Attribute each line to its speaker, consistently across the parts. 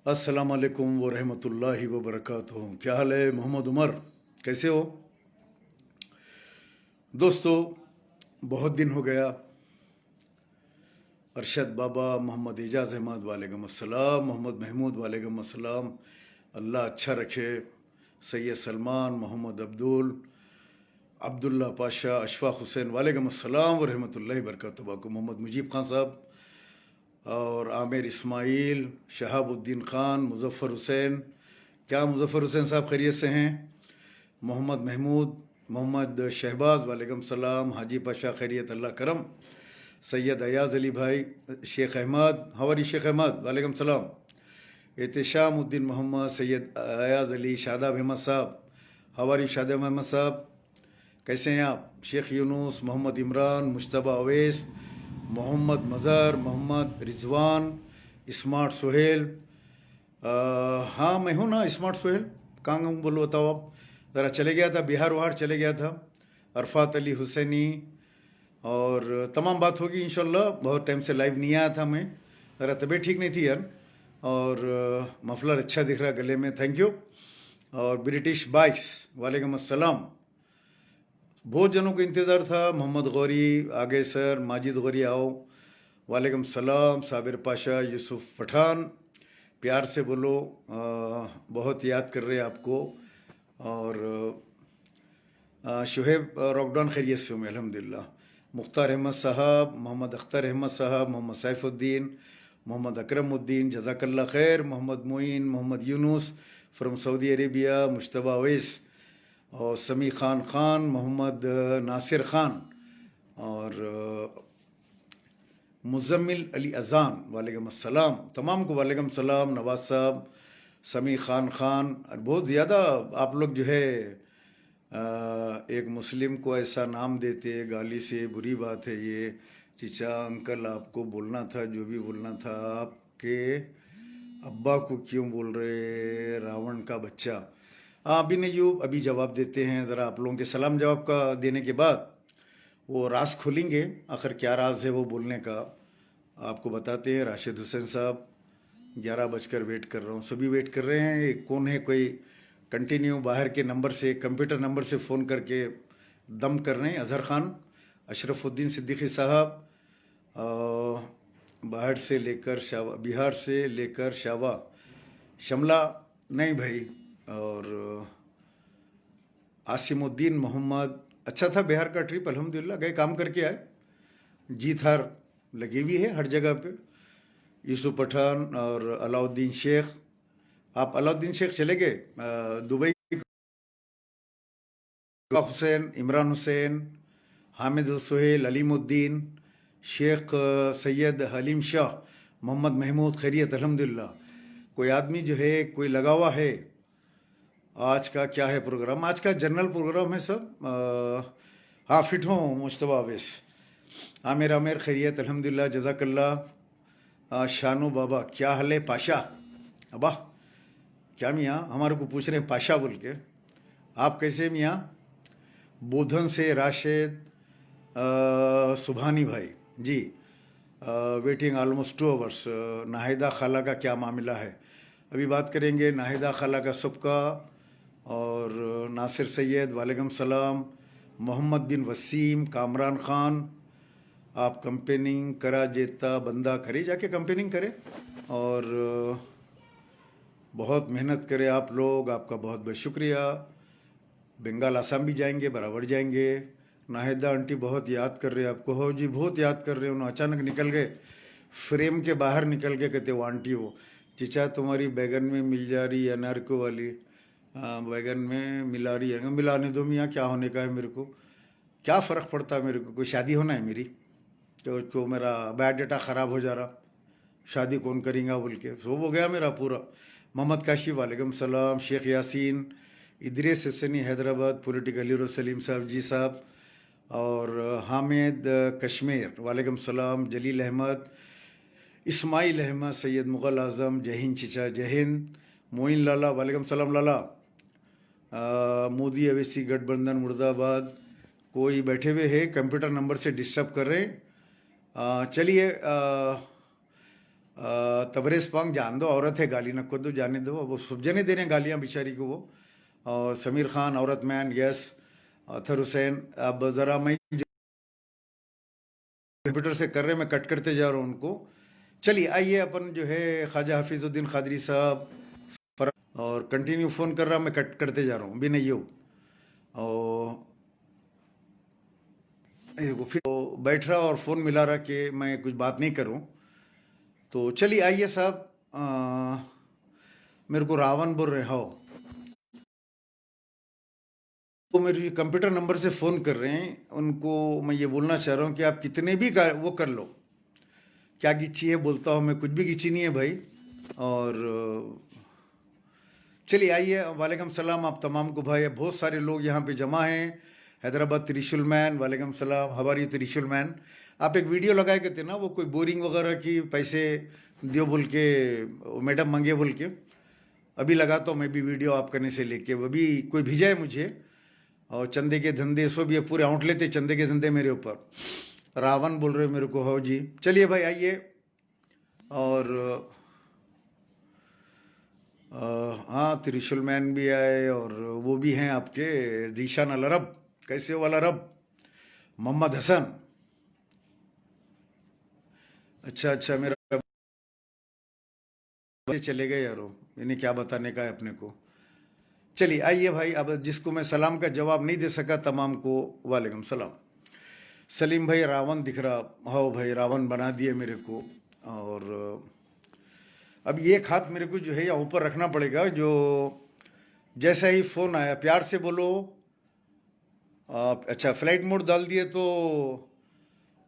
Speaker 1: अस्सलाम वालेकुम व रहमतुल्लाहि व बरकातुहू। क्या हाल है मोहम्मद उमर, कैसे हो दोस्तों? बहुत दिन हो गया। अरशद बाबा, मोहम्मद एजाज अहमद वालेकुम अस्सलाम, मोहम्मद महमूद वालेकुम अस्सलाम, अल्लाह अच्छा रखे। सैयद सलमान, मोहम्मद अब्दुल्ला पाशा, अशफाक हुसैन वालेकुम अस्सलाम व रहमतुल्लाहि व बरकातुहू। मोहम्मद मुजीब खान साहब और आमिर इस्माइल, शहाबुद्दीन खान, मुजफ्फर हुसैन। क्या मुजफ्फर हुसैन साहब खैरियत से हैं? मोहम्मद महमूद, मोहम्मद शहबाज वालेकुम सलाम, हाजी पाशा खैरियत अल्लाह करम, सैयद अयाज अली भाई, शेख अहमद, हवारी शेख अहमद वालेकुम सलाम, एहतशाम उद्दीन मोहम्मद, सैयद अयाज अली, शादाब अहमद साहब, हवारी शादाब अहमद साहब कैसे हैं आप? शेख यूनुस, मोहम्मद इमरान, मुश्तबा अवैस, मोहम्मद मज़हर, मोहम्मद रिजवान, स्मार्ट सुहेल। हाँ मैं हूँ ना स्मार्ट सुहेल, कहाँ हूँ बोलो बताओ आप। ज़रा चले गया था बिहार वहार चले गया था। अरफात अली हुसैनी और तमाम बात होगी इंशाल्लाह। बहुत टाइम से लाइव नहीं आया था मैं, ज़रा तबीयत ठीक नहीं थी यार। और मफलर अच्छा दिख रहा गले में, थैंक यू। और ब्रिटिश बाइक्स वालेकुम अस्सलाम। बहुत जनों को इंतज़ार था। मोहम्मद गौरी आ गए सर, माजिद गौरी आओ, वालेकुम सलाम। साबिर पाशा, यूसुफ पठान, प्यार से बोलो। बहुत याद कर रहे हैं आपको। और शुहेब रॉकडाउन खैरियत से हूँ मैं अल्हम्दुलिल्लाह। मुख्तार अहमद साहब, मोहम्मद अख्तर अहमद साहब, मोहम्मद सैफुद्दीन, मोहम्मद अकरमुद्दीन जज़ाकल्लाह खैर, Mohammad Moin, Mohammad Yunus from Saudi Arabia, Mushtaba Awais और समी खान, मोहम्मद नासिर खान और मुज़म्मिल अली अज़ान वालेकुम अस्सलाम। तमाम को वालेकुम सलाम। नवाज साहब, समी खान और बहुत ज़्यादा आप लोग जो है एक मुस्लिम को ऐसा नाम देते गाली से, बुरी बात है ये। चिचा अंकल आपको बोलना था जो भी बोलना था, आपके अब्बा को क्यों बोल रहे रावण का बच्चा? हाँ अभी नहीं, यू अभी जवाब देते हैं। ज़रा आप लोगों के सलाम जवाब का देने के बाद वो राज खोलेंगे, आखिर क्या राज है वो बोलने का आपको बताते हैं। राशिद हुसैन साहब, 11 बजकर वेट कर रहा हूँ, सभी वेट कर रहे हैं। एक कौन है, कोई कंटिन्यू बाहर के नंबर से, कंप्यूटर नंबर से फ़ोन करके दम कर रहे हैं। अजहर खान, अशरफुद्दीन सिद्दीकी साहब, बाहर से लेकर शावा, बिहार से लेकर शावा, शमला नहीं भाई। और आसिमुद्दीन मोहम्मद, अच्छा था बिहार का ट्रिप अल्हम्दुलिल्लाह, गए काम करके आए। जीत हार लगी हुई है हर जगह पे। यूसुफ पठान और अलाउद्दीन शेख, आप अलाउद्दीन शेख चले गए दुबई। हुसैन, इमरान हुसैन, हामिद सुहेल, अलीमुद्दीन शेख, सैयद हलीम शाह, मोहम्मद महमूद खैरियत अल्हम्दुलिल्लाह। कोई आदमी जो है कोई लगा हुआ है। आज का क्या है प्रोग्राम? आज का जनरल प्रोग्राम है सब। हाँ फिट हूँ मुश्तबा अवैस, आमिर आमिर खैरियत अल्हम्दुलिल्लाह जज़ाकल्लाह। शानू बाबा क्या हाल है? पाशा अब्बा क्या मियाँ, हमारे को पूछ रहे हैं पाशा बोल के। आप कैसे मियाँ? बोधन से राशिद सुबहानी भाई जी, वेटिंग ऑलमोस्ट 2 आवर्स। नाहिदा खाला का क्या मामला है? अभी बात करेंगे नाहिदा खाला का सबका। और नासिर सैयद वालेकुम सलाम, मोहम्मद बिन वसीम, कामरान खान, आप कंपेनिंग करा जेता बंदा करे, जाके कंपेनिंग करे और बहुत मेहनत करें आप लोग, आपका बहुत बहुत शुक्रिया। बंगाल आसाम भी जाएंगे, बराबर जाएंगे। नाहिदा आंटी बहुत याद कर रहे हैं आपको। हो जी बहुत याद कर रहे हैं। उन्होंने अचानक निकल गए, फ्रेम के बाहर निकल के कहते वो आंटी वो चिचा तुम्हारी बैगन में मिल जा रही है नारको वाली। बैगन में मिला रही है, मिलाने दो मियाँ, क्या होने का है मेरे को, क्या फ़र्क पड़ता है मेरे को? कोई शादी होना है मेरी तो मेरा बायोडाटा ख़राब हो जा रहा, शादी कौन करेगा बोल के सब हो गया मेरा पूरा। मोहम्मद काशी वालेकुम सलाम, शेख यासीन, इदरीस हसनी हैदराबाद, पॉलिटिकल हीरो सलीम साहब जी साहब, और हामिद कश्मीर वालेकुम सलाम, जलील अहमद, इस्माइल अहमद, सैयद मुग़ल आज़म, जय हिंद चिचा, जय हिंद। मोइन लाला वालेकुम सलाम लाला। मोदी अवैसी गठबंधन मुर्दाबाद। कोई बैठे हुए है कंप्यूटर नंबर से डिस्टर्ब कर रहे हैं। चलिए तबरेज पांग जान दो, औरत है, गाली नको दो, जाने दो, वो सब जने दे रहे हैं गालियाँ बेचारी को वो। और समीर खान औरत मैन, यस। अथर हुसैन, अब ज़रा मैं कंप्यूटर से कर रहे, मैं कट करते जा रहा हूँ उनको। चलिए आइए अपन जो है ख्वाजा हफीजुद्दीन कादरी साहब और कंटिन्यू फ़ोन कर रहा, मैं कट करते जा रहा हूँ भी नहीं हो। और देखो फिर तो बैठ रहा और फ़ोन मिला रहा कि मैं कुछ बात नहीं करूँ। तो चलिए आइए साहब, मेरे को रावण बोल रहे हो, तो मेरे कंप्यूटर नंबर से फ़ोन कर रहे हैं उनको। मैं ये बोलना चाह रहा हूँ कि आप कितने भी वो कर लो, क्या गिच्ची है बोलता हूँ मैं, कुछ भी गिच्ची नहीं है भाई। और चलिए आइए, वालेकुम सलाम आप तमाम को भाई। बहुत सारे लोग यहाँ पे जमा हैं। हैदराबाद त्रिशूल मैन, वालेकुम सलाम, हमारी त्रिशूल मैन। आप एक वीडियो लगाए करते ना, वो कोई बोरिंग वगैरह की पैसे दियो बोल के, मैडम मांगे बोल के। अभी लगाता हूँ मैं भी वीडियो आप करने से लेके, अभी कोई भेजा है मुझे। और चंदे के धंधे सो भी पूरे आउट लेते चंदे के धंधे मेरे ऊपर। रावण बोल रहे मेरे को, हो जी। चलिए भाई आइए। और हाँ, त्रिशूल मैन भी आए और वो भी हैं आपके जीशान अल अरब। कैसे हो वाला रब? मोहम्मद हसन, अच्छा अच्छा, मेरा चले गए यारो, इन्हें क्या बताने का है अपने को। चलिए आइए भाई, अब जिसको मैं सलाम का जवाब नहीं दे सका तमाम को वालेकुम सलाम। सलीम भाई रावण दिख रहा, हो भाई रावण बना दिए मेरे को। और अब ये हाथ मेरे को जो है या ऊपर रखना पड़ेगा, जो जैसा ही फ़ोन आया प्यार से बोलो। अच्छा, फ्लाइट मोड डाल दिए तो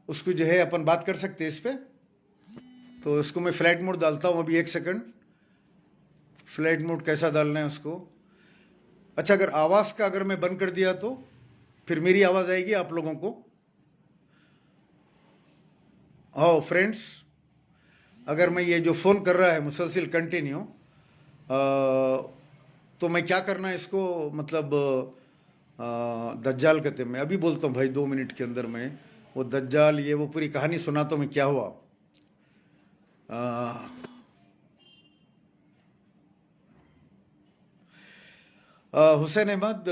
Speaker 1: उसको जो है अपन बात कर सकते हैं इस पे। तो इसको मैं फ्लाइट मोड डालता हूँ अभी, एक सेकंड। फ्लाइट मोड कैसा डालना है उसको? अच्छा, अगर आवाज़ का अगर मैं बंद कर दिया तो फिर मेरी आवाज़ आएगी आप लोगों को? हाँ फ्रेंड्स, अगर मैं ये जो फ़ोन कर रहा है मुसलसिल कंटिन्यू, तो मैं क्या करना है इसको, मतलब दज्जाल कहते हैं। मैं अभी बोलता हूँ भाई 2 मिनट के अंदर मैं वो दज्जाल, ये वो पूरी कहानी सुनाता हूँ मैं क्या हुआ। हुसैन अहमद,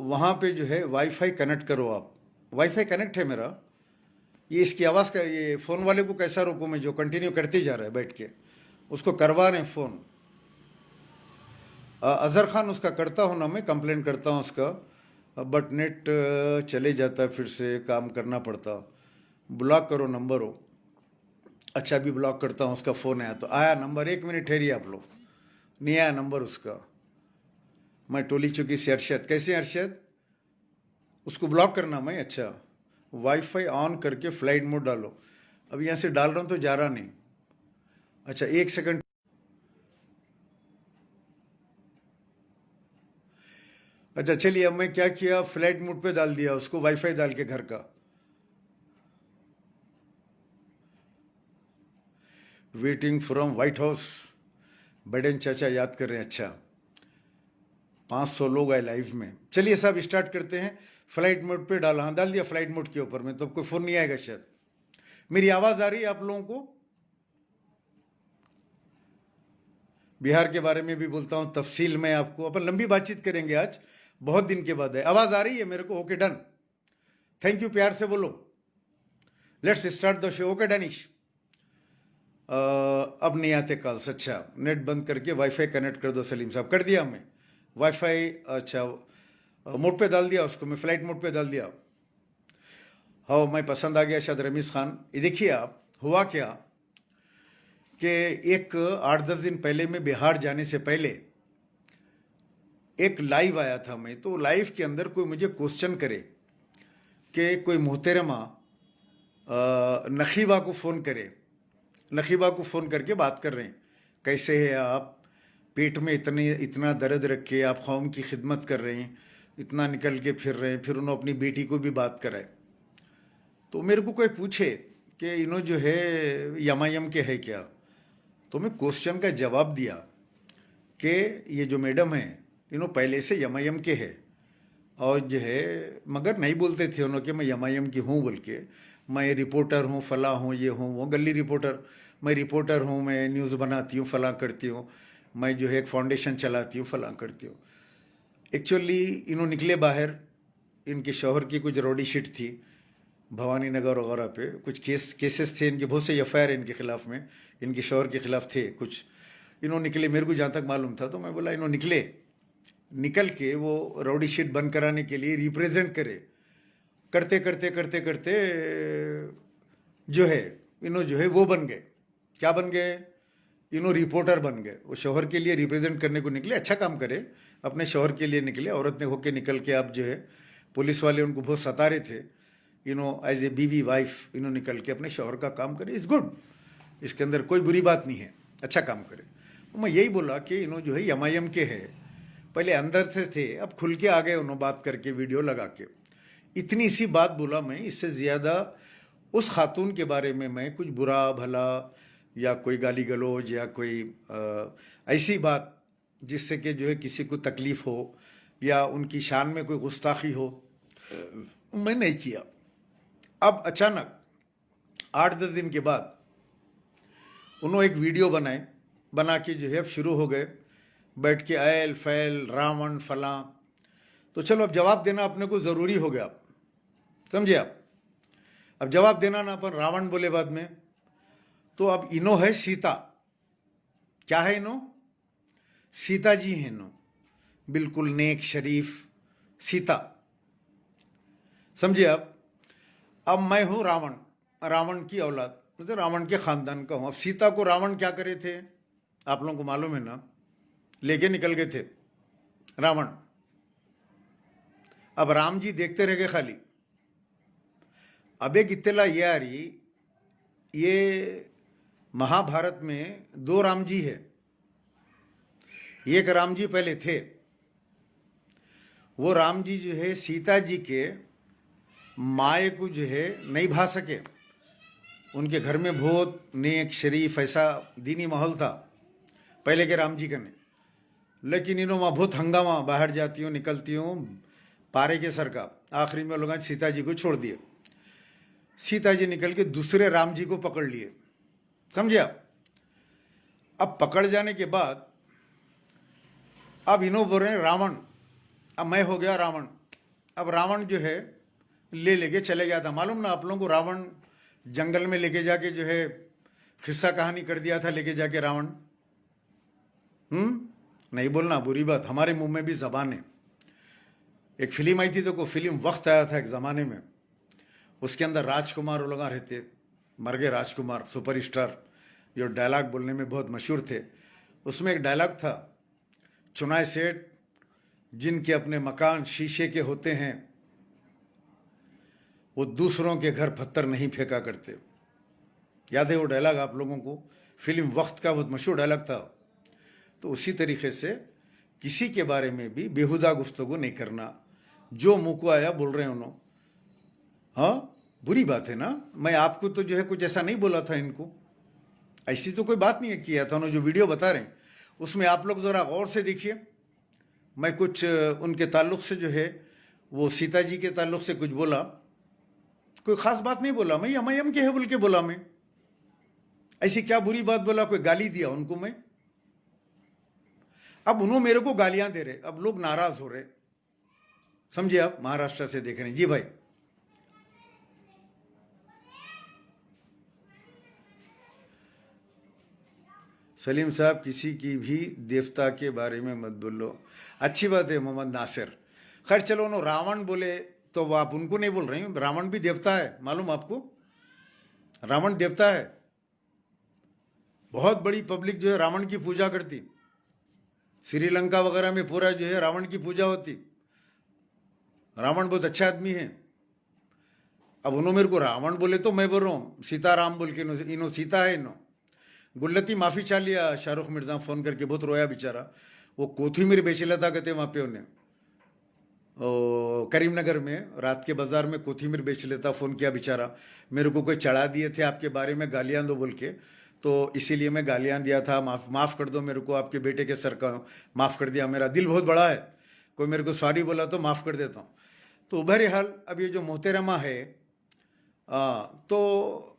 Speaker 1: वहाँ पे जो है वाईफाई कनेक्ट करो आप। वाईफाई कनेक्ट है मेरा। ये इसकी आवाज़ का, ये फ़ोन वाले को कैसा रोकूं मैं, जो कंटिन्यू करते जा रहा है बैठ के, उसको करवा रहे हैं फ़ोन। अज़हर खान उसका करता हूँ ना, मैं कंप्लेन करता हूँ उसका, बट नेट चले जाता है, फिर से काम करना पड़ता। ब्लॉक करो नंबर हो। अच्छा अभी ब्लॉक करता हूँ, उसका फ़ोन आया तो आया नंबर, 1 मिनट ठहरिए आप लोग। नहीं आया नंबर उसका। मैं टोली चौकी से अरशद, कैसे हैं अरशद? उसको ब्लॉक करना मैं, अच्छा वाईफाई ऑन करके फ्लाइट मोड डालो। अब यहाँ से डाल रहा हूँ तो जा रहा नहीं। अच्छा एक सेकंड। अच्छा चलिए, अब मैं क्या किया, फ्लाइट मोड पे डाल दिया उसको, वाईफाई डाल के घर का। वेटिंग फ्रॉम वाइट हाउस, बड़े चाचा याद कर रहे हैं, अच्छा 500 लोग आए लाइव में। चलिए साहब स्टार्ट करते हैं। फ्लाइट मोड पे डाला, हाँ डाल दिया फ्लाइट मोड के ऊपर में, तो कोई फ़ोन नहीं आएगा शायद। मेरी आवाज़ आ रही है आप लोगों को? बिहार के बारे में भी बोलता हूँ तफसील में आपको, अपन लंबी बातचीत करेंगे आज, बहुत दिन के बाद है। आवाज़ आ रही है मेरे को? ओके डन, थैंक यू, प्यार से बोलो। Let's start the show. Okay Danish. अब नहीं आते कॉल्स, अच्छा नेट बंद करके वाईफाई कनेक्ट कर दो सलीम साहब। कर दिया मैं वाईफाई, अच्छा मोड पे डाल दिया उसको, मैं फ्लाइट मोड पे डाल दिया। हाँ मैं पसंद आ गया शायद रमीज़ खान। ये देखिए आप, हुआ क्या कि एक 8-10 दिन पहले मैं बिहार जाने से पहले एक लाइव आया था मैं, तो लाइव के अंदर कोई मुझे क्वेश्चन करे कि कोई मोहतरमा नखीबा को फ़ोन करे। नखीबा को फ़ोन करके बात कर रहे हैं, कैसे है आप, पेट में इतना दर्द रख के आप कौम की खिदमत कर रहे हैं, इतना निकल के फिर रहे हैं। फिर उन्होंने अपनी बेटी को भी बात कराए। तो मेरे को कोई पूछे कि इन्हों जो है यमायम के है क्या, तो मैं क्वेश्चन का जवाब दिया कि ये जो मैडम है इन्हों पहले से यमायम के है, और जो है मगर नहीं बोलते थे उन्होंने कि मैं यमायम की हूँ बोल के, मैं रिपोर्टर हूँ, फला हूँ, ये हूँ वो, गली रिपोर्टर। मैं रिपोर्टर हूँ, मैं न्यूज़ बनाती हूँ, फलां करती हूँ, मैं जो है एक फाउंडेशन चलाती हूँ, फलां करती हूँ। एक्चुअली इन्हों निकले बाहर, इनके शौहर की कुछ रोडी शीट थी भवानी नगर वगैरह पे, कुछ केसेस थे इनके, बहुत से एफआईआर इनके खिलाफ में, इनके शौहर के खिलाफ थे कुछ। इन्हों निकले, मेरे को जहाँ तक मालूम था, तो मैं बोला इन्हों निकल के वो रोडी शीट बंद कराने के लिए रिप्रेजेंट करते करते करते करते जो है इन्हों जो है वो बन गए, क्या बन गए, इन्हों रिपोर्टर बन गए। वो शौहर के लिए रिप्रेजेंट करने को निकले, अच्छा काम करे, अपने शौहर के लिए निकले, औरत ने होके निकल के, आप जो है पुलिस वाले उनको बहुत सता रहे थे, एज ए बीवी वाइफ इन्हों निकल के अपने शौहर का काम करे, इज़ गुड, इसके अंदर कोई बुरी बात नहीं है, अच्छा काम करे। तो मैं यही बोला कि इन्हों जो है एमआईएम के है, पहले अंदर से थे, अब खुल के आ गए उन्होंने बात करके, वीडियो लगा के। इतनी सी बात बोला मैं, इससे ज़्यादा उस खातून के बारे में मैं कुछ बुरा भला या कोई गाली गलौज या कोई ऐसी बात जिससे कि जो है किसी को तकलीफ़ हो या उनकी शान में कोई गुस्ताखी हो, मैं नहीं किया। अब अचानक 8-10 दिन के बाद उन्होंने एक वीडियो बना के जो है अब शुरू हो गए बैठ के, ऐल फैल रावण फलां। तो चलो अब जवाब देना अपने को ज़रूरी हो गया, समझे आप। अब जवाब देना ना, अपन रावण बोले बाद में, तो अब इनो है सीता, क्या है इनो, सीता जी हैं इनो, बिल्कुल नेक शरीफ सीता, समझे आप। अब मैं हूँ रावण की औलाद, मतलब रावण के खानदान का हूँ। अब सीता को रावण क्या करे थे, आप लोगों को मालूम है ना, लेके निकल गए थे रावण। अब राम जी देखते रह गए खाली। अब एक इत्तला ये आ रही, ये महाभारत में 2 राम जी है। एक राम जी पहले थे, वो राम जी जो है सीता जी के माए को जो है नहीं भा सके, उनके घर में बहुत नेक शरीफ ऐसा दीनी माहौल था पहले के राम जी का ने। लेकिन इन्हों वहाँ बहुत हंगामा, बाहर जाती हूँ निकलती हूँ, पारे के सर का, आखिरी में लोगों ने सीता जी को छोड़ दिए। सीता जी निकल के दूसरे राम जी को पकड़ लिए, समझे आप। अब पकड़ जाने के बाद अब इन्हों बोल रहे हैं रावण, अब मैं हो गया रावण। अब रावण जो है लेके चले गया था, मालूम ना आप लोगों को, रावण जंगल में लेके जाके जो है किस्सा कहानी कर दिया था लेके जाके रावण। नहीं बोलना, बुरी बात, हमारे मुंह में भी जबान है। एक फिल्म आई थी, तो को फिल्म वक्त आया था एक ज़माने में, उसके अंदर राजकुमार लोग रहते, मर गए राजकुमार सुपर स्टार, जो डायलॉग बोलने में बहुत मशहूर थे। उसमें एक डायलॉग था, चुनाए सेठ जिनके अपने मकान शीशे के होते हैं, वो दूसरों के घर पत्थर नहीं फेंका करते। याद है वो डायलॉग आप लोगों को, फिल्म वक्त का बहुत मशहूर डायलॉग था। तो उसी तरीके से किसी के बारे में भी बेहुदा गुफ्तगू नहीं करना, जो मुंह को आया बोल रहे हैं उन्होंने, हाँ बुरी बात है ना। मैं आपको तो जो है कुछ ऐसा नहीं बोला था, इनको ऐसी तो कोई बात नहीं है किया था उन्होंने। जो वीडियो बता रहे हैं उसमें आप लोग ज़रा गौर से देखिए, मैं कुछ उनके ताल्लुक़ से जो है वो सीता जी के ताल्लुक़ से कुछ बोला, कोई ख़ास बात नहीं बोला मैं, एमआईएम के है बोल के बोला मैं, ऐसी क्या बुरी बात बोला, कोई गाली दिया उनको मैं। अब उन्होंने मेरे को गालियां दे रहे, अब लोग नाराज हो रहे, समझे आप। महाराष्ट्र से देख रहे हैं जी भाई। सलीम साहब किसी की भी देवता के बारे में मत बोलो, अच्छी बात है मोहम्मद नासिर। खैर चलो, उन्होंने रावण बोले तो वो आप उनको नहीं बोल रही हूँ, रावण भी देवता है, मालूम आपको, रावण देवता है। बहुत बड़ी पब्लिक जो है रावण की पूजा करती, श्रीलंका वगैरह में पूरा जो है रावण की पूजा होती। रावण बहुत अच्छा आदमी है। अब उन्होंने मेरे को रावण बोले तो मैं बोल रहा हूँ सीताराम बोल के, इनो सीता है इनो। गुल्लती माफ़ी चाह लिया, शाहरुख मिर्जा फ़ोन करके बहुत रोया बेचारा, वो कोथिमीर बेच लेता कहते वहाँ पे उन्हें, करीमनगर में रात के बाज़ार में कोथिमीर बेच लेता। फ़ोन किया बेचारा, मेरे को कोई चढ़ा दिए थे आपके बारे में गालियाँ दो बोल के, तो इसीलिए मैं गालियाँ दिया था, माफ़ कर दो मेरे को, आपके बेटे के सर का माफ़ कर दिया, मेरा दिल बहुत बड़ा है, कोई मेरे को सॉरी बोला तो माफ़ कर देता हूँ। तो बहरहाल अब ये जो मोहतरमा है तो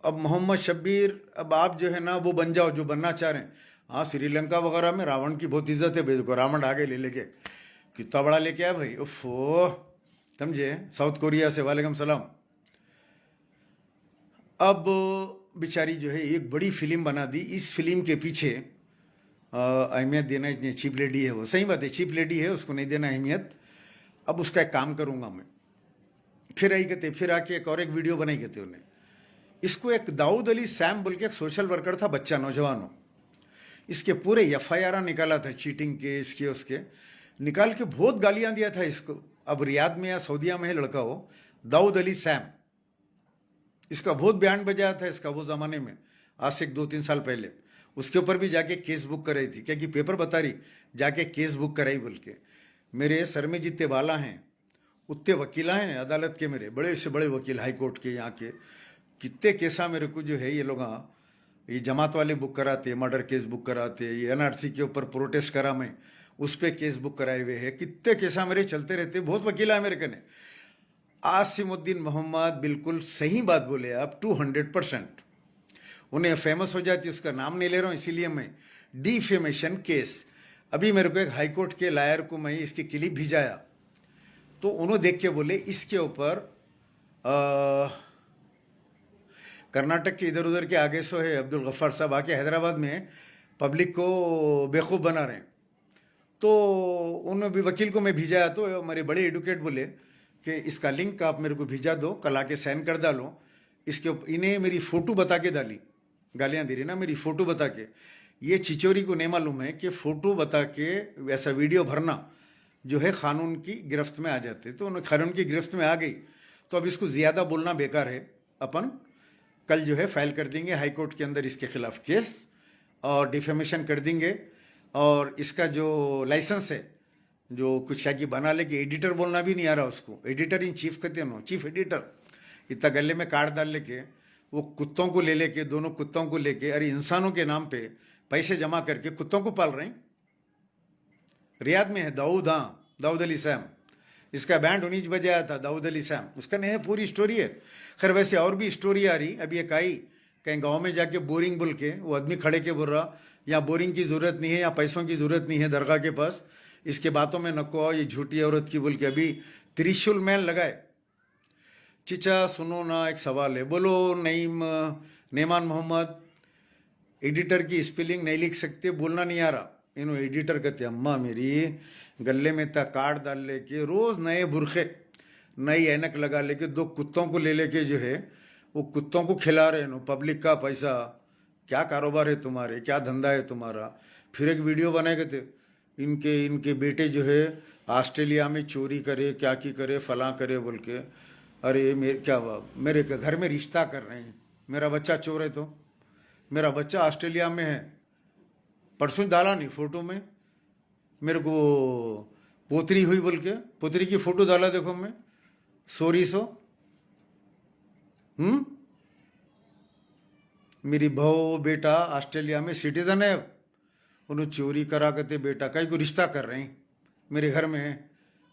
Speaker 1: अब मोहम्मद शब्बीर, अब आप जो है ना वो बन जाओ जो बनना चाह रहे हैं। हाँ, श्रीलंका वगैरह में रावण की बहुत इज्जत है भाई, देखो रावण आगे ले लेके कितना बड़ा लेके आया भाई, उफ़ो, समझे, साउथ कोरिया से, वालेकुम सलाम। अब बेचारी जो है एक बड़ी फिल्म बना दी, इस फिल्म के पीछे अहमियत देना, इतनी चीप लेडी है वो, सही बात है, चीप लेडी है, उसको नहीं देना अहमियत। अब उसका एक काम करूँगा मैं, फिर आई कहते, फिर आके एक और एक वीडियो बनाई कहते उन्हें, इसको एक दाऊद अली सैम बोल के एक सोशल वर्कर था, बच्चा नौजवान हो, इसके पूरे एफआईआर निकाला था, चीटिंग के, इसके उसके निकाल के बहुत गालियां दिया था इसको। अब रियाद में या सऊदिया में है लड़का हो, दाऊद अली सैम, इसका बहुत बयान बजाया था इसका वो ज़माने में, आज से 2-3 साल पहले। उसके ऊपर भी जाके केस बुक कराई थी, क्योंकि पेपर बता रही जाके केस बुक कराई बोल के। मेरे सर में जितने बाला हैं उतने वकीला हैं अदालत के, मेरे बड़े से बड़े वकील हाई कोर्ट के यहाँ के, कितने केसा मेरे को जो है ये लोग, ये जमात वाले बुक कराते, मर्डर केस बुक कराते, ये एनआरसी के ऊपर प्रोटेस्ट करा मैं, उस पर केस बुक कराए हुए हैं, कितने केसा मेरे चलते रहते, बहुत वकील है मेरे कने। आसिमुद्दीन मोहम्मद बिल्कुल सही बात बोले आप, 200%। उन्हें फेमस हो जाती, उसका नाम नहीं ले रहा हूँ इसीलिए मैं, डिफेमेशन केस। अभी मेरे को एक हाई कोर्ट के लायर को मैं इसकी क्लिप भिजाया, तो उन्होंने देख के बोले इसके ऊपर कर्नाटक के इधर उधर के आगे सो है अब्दुल गफ्फार साहब आके हैदराबाद में पब्लिक को बेवकूफ़ बना रहे हैं। तो उन्होंने भी वकील को मैं भिजाया, तो हमारे बड़े एडवोकेट बोले कि इसका लिंक आप मेरे को भिजा दो, कल आके साइन कर डालो इसके। इन्हें मेरी फ़ोटो बता के डाली, गालियाँ दे रही ना, मेरी फ़ोटो बता के। ये चिचोरी को नहीं मालूम है कि फ़ोटो बता के वैसा वीडियो भरना जो है कानून की गिरफ्त में आ जाते, तो उन्हें कानून की गिरफ्त में आ गई। तो अब इसको ज़्यादा बोलना बेकार है, अपन कल जो है फाइल कर देंगे हाई कोर्ट के अंदर इसके खिलाफ केस और डिफेमेशन कर देंगे। और इसका जो लाइसेंस है, जो कुछ क्या कि बना ले कि एडिटर बोलना भी नहीं आ रहा उसको, एडिटर इन चीफ कहते हैं ना, चीफ एडिटर, इतना गले में कार्ड डाल लेके वो कुत्तों को ले लेके, दोनों कुत्तों को लेके, अरे इंसानों के नाम पे पैसे जमा करके कुत्तों को पाल रहे हैं। रियाद में है दाऊद, हाँ दाऊद अली सैम, इसका बैंड 19 बजे आया था, दाऊद अली सैम, उसका नहीं है, पूरी स्टोरी है। खैर वैसे और भी स्टोरी आ रही, अभी एक आई कहीं गांव में जाके बोरिंग बोल के वो आदमी खड़े के बोल रहा, यहाँ बोरिंग की ज़रूरत नहीं है, यहाँ पैसों की ज़रूरत नहीं है दरगाह के पास, इसके बातों में नको आओ, ये झूठी औरत की बोल के अभी त्रिशूल मैन लगाए। चिचा सुनो ना, एक सवाल है, बोलो नईमान मोहम्मद, एडिटर की स्पेलिंग नहीं लिख सकते, बोलना नहीं आ रहा, इन्हों एडिटर कहते, अम्मा मेरी गले में तक कार्ड डाल लेके रोज़ नए बुरखे नई ऐनक लगा लेके 2 कुत्तों को ले लेके जो है वो कुत्तों को खिला रहे हैं, पब्लिक का पैसा, क्या कारोबार है तुम्हारे, क्या धंधा है तुम्हारा। फिर एक वीडियो बनाए गए थे, इनके बेटे जो है ऑस्ट्रेलिया में चोरी करे, क्या की करे, फलां करे बोल के। अरे मेरे घर में रिश्ता कर रहे हैं, मेरा बच्चा चोर है, तो मेरा बच्चा ऑस्ट्रेलिया में है, परसों डाला नहीं फोटो में, मेरे को पोतरी हुई बोल के पोतरी की फोटो डाला, देखो मैं सॉरी सो, मेरी बहू बेटा ऑस्ट्रेलिया में सिटीजन है, उन्होंने चोरी करा करते बेटा कहीं को रिश्ता कर रहे हैं, मेरे घर में है,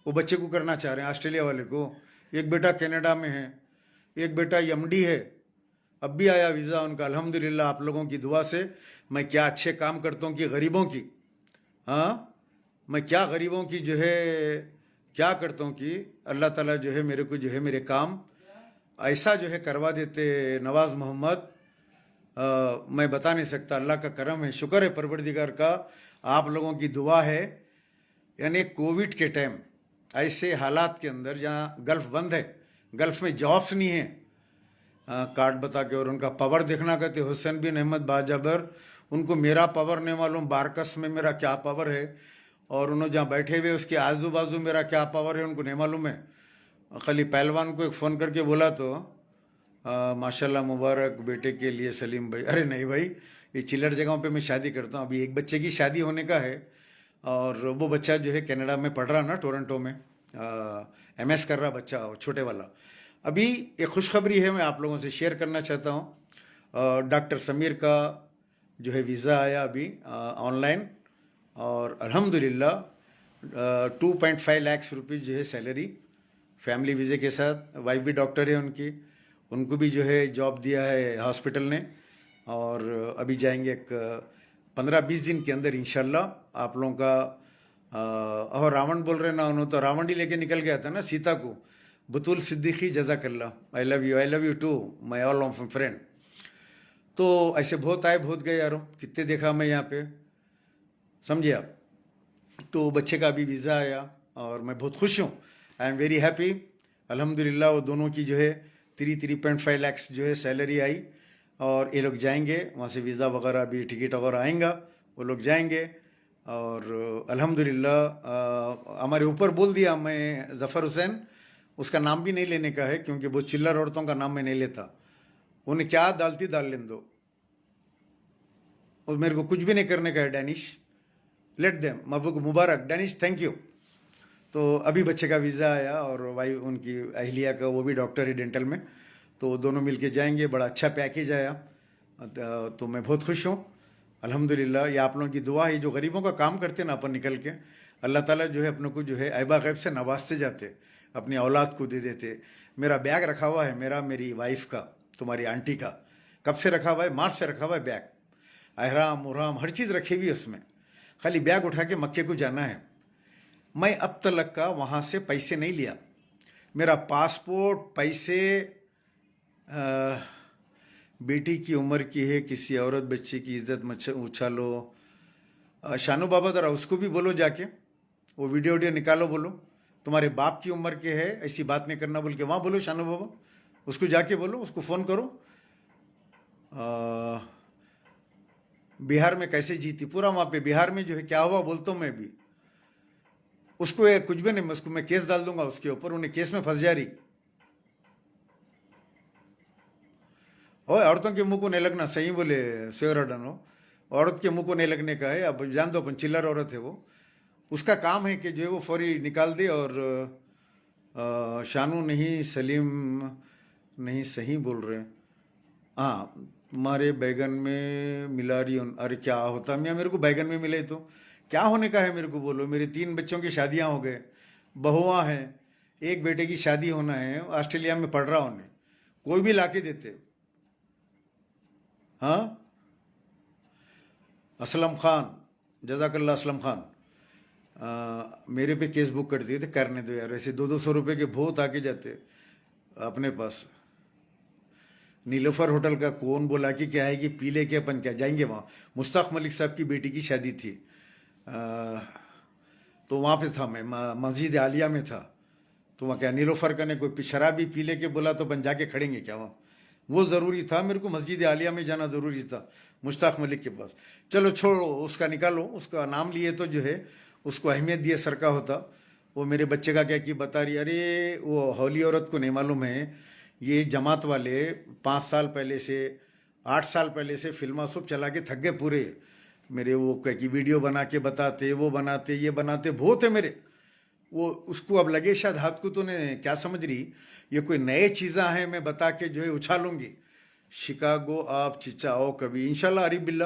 Speaker 1: वो बच्चे को करना चाह रहे हैं ऑस्ट्रेलिया वाले को। एक बेटा कनाडा में है, एक बेटा एमडी है, अब भी आया वीज़ा उनका, अल्हम्दुलिल्लाह आप लोगों की दुआ से। मैं क्या अच्छे काम करता हूँ कि गरीबों की, हाँ मैं क्या गरीबों की जो है क्या करता हूँ कि अल्लाह ताला जो है मेरे को जो है मेरे काम ऐसा जो है करवा देते नवाज़ मोहम्मद, मैं बता नहीं सकता, अल्लाह का करम है, शुक्र है परवरदिगार का, आप लोगों की दुआ है। यानी कोविड के टाइम ऐसे हालात के अंदर जहाँ गल्फ़ बंद है, गल्फ़ में जॉब्स नहीं है, कार्ड बता के और उनका पावर देखना कहते हुसैन बिन अहमद बाजाबर, उनको मेरा पावर नहीं मालूम, बारकस में मेरा क्या पावर है, और उन्होंने जहाँ बैठे हुए उसके आजू बाजू मेरा क्या पावर है उनको नहीं मालूम है। खाली पहलवान को एक फ़ोन करके बोला तो माशाल्लाह मुबारक बेटे के लिए सलीम भाई, अरे नहीं भाई ये चिल्लर जगहों पे मैं शादी करता हूँ, अभी एक बच्चे की शादी होने का है, और वो बच्चा जो है कनाडा में पढ़ रहा ना, टोरंटो में एमएस कर रहा बच्चा, छोटे वाला। अभी एक खुशखबरी है मैं आप लोगों से शेयर करना चाहता हूँ, डॉक्टर समीर का जो है वीज़ा आया अभी ऑनलाइन, और अल्हम्दुलिल्लाह 2.5 लाख रुपये जो है सैलरी, फैमिली वीज़े के साथ, वाइफ भी डॉक्टर है उनकी, उनको भी जो है जॉब दिया है हॉस्पिटल ने, और अभी जाएंगे एक 15-20 दिन के अंदर इंशाल्लाह आप लोगों का। और रावण बोल रहे ना, उन्होंने तो रावण ही लेके निकल गया था ना सीता को। बतूल सिद्दीकी जज़ाकल्ला, I love you too my all of friend. तो ऐसे बहुत आए बहुत गए यारों, कितने देखा मैं यहाँ पे, समझे आप। तो बच्चे का भी वीज़ा आया और मैं बहुत खुश हूँ, आई एम वेरी हैप्पी अल्हम्दुलिल्लाह। वो दोनों की जो है 3.5 लाख जो है सैलरी आई, और ये लोग जाएंगे वहाँ से, वीज़ा वगैरह भी टिकट वगैरह आएगा, वो लोग जाएंगे। और अल्हम्दुलिल्लाह हमारे ऊपर बोल दिया, मैं ज़फ़र हुसैन उसका नाम भी नहीं लेने का है, क्योंकि वो चिल्लर औरतों का नाम मैं नहीं लेता। उन्हें क्या डालती डाल लेने दो, और मेरे को कुछ भी नहीं करने का है। डैनिश लेट देम, मबरूक मुबारक डैनिश, थैंक यू। तो अभी बच्चे का वीज़ा आया, और वाइफ उनकी अहलिया का, वो भी डॉक्टर है डेंटल में, तो दोनों मिलके जाएंगे। बड़ा अच्छा पैकेज आया, तो मैं बहुत खुश हूँ अल्हम्दुलिल्लाह। ये आप लोगों की दुआ है, जो गरीबों का काम करते हैं ना अपन निकल के, अल्लाह ताला जो है अपने को जो है ऐबा गैब से नवाजते जाते, अपनी औलाद को दे देते। मेरा बैग रखा हुआ है, मेरी वाइफ का, तुम्हारी आंटी का, कब से रखा हुआ है, मार्च से रखा हुआ है बैग, अहराम उहराम हर चीज़ रखी हुई है उसमें, खाली बैग उठा के मक्के को जाना है। मैं अब तक का वहाँ से पैसे नहीं लिया, मेरा पासपोर्ट, पैसे, बेटी की उम्र की है, किसी औरत बच्चे की इज्जत मत उछालो। शानू बाबा ज़रा उसको भी बोलो जाके, वो वीडियो निकालो, बोलो तुम्हारे बाप की उम्र के है, ऐसी बात नहीं करना बोल के वहाँ बोलो। शानू बाबा उसको जाके बोलो, उसको फ़ोन करो। बिहार में कैसे जीती, पूरा वहाँ पे बिहार में जो है क्या हुआ बोलता हूँ मैं भी। उसको कुछ भी नहीं, उसको मैं केस डाल दूंगा उसके ऊपर, उन्हें केस में फंस जा रही। और औरतों के मुंह को नहीं लगना, सही बोले सेवराडन हो, औरत के मुंह को नहीं लगने का है। अब जान दो अपन चिल्लर औरत है वो, उसका काम है कि जो है वो फौरी निकाल दे। और शानू नहीं, सलीम नहीं, सही बोल रहे हैं। हाँ, तुम्हारे बैगन में मिला रही, अरे क्या होता मियाँ, मेरे को बैगन में मिले तो क्या होने का है मेरे को बोलो। मेरे 3 बच्चों की शादियां हो गए, बहुआं हैं, एक बेटे की शादी होना है, ऑस्ट्रेलिया में पढ़ रहा उन्हें, कोई भी लाके देते। हाँ, असलम खान, जज़ाकल्ला असलम खान, मेरे पे केस बुक कर दिए थे, करने दो यार, ऐसे 200-200 रुपये के बहुत आके जाते अपने पास। नीलोफर होटल का कौन बोला कि क्या है कि पी ले के अपन क्या जाएंगे वहाँ। मुश्ताक मलिक साहब की बेटी की शादी थी, तो वहाँ पे था मैं, मस्जिद आलिया में था। तो वहाँ क्या नीलोफर का ने कोई शराबी पी ले के बोला तो अपन जाके खड़ेंगे क्या वहाँ, वो ज़रूरी था मेरे को मस्जिद आलिया में जाना ज़रूरी था मुश्ताक मलिक के पास। चलो छोड़ो, उसका निकालो, उसका नाम लिए तो जो है उसको अहमियत दिए सर का होता। वो मेरे बच्चे का क्या कि बता रही, अरे वो हौली औरत को नहीं मालूम है, ये जमात वाले 5 साल पहले से, 8 साल पहले से फिल्मा सब चला के थक गए पूरे। मेरे वो क्या कि वीडियो बना के बताते, वो बनाते, ये बनाते, बहुत है मेरे। वो उसको अब लगे शायद हाथ को, तो ने क्या समझ रही ये कोई नए चीज़ा हैं, मैं बता के जो है उछालूंगी। शिकागो आप चिच्चा आओ कभी इंशाल्लाह, अरीब बिल्ला।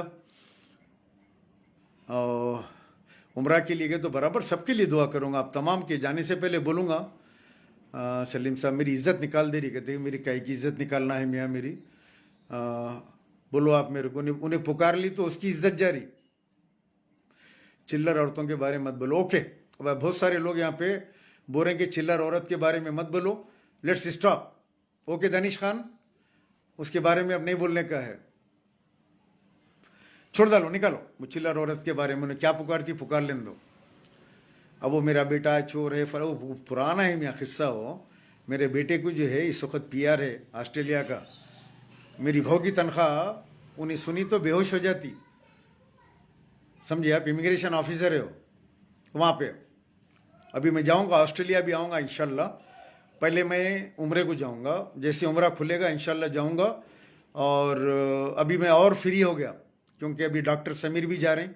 Speaker 1: और उम्रा के लिए गए तो बराबर सबके लिए दुआ करूँगा। आप तमाम के जाने से पहले बोलूँगा, सलीम साहब मेरी इज़्ज़त निकाल दे रही, कहते हैं मेरी काय की इज़्ज़त निकालना है मियाँ मेरी। बोलो आप मेरे को, उन्हें पुकार ली तो उसकी इज़्ज़त जारी। चिल्लर औरतों के बारे में मत बोलो, ओके। अब बहुत सारे लोग यहाँ पे बोल रहे हैं कि चिल्लर औरत के बारे में मत बोलो, let's stop. Okay Danish Khan, उसके बारे में अब नहीं बोलने का है, छोड़ डालो, निकालो। वो चिल्लर औरत के बारे में उन्हें क्या पुकारती, पुकार लेने दो। अब वो मेरा बेटा चोर है, वो पुराना है मेरा किस्सा। हो मेरे बेटे को जो है इस वक्त PR है ऑस्ट्रेलिया का, मेरी बहू की तनख्वाह उन्हें सुनी तो बेहोश हो जाती, समझे आप। इमिग्रेशन ऑफिसर है वो वहाँ पे। अभी मैं जाऊँगा ऑस्ट्रेलिया भी आऊँगा इंशाल्लाह, पहले मैं उम्रे को जाऊँगा, जैसे उम्रा खुलेगा इंशाल्लाह जाऊँगा। और अभी मैं और फ्री हो गया, क्योंकि अभी डॉक्टर समीर भी जा रहे हैं,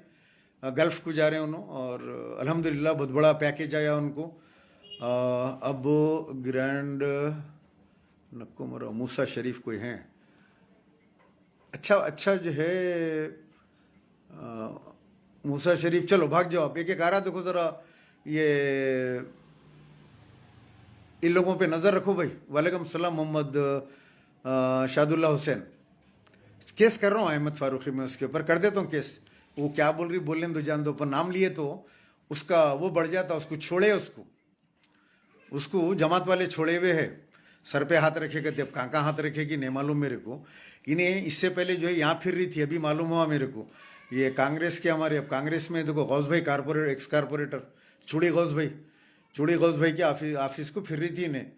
Speaker 1: गल्फ़ को जा रहे हैं उन्होंने, और अल्हम्दुलिल्लाह बहुत बड़ा पैकेज आया उनको। अब ग्रैंड नक्को मरो मूसा शरीफ कोई हैं, अच्छा जो है मूसा शरीफ। चलो भाग जाओ आप, एक एक आ रहा देखो ज़रा, ये इन लोगों पे नज़र रखो भाई। वालेकुम सलाम मोहम्मद शादुल्ला हुसैन, केस कर रहा हूँ अहमद फारूकी में, उसके ऊपर कर देता हूँ केस। वो क्या बोल रही बोलने दो, जान दो, पर नाम लिए तो उसका वो बढ़ जाता, उसको छोड़े, उसको जमात वाले छोड़े हुए है, सर पे हाथ रखेगा, अब कहाँ कहाँ हाथ रखेगी नहीं मालूम मेरे को। इन्हें इससे पहले जो है यहाँ फिर रही थी, अभी मालूम हुआ मेरे को, ये कांग्रेस के हमारे, अब कांग्रेस में देखो गौस भाई कारपोरेटर, एक्स कारपोरेटर चूड़ी गौस भाई के ऑफिस को फिर रही थी इन्हें,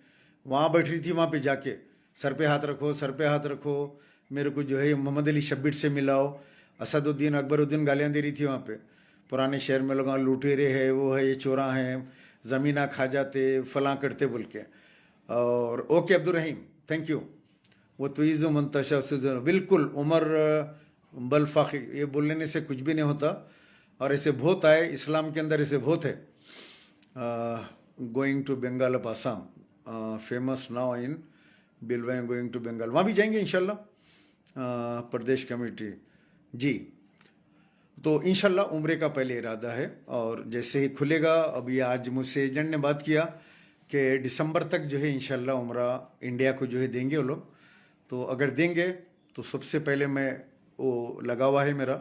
Speaker 1: वहाँ बैठ रही थी, वहाँ पे जाके सर पे हाथ रखो, सर पे हाथ रखो, मेरे को जो है मोहम्मद अली शब्बीर से मिलाओ, असदुद्दीन अकबरुद्दीन गालियाँ दे रही थी वहाँ पे, पुराने शहर में लोग लुटेरे है, वो है, ये चोरा हैं, ज़मीना खा जाते, फलां करते बोल के। और okay Abdul Rahim, thank you. वो तुइज़ मंतशा से बिल्कुल उमर बलफाकी, ये बोलने से कुछ भी नहीं होता, और ऐसे बहुत आए इस्लाम के अंदर, ऐसे बहुत है। Going to Bengal of Assam, famous now in बिलवा, गोइंग टू बंगाल, वहाँ भी जाएंगे इंशाल्लाह, प्रदेश कमेटी जी। तो इंशाल्लाह उम्रे का पहले इरादा है, और जैसे ही खुलेगा, अभी आज मुझसे एजेंट ने बात किया कि दिसंबर तक जो है इंशाल्लाह उम्रा इंडिया को जो है देंगे वो लोग। तो अगर देंगे तो सबसे पहले मैं, वो लगा हुआ है मेरा,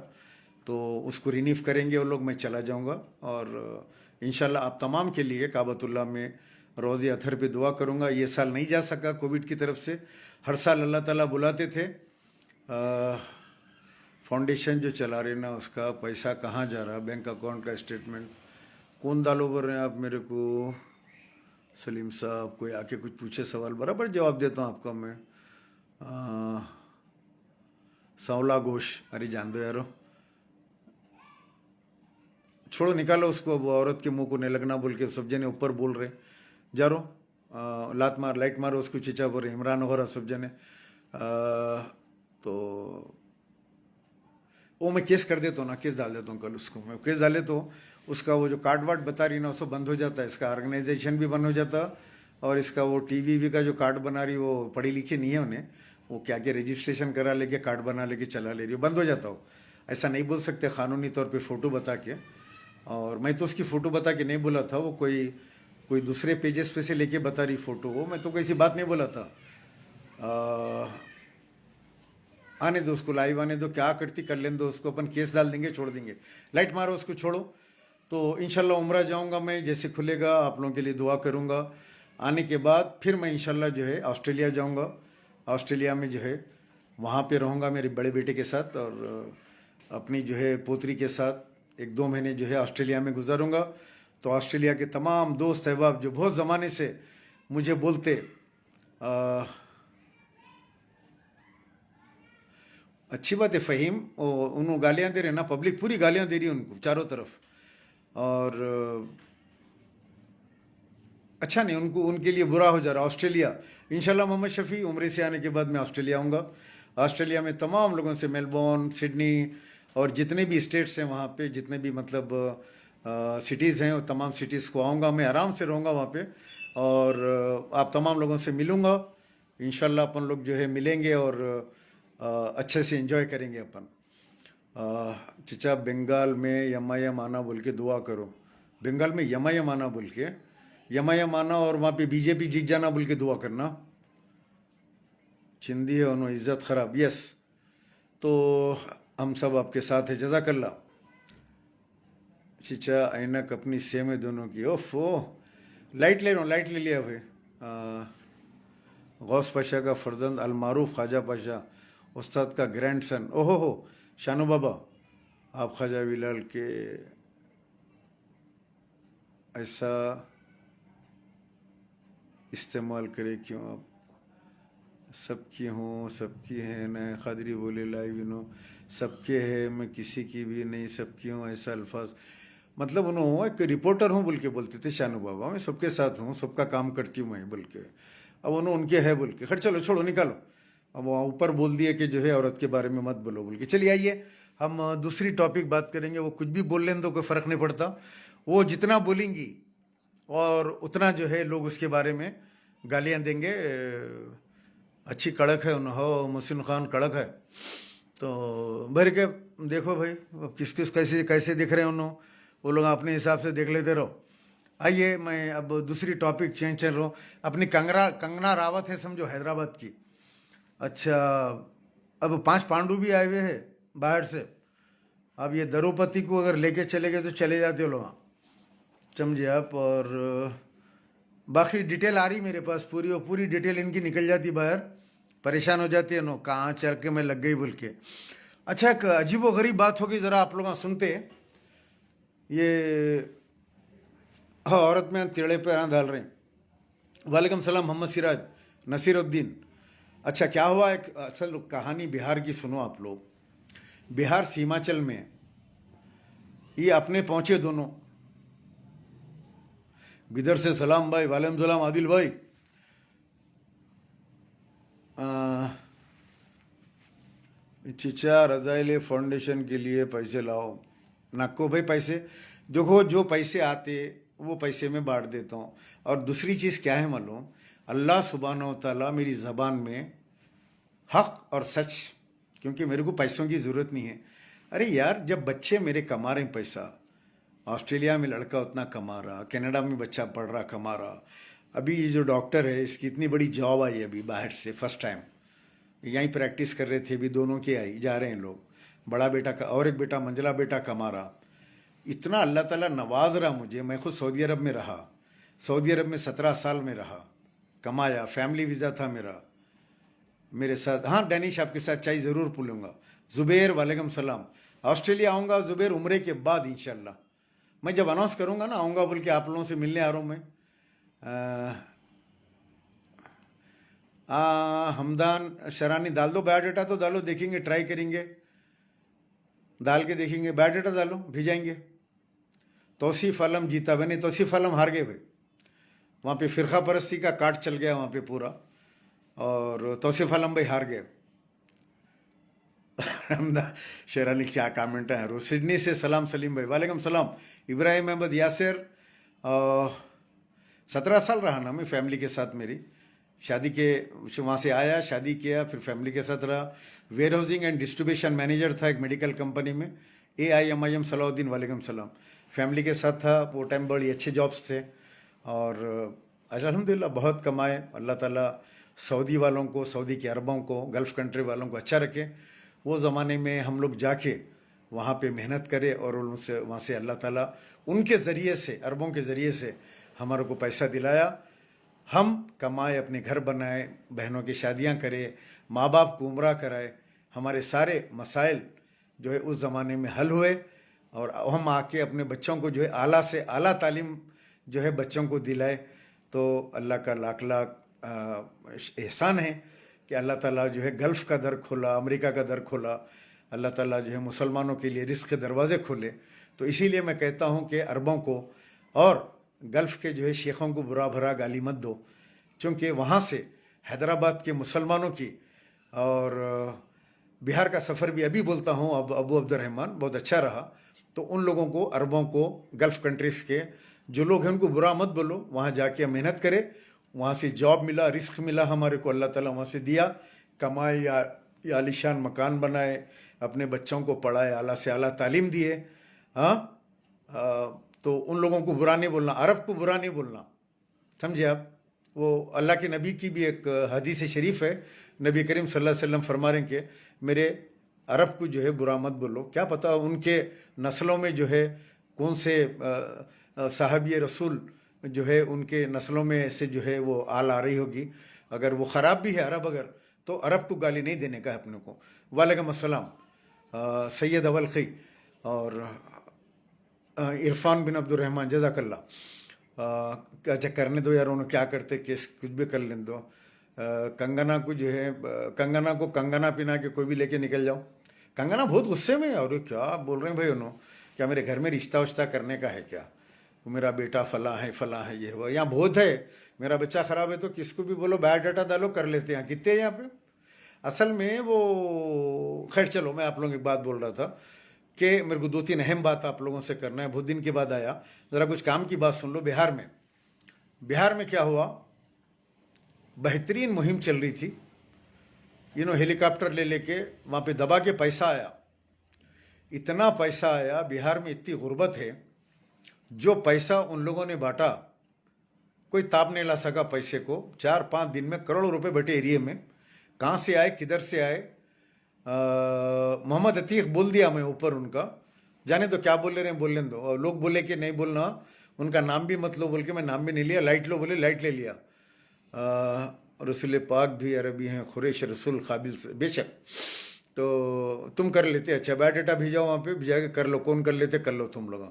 Speaker 1: तो उसको रिन्यू करेंगे वो लोग, मैं चला जाऊंगा। और इंशाल्लाह आप तमाम के लिए काबतुल्लाह में रोज़े अथर पे दुआ करूंगा। ये साल नहीं जा सका कोविड की तरफ से, हर साल अल्लाह ताला बुलाते थे। फाउंडेशन जो चला रहे ना, उसका पैसा कहाँ जा रहा, बैंक अकाउंट का स्टेटमेंट कौन डालो बोल रहे हैं आप मेरे को, सलीम साहब कोई आके कुछ पूछे सवाल, बराबर जवाब देता हूँ आपका मैं। सांवला घोष, अरे जान दो यारो, छोड़ो निकालो उसको, अब औरत के मुंह को नहीं लगना बोल के सब जने ऊपर बोल रहे, जा रो लात मार लाइट मारो उसको, चीचा बोल रहे, इमरान हो रहा सब जने। तो वो मैं केस कर देता हूँ ना, केस डाल देता हूँ, कल उसको मैं केस डाले तो उसका वो जो कार्ड वार्ड बता रही ना, उसको बंद हो जाता है, इसका ऑर्गेनाइजेशन भी बंद हो जाता, और इसका वो टीवी का जो कार्ड बना रही, वो पढ़ी लिखी नहीं है उन्हें, वो क्या क्या रजिस्ट्रेशन करा लेके कार्ड बना लेके चला ले रही हो, बंद हो जाता हो। ऐसा नहीं बोल सकते कानूनी तौर पे फ़ोटो बता के, और मैं तो उसकी फ़ोटो बता के नहीं बोला था, वो कोई दूसरे पेजेस पे से लेके बता रही फ़ोटो, वो मैं तो कोई सी बात नहीं बोला था। आने दो उसको, लाइव आने दो, क्या करती कर लेने दो उसको, अपन केस डाल देंगे, छोड़ देंगे, लाइट मारो उसको, छोड़ो। तो इंशाल्लाह उम्रा जाऊंगा मैं, जैसे खुलेगा आप लोगों के लिए दुआ करूंगा। आने के बाद फिर मैं इंशाल्लाह जो है ऑस्ट्रेलिया जाऊंगा, ऑस्ट्रेलिया में जो है वहाँ पे रहूँगा मेरे बड़े बेटे के साथ, और अपनी जो है पोतरी के साथ 1-2 महीने जो है ऑस्ट्रेलिया में गुजारूंगा। तो ऑस्ट्रेलिया के तमाम दोस्त अहबाब जो बहुत ज़माने से मुझे बोलते, अच्छी बात है फ़हीम, उन्होंने गालियाँ दे रहे ना, पब्लिक पूरी गालियाँ दे रही है उनको चारों तरफ, और अच्छा नहीं, उनको उनके लिए बुरा हो जा रहा। ऑस्ट्रेलिया इंशाल्लाह मोहम्मद शफ़ी उम्रे से आने के बाद मैं ऑस्ट्रेलिया आऊँगा। ऑस्ट्रेलिया में तमाम लोगों से, मेलबोर्न, सिडनी और जितने भी स्टेट्स हैं वहाँ पे, जितने भी मतलब सिटीज़ हैं, वो तमाम सिटीज़ को आऊँगा, मैं आराम से रहूँगा वहाँ पे, और आप तमाम लोगों से मिलूँगा इंशाल्लाह। अपन लोग जो है मिलेंगे और अच्छे से एंजॉय करेंगे अपन। चचा बंगाल में यमायम आना बोल के दुआ करो, बंगाल में यमायम आना बोल के, यमायम आना और वहाँ पे बीजेपी जीत जाना बोल के दुआ करना। चिंदी है उन्होंने इज्जत खराब, यस, तो हम सब आपके साथ है, जज़ाकल्लाह। चचा ऐनक अपनी सेम है दोनों की, ओफ ओ, लाइट ले रहा हूँ, लाइट ले लिया भाई। गौस पाशा का फर्जंद अलमारूफ ख्वाजा पाशा, उस्ताद का ग्रैंडसन, ओहो हो शानू बाबा, आप ख्वाजा बिलाल के ऐसा इस्तेमाल करें क्यों, आप सबकी हूँ, सबकी है न, खादरी बोले लाइव नो, सबके है, मैं किसी की भी नहीं, सबकी हूँ, ऐसा अल्फाज, मतलब उन्होंने एक रिपोर्टर हूँ बोल के बोलते थे शानू बाबा, मैं सबके साथ हूँ, सबका काम करती हूँ मैं बोल के, अब उन्होंने उनके है बोल के, खैर चलो छोड़ो निकालो, अब वहाँ ऊपर बोल दिए कि जो है औरत के बारे में मत बोलो बोल के। चलिए आइए हम दूसरी टॉपिक बात करेंगे, वो कुछ भी बोल लें तो कोई फ़र्क नहीं पड़ता, वो जितना बोलेंगी और उतना जो है लोग उसके बारे में गालियाँ देंगे। अच्छी कड़क है उन्होंने, मुहसिन खान कड़क है, तो भर के देखो भाई किस किस कैसे कैसे दिख रहे हैं उन्होंने, वो लोग अपने हिसाब से देख लेते रहो। आइए मैं अब दूसरी टॉपिक चेंज चल रहा हूँ। अपनी कंगना रावत है समझो, हैदराबाद की, अच्छा, अब 5 पांडु भी आए हुए हैं बाहर से। अब ये द्रौपदी को अगर लेके चले गए तो चले जाते लोग वहाँ, समझे आप। और बाकी डिटेल आ रही मेरे पास पूरी, और पूरी डिटेल इनकी निकल जाती बाहर, परेशान हो जाती है नो, कहाँ चल के मैं लग गई बोल के। अच्छा, एक अजीबो गरीब बात होगी, ज़रा आप लोग सुनते। ये हाँ, औरत में टेढ़े पे हाथ डाल रहे हैं। वालेकुम सलाम मोहम्मद सिराज नसीरुद्दीन। अच्छा, क्या हुआ, एक असल कहानी बिहार की सुनो आप लोग। बिहार सीमांचल में ये अपने पहुंचे दोनों। बिदर से सलाम भाई, वालेकुम सलाम आदिल भाई। चिचा रजाइले फाउंडेशन के लिए पैसे लाओ। नाको भाई पैसे, देखो जो पैसे आते वो पैसे में बांट देता हूँ। और दूसरी चीज़ क्या है मालूम, अल्लाह सुब्हानहू व तआला मेरी ज़बान में हक और सच, क्योंकि मेरे को पैसों की ज़रूरत नहीं है। अरे यार, जब बच्चे मेरे कमा रहे हैं पैसा, ऑस्ट्रेलिया में लड़का उतना कमा रहा, कनाडा में बच्चा पढ़ रहा कमा रहा, अभी ये जो डॉक्टर है इसकी इतनी बड़ी जॉब आई अभी बाहर से, फर्स्ट टाइम यहीं प्रैक्टिस कर रहे थे, अभी दोनों के आई जा रहे हैं लोग। बड़ा बेटा का और एक बेटा मंझला बेटा कमा रहा। इतना अल्लाह ताला नवाज रहा मुझे। मैं खुद सऊदी अरब में रहा, सऊदी अरब में 17 साल में रहा, कमाया, फैमिली वीज़ा था मेरा मेरे साथ। हाँ डैनिश, आपके साथ चाय ज़रूर पुलूँगा। ज़ुबैर वालेकुम सलाम। ऑस्ट्रेलिया आऊँगा ज़ुबैर उम्रे के बाद इंशाल्लाह। मैं जब अनाउंस करूँगा ना आऊँगा बोल के, आप लोगों से मिलने आ रहा हूँ मैं। हमदान शरानी डाल दो बायोडाटा, तो डालो, देखेंगे, ट्राई करेंगे, डाल के देखेंगे। बायोडाटा डालो, भेजाएंगे। तौसीफ़ आलम जीता, बने तौसीफ़ आलम हार गए भाई, वहाँ पे फ़िरका परस्ती का काट चल गया वहाँ पे पूरा, और तौसीफ़ आलम भाई हार गए। हमदा शेरानी क्या कमेंट है। रोज सिडनी से सलाम सलीम भाई, वालेकुम सलाम। इब्राहिम अहमद यासिर, 17 साल रहा ना मैं फैमिली के साथ। मेरी शादी के वहाँ से आया, शादी किया, फिर फैमिली के साथ रहा। Warehousing and distribution manager था एक मेडिकल कंपनी में, AIMIM सलाउद्दीन, वालेकुम सलाम। फैमिली के साथ था वो टाइम, बड़ी अच्छे जॉब्स थे। और अल्हम्दुलिल्लाह बहुत कमाए। अल्लाह ताला सऊदी वालों को, सऊदी के अरबों को, गल्फ़ कंट्री वालों को अच्छा रखे। वो ज़माने में हम लोग जाके वहाँ पे मेहनत करें, और उनसे वहाँ से अल्लाह ताला उनके ज़रिए से, अरबों के ज़रिए से हमारे को पैसा दिलाया। हम कमाए, अपने घर बनाए, बहनों की शादियाँ करें, माँ बाप को उम्रा कराए। हमारे सारे मसाइल जो है उस ज़माने में हल हुए, और हम आके अपने बच्चों को जो है आला से आला तालीम जो है बच्चों को दिलाए। तो अल्लाह का लाख लाख एहसान है कि अल्लाह ताला जो है गल्फ़ का दर खोला, अमेरिका का दर खोला। अल्लाह ताला जो है मुसलमानों के लिए रिस्क के दरवाज़े खोले। तो इसीलिए मैं कहता हूँ कि अरबों को और गल्फ़ के जो है शेखों को बुरा भरा गाली मत दो, क्योंकि वहाँ से हैदराबाद के मुसलमानों की, और बिहार का सफ़र भी अभी बोलता हूँ, अब अबू अब्दुर्रहमान बहुत अच्छा रहा। तो उन लोगों को, अरबों को, गल्फ़ कंट्रीज़ के जो लोग हैं उनको बुरा मत बोलो। वहाँ जाके मेहनत करें, वहाँ से जॉब मिला, रिस्क मिला हमारे को, अल्लाह ताला वहाँ से दिया, कमाए, या आलीशान मकान बनाए, अपने बच्चों को पढ़ाए, आला से आला तालीम दिए। हाँ, तो उन लोगों को बुरा नहीं बोलना, अरब को बुरा नहीं बोलना, समझे आप। वो अल्लाह के नबी की भी एक हदीस शरीफ है, नबी करीम सल्लल्लाहु अलैहि वसल्लम फरमा रहे हैं कि मेरे अरब को जो है बुरा मत बोलो। क्या पता उनके नस्लों में जो है कौन से साहबी रसूल जो है उनके नस्लों में से जो है वो आल आ रही होगी। अगर वो ख़राब भी है अरब, अगर तो अरब को गाली नहीं देने का है अपने को। वालेकुम अस्सलाम सैयद अवल खी और इरफान बिन अब्दुर्रहमान, जज़ाकल्लाह। अच्छा करने दो यार, उन्होंने क्या करते, केस कुछ भी कर लेने दो। कंगना को जो है, कंगना को कंगना पिना के कोई भी लेके निकल जाओ। कंगना बहुत गुस्से में है, और क्या बोल रहे हैं भाई उन्होंने, क्या मेरे घर में रिश्ता उश्ता करने का है क्या, मेरा बेटा फला है ये हुआ, यहाँ बहुत है, मेरा बच्चा ख़राब है, तो किसको भी बोलो बायोडाटा डालो, कर लेते हैं। कितने हैं यहाँ पे असल में वो। खैर चलो, मैं आप लोगों की बात बोल रहा था कि मेरे को 2-3 अहम बात आप लोगों से करना है, बहुत दिन के बाद आया, ज़रा कुछ काम की बात सुन लो। बिहार में क्या हुआ, बेहतरीन मुहिम चल रही थी, हेलीकॉप्टर ले लेके वहाँ पे दबा के पैसा आया। इतना पैसा आया, बिहार में इतनी गुर्बत है, जो पैसा उन लोगों ने बांटा कोई ताप नहीं ला सका पैसे को। 4-5 दिन में करोड़ों रुपए बटे एरिया में, कहाँ से आए, किधर से आए। मोहम्मद अतीक बोल दिया मैं ऊपर उनका, जाने तो क्या बोल रहे हैं, बोलने दो। और लोग बोले कि नहीं बोलना, उनका नाम भी मत लो, बोल के मैं नाम भी नहीं लिया। लाइट लो बोले, लाइट ले लिया। रसूल पाक भी अरबी हैं, खुरैश रसूल काबिल से, बेशक। तो तुम कर लेते, अच्छा बायोडाटा भेजाओ, वहाँ पे भेजा के कर लो, कौन कर लेते कर लो तुम लोग।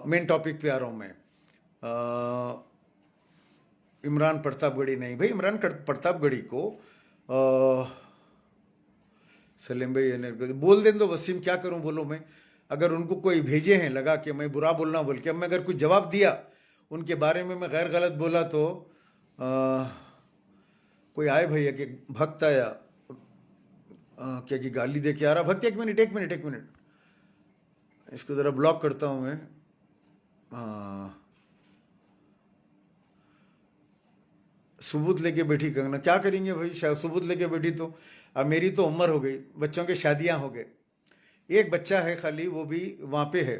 Speaker 1: मेन टॉपिक पे आ रहा हूँ मैं। इमरान प्रतापगढ़ी नहीं भाई, इमरान प्रतापगढ़ी को सलीम भाई ने बोल दें तो वसीम क्या करूं बोलो मैं। अगर उनको कोई भेजे हैं लगा कि मैं बुरा बोलना बोल के, अब मैं अगर कुछ जवाब दिया उनके बारे में, मैं गैर गलत बोला तो कोई आए भैया कि भक्त आया क्या कि गाली दे के आ रहा भक्त। एक मिनट एक मिनट एक मिनट, इसको ज़रा ब्लॉक करता हूँ मैं। सबूत लेके बैठी कंगना, क्या करेंगे भाई, सबूत लेके बैठी तो अब मेरी तो उम्र हो गई, बच्चों की शादियां हो गए, एक बच्चा है खाली, वो भी वहाँ पे है।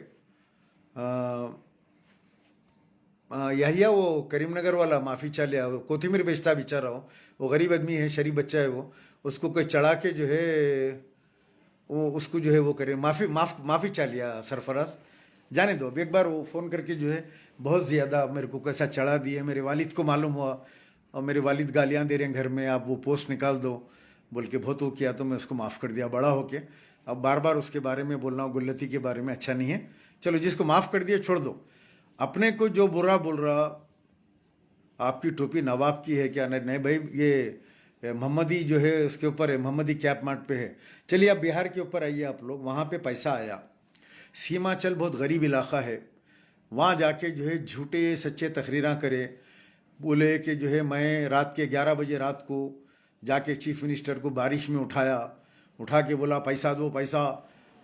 Speaker 1: यहिया वो करीमनगर वाला माफ़ी चालिया, वो कोथिमीर बेचता बेचारा वो गरीब आदमी है, शरीफ बच्चा है वो। उसको कोई चढ़ा के जो है वो उसको जो है वो करे, माफ़ी चालिया सरफराज, जाने दो। अब एक बार वो फ़ोन करके जो है बहुत ज़्यादा मेरे को कैसा चढ़ा दिए, मेरे वालिद को मालूम हुआ और मेरे वालिद गालियाँ दे रहे हैं घर में, आप वो पोस्ट निकाल दो बोल के बहुत वो किया, तो मैं उसको माफ़ कर दिया बड़ा होके। अब बार बार उसके बारे में बोलना, गुल्लती के बारे में अच्छा नहीं है। चलो जिसको माफ़ कर दिया छोड़ दो। अपने को जो बुरा बोल रहा, आपकी टोपी नवाब की है क्या, नहीं भाई, ये मोहम्मदी जो है उसके ऊपर है, मोहम्मदी कैप मार्ट पे है। चलिए अब बिहार के ऊपर आइए आप लोग, वहाँ पे पैसा आया। सीमांचल बहुत गरीब इलाका है, वहाँ जाके जो है झूठे सच्चे तकरीरें करे, बोले कि जो है मैं रात के 11 बजे रात को जाके चीफ मिनिस्टर को बारिश में उठा के बोला पैसा दो पैसा।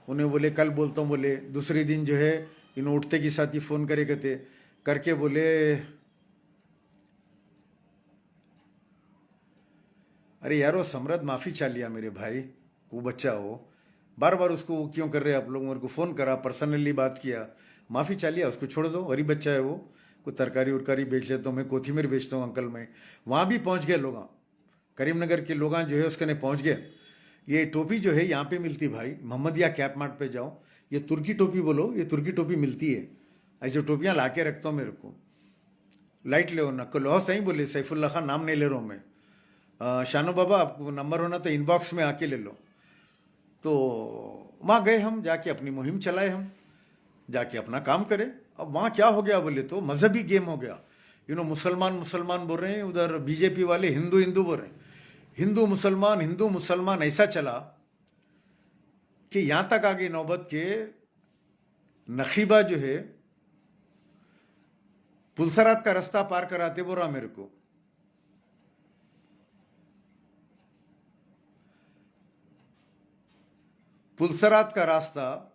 Speaker 1: उन्हें बोले कल बोलता हूँ बोले, दूसरे दिन जो है इन्हों उठते के साथ ही फ़ोन करे कहते करके बोले अरे यार वो समरद माफ़ी चाह लिया मेरे भाई, वो बच्चा हो, बार बार उसको वो क्यों कर रहे हैं आप लोग। मेरे को फ़ोन करा, पर्सनली बात किया, माफ़ी चाह लिया, उसको छोड़ दो, गरीब बच्चा है वो। कोई तरकारी उरकारी बेच लेता हूँ मैं, कोथिमीर बेचता हूँ अंकल मैं। वहाँ भी पहुँच गए लोग, करीमनगर के लोग जो है उसके ने पहुँच गए। ये टोपी जो है यहाँ पे मिलती भाई, मोहम्मदिया कैप मार्ट पे जाओ, ये तुर्की टोपी बोलो, ये तुर्की टोपी मिलती है। ऐसे टोपियाँ ला के रखता हूँ मेरे को। लाइट ले ना लो, सही बोले, सैफुल्ला खान नाम नहीं ले रहा हूँ मैं। शानू बाबा आपको नंबर होना तो इनबॉक्स में आके ले लो। तो वहाँ गए हम, जाके अपनी मुहिम चलाए, हम जाके अपना काम करें। अब वहाँ क्या हो गया बोले तो मजहबी गेम हो गया। मुसलमान मुसलमान बोल रहे हैं, उधर बीजेपी वाले हिंदू हिंदू बोल रहे हैं, हिंदू मुसलमान ऐसा चला कि यहाँ तक आ गई नौबत के नखीबा जो है पुलसरात का रास्ता पार कराते बोल रहा मेरे को। पुलसरात का रास्ता,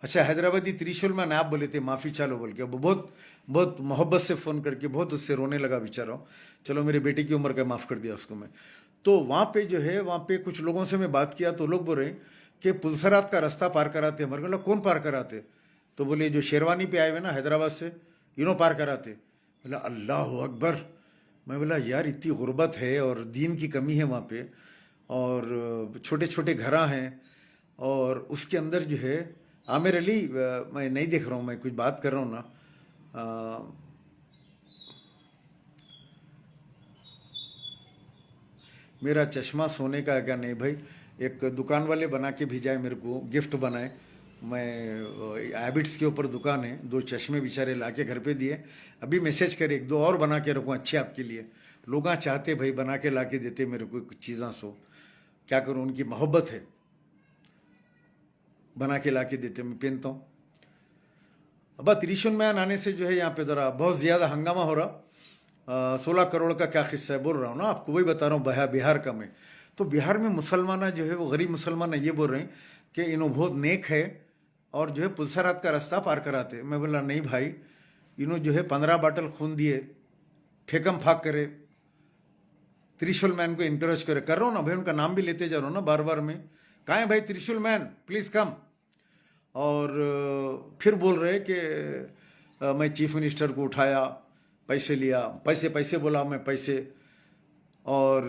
Speaker 1: अच्छा हैदराबादी त्रिशूल में आप बोले थे माफ़ी चालो बोल के, बहुत बहुत मोहब्बत से फ़ोन करके बहुत उससे रोने लगा बेचारा। चलो मेरे बेटे की उम्र का माफ़ कर दिया उसको मैं। तो वहाँ पे जो है, वहाँ पे कुछ लोगों से मैं बात किया तो लोग बोल रहे कि पुलसरात का रास्ता पार कराते। हमारे बोला कौन पार कराते, तो बोले जो शेरवानी पे आए हुए ना हैदराबाद से, इन्हों पार कराते। बोला अल्लाह अकबर। मैं बोला यार इतनी गुर्बत है और दीन की कमी है वहाँ पे, और छोटे छोटे घरा हैं, और उसके अंदर जो है आमिर अली, मैं नहीं देख रहा हूँ, मैं कुछ बात कर रहा हूँ ना। मेरा चश्मा सोने का है क्या, नहीं भाई, एक दुकान वाले बना के भेजा है मेरे को, गिफ्ट बनाए। मैं हैबिट्स के ऊपर दुकान है, 2 चश्मे बेचारे ला के घर पे दिए। अभी मैसेज करे 1-2 और बना के रखूँ अच्छे आपके लिए। लोग चाहते भाई बना के ला के देते मेरे को कुछ चीज़ां, सो क्या करूँ, उनकी मोहब्बत है, बना के ला के देते, मैं पहनता हूँ। अब त्रिशूल मैन आने से जो है यहाँ पे ज़रा बहुत ज़्यादा हंगामा हो रहा। 16 करोड़ का क्या किस्सा है बोल रहा हूँ ना आपको, वही बता रहा हूँ बिहार का मैं। तो बिहार में मुसलमान जो है वो गरीब मुसलमान ये बोल रहे हैं कि इन्हों बहुत नेक है और जो है पुलसरात का रास्ता पार कराते। मैं बोला नहीं भाई, इन्हों जो है 15 बाटल खून दिए, फेकम फाक करे, त्रिशूल मैन को इनकरेज करे, कर रहा हूँ ना भाई, उनका नाम भी लेते जा रहा हूँ ना बार बार में। कहाँ है भाई त्रिशूल मैन, प्लीज़ कम। और फिर बोल रहे कि मैं चीफ मिनिस्टर को उठाया, पैसे लिया, पैसे पैसे बोला मैं पैसे, और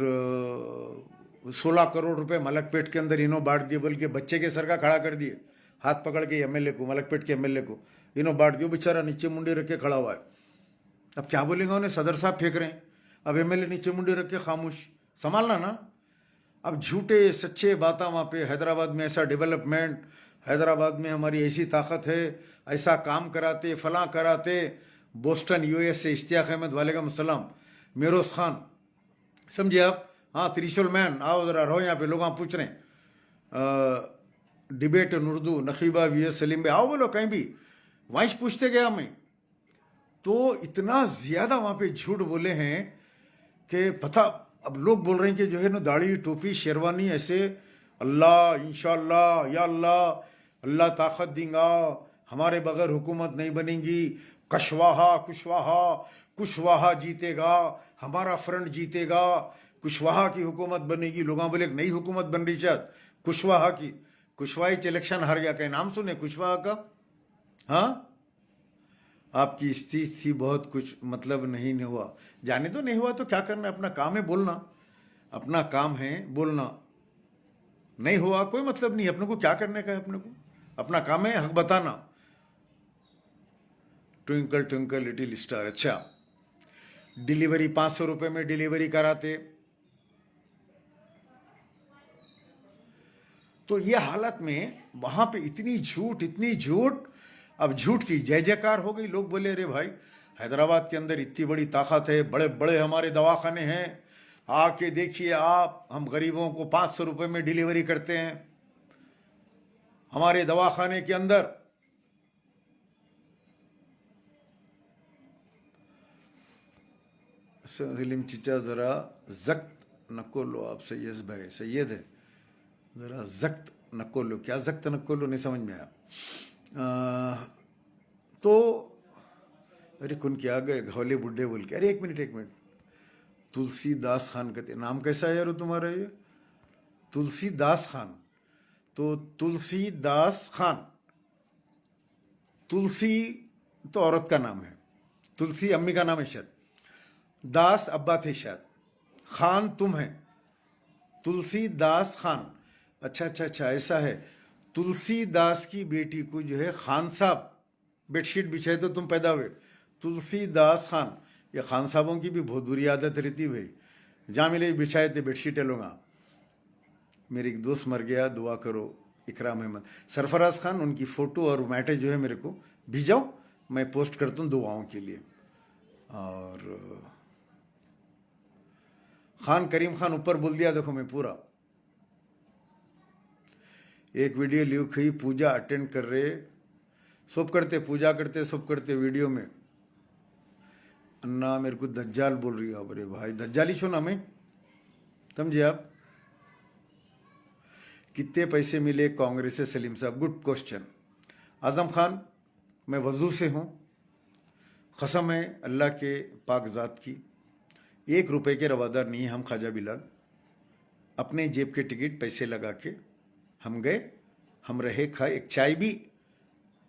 Speaker 1: 16 करोड़ रुपए मलकपेट के अंदर इन्हों बांट दिए, बल्कि बच्चे के सर का खड़ा कर दिए, हाथ पकड़ के एमएलए को, मलकपेट के एमएलए को इन्हों बांट दियो, बेचारा नीचे मुंडी रख के खड़ा हुआ है। अब क्या बोलेंगे उन्हें, सदर साहब फेंक रहे हैं, अब एमएलए नीचे मुंडी रख के खामोश, संभालना ना। अब झूठे सच्चे बातें वहाँ पे, हैदराबाद में ऐसा डेवलपमेंट, हैदराबाद में हमारी ऐसी ताकत है, ऐसा काम कराते, फलां कराते। बोस्टन यूएस से इश्तियाक अहमद वालेकुम सलाम, मेरोज खान, समझिए आप, हाँ त्रिशूल मैन, आओ ज़रा रहो यहाँ पे, लोग वहाँ पूछ रहे हैं डिबेट इन उर्दू, नकीबा वी सलीम भाई आओ बोलो कहीं भी, वहीं पूछते गया मैं। तो इतना ज़्यादा वहाँ पे झूठ बोले हैं कि पता, अब लोग बोल रहे हैं कि जो है ना दाढ़ी टोपी शेरवानी ऐसे, अल्लाह इंशाअल्लाह या अल्लाह, अल्लाह ताकत देगा, हमारे बगैर हुकूमत नहीं बनेगी, कुशवाहा कुशवाहा कुशवाहा जीतेगा, हमारा फ्रंट जीतेगा, कुशवाहा की हुकूमत बनेगी। लोग बोले नई हुकूमत बन रही शायद कुशवाहा की, कुशवाहा इलेक्शन हार गया, कहीं नाम सुने कुशवाहा का? हाँ, आपकी स्थिति थी बहुत, कुछ मतलब नहीं हुआ, जाने तो नहीं हुआ तो क्या करना, अपना काम है बोलना, अपना काम है बोलना, नहीं हुआ कोई मतलब नहीं, अपने को क्या करने का है, अपने को अपना काम है हक बताना। ट्विंकल ट्विंकल लिटिल स्टार, अच्छा डिलीवरी 500 रुपये में डिलीवरी कराते, तो ये हालत में वहां पे इतनी झूठ, इतनी झूठ। अब झूठ की जय जयकार हो गई, लोग बोले अरे भाई हैदराबाद के अंदर इतनी बड़ी ताकत है, बड़े बड़े हमारे दवाखाने हैं, आके देखिए आप, हम गरीबों को 500 रुपये में डिलीवरी करते हैं हमारे दवाखाने के अंदर। सलीम चिचा ज़रा जख्त नको लो आप, सैयद भाई सैयद है, ज़रा जख्त नको लो, क्या जख्त नको लो नहीं समझ में आया। तो अरे कौन क्या आ गए घोले बुढ़े बोल के, अरे एक मिनट, तुलसीदास खान कहते, नाम कैसा है यार तुम्हारा ये, तुलसीदास खान, तो तुलसीदास खान, तुलसी तो औरत का नाम है, तुलसी अम्मी का नाम है शायद, दास अब्बा थे शायद, खान तुम है, तुलसीदास खान, अच्छा ऐसा है। तुलसीदास की बेटी को जो है खान साहब बेडशीट बिछाए तो तुम पैदा हुए, तुलसीदास खान। ये खान साहबों की भी बहुत बुरी आदत रहती भाई, जहाँ मिले बिछाए थे बेडशीटें लूँगा। मेरे एक दोस्त मर गया, दुआ करो, इकराम अहमद, सरफराज खान, उनकी फ़ोटो और मैटे जो है मेरे को भेजाओ, मैं पोस्ट करता हूँ दुआओं के लिए। और खान करीम खान ऊपर बोल दिया, देखो मैं पूरा एक वीडियो लिख ही, पूजा अटेंड कर रहे, सब करते, पूजा करते, सब करते वीडियो में, अन्ना मेरे को दज्जाल बोल रही है। अरे भाई दज्जाली छो ना मैं, समझे आप। कितने पैसे मिले कांग्रेस से सलीम साहब, गुड क्वेश्चन। आजम खान, मैं वजू से हूँ, कसम है अल्लाह के पाक ज़ात की, 1 रुपए के रवादार नहीं है हम ख्वाजा बिलाल, अपने जेब के टिकट पैसे लगा के हम गए, हम रहे, खाए, एक चाय भी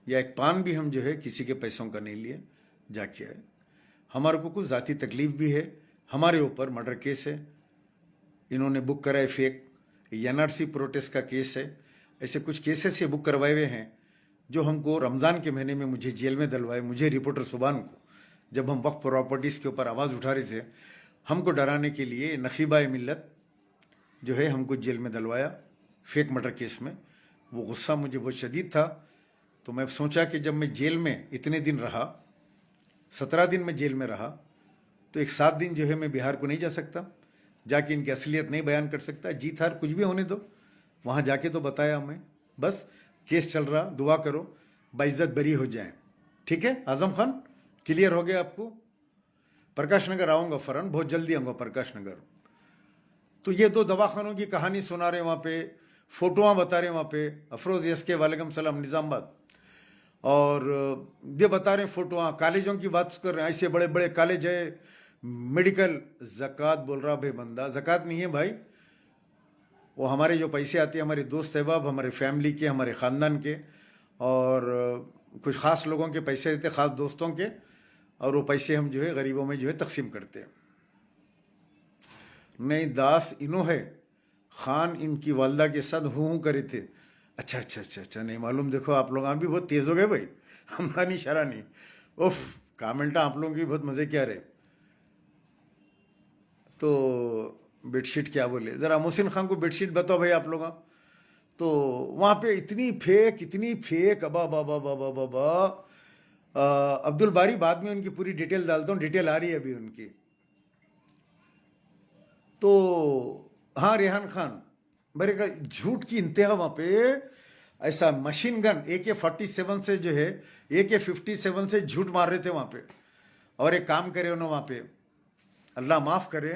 Speaker 1: या एक पान भी हम जो है किसी के पैसों का नहीं लिए, जाके आए। हमारे को कुछ ज़ाती तकलीफ भी है, हमारे ऊपर मर्डर केस है, इन्होंने बुक कराए फेक, एनआरसी प्रोटेस्ट का केस है, ऐसे कुछ केसेस से बुक करवाए हुए हैं जो हमको रमज़ान के महीने में मुझे जेल में डलवाए, मुझे रिपोर्टर सुबान को, जब हम वक्फ प्रॉपर्टीज़ के ऊपर आवाज़ उठा रहे थे, हमको डराने के लिए नकीबा मिल्लत जो है हमको जेल में डलवाया फेक मर्डर केस में। वो गुस्सा मुझे बहुत शदीद था, तो मैं सोचा कि जब मैं जेल में इतने दिन रहा, 17 दिन में जेल में रहा, तो एक 7 दिन जो है मैं बिहार को नहीं जा सकता, जाके इनकी असलियत नहीं बयान कर सकता, जीत हार कुछ भी होने दो, वहाँ जाके तो बताया मैं, बस केस चल रहा, दुआ करो बाइज्जत बरी हो जाए, ठीक है। आजम खान क्लियर हो गया आपको। प्रकाश नगर आऊँगा फ़ौरन, बहुत जल्दी आऊँगा प्रकाश नगर। तो ये 2 दवाखानों की कहानी सुना रहे, वहाँ पे फ़ोटोआँ बता रहे, वहाँ पे अफरोज़ यसके वालेकुम सलाम निज़ामबाद, और ये बता रहे हैं फ़ोटोआँ, कॉलेजों की बात कर रहे हैं, ऐसे बड़े बड़े कॉलेज है, मेडिकल। ज़कात बोल रहा भाई बंदा, ज़कात नहीं है भाई, वो हमारे जो पैसे आते हैं हमारे दोस्त अहबाब, हमारे फैमिली के, हमारे ख़ानदान के, और कुछ ख़ास लोगों के पैसे देते, ख़ास दोस्तों के, और वो पैसे हम जो है गरीबों में जो है तकसीम करते हैं। नहीं दास इनो है खान इनकी वालदा के साथ हूँ करे थे। अच्छा अच्छा अच्छा अच्छा, नहीं मालूम। देखो आप लोग भी बहुत तेज़ हो गए भाई, हमला नहीं शरा नहीं। उफ, कामेंटा आप लोगों की बहुत मज़े क्या रहे। तो बेडशीट क्या बोले, ज़रा मोहसिन खान को बेडशीट बताओ भाई आप लोग। तो वहाँ पे इतनी फेक अबा बाबा बाबा बाबा। अब्दुल बारी बाद में उनकी पूरी डिटेल डालता हूँ, डिटेल आ रही है अभी उनकी। तो हाँ, रेहान खान मेरे का झूठ की इंतहा वहाँ पे। ऐसा मशीन गन AK-47 से जो है, AK-57 से झूठ मार रहे थे वहाँ पे। और एक काम करे उन्होंने वहाँ पे, अल्लाह माफ़ करे,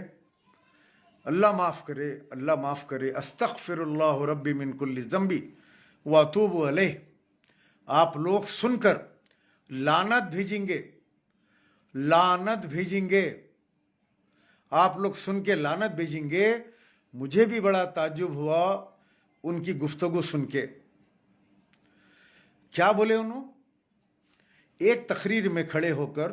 Speaker 1: अल्लाह माफ़ करे, अल्लाह माफ़ करे, अस्तगफिरुल्लाह रब्बी मिन कुल्ली ज़ंबी व अतूबु अलैह। आप लोग सुनकर लानत भेजेंगे, लानत भेजेंगे, आप लोग सुन के लानत भेजेंगे। मुझे भी बड़ा ताज्जुब हुआ उनकी गुफ्तगू सुन के। क्या बोले उन्होंने, एक तकरीर में खड़े होकर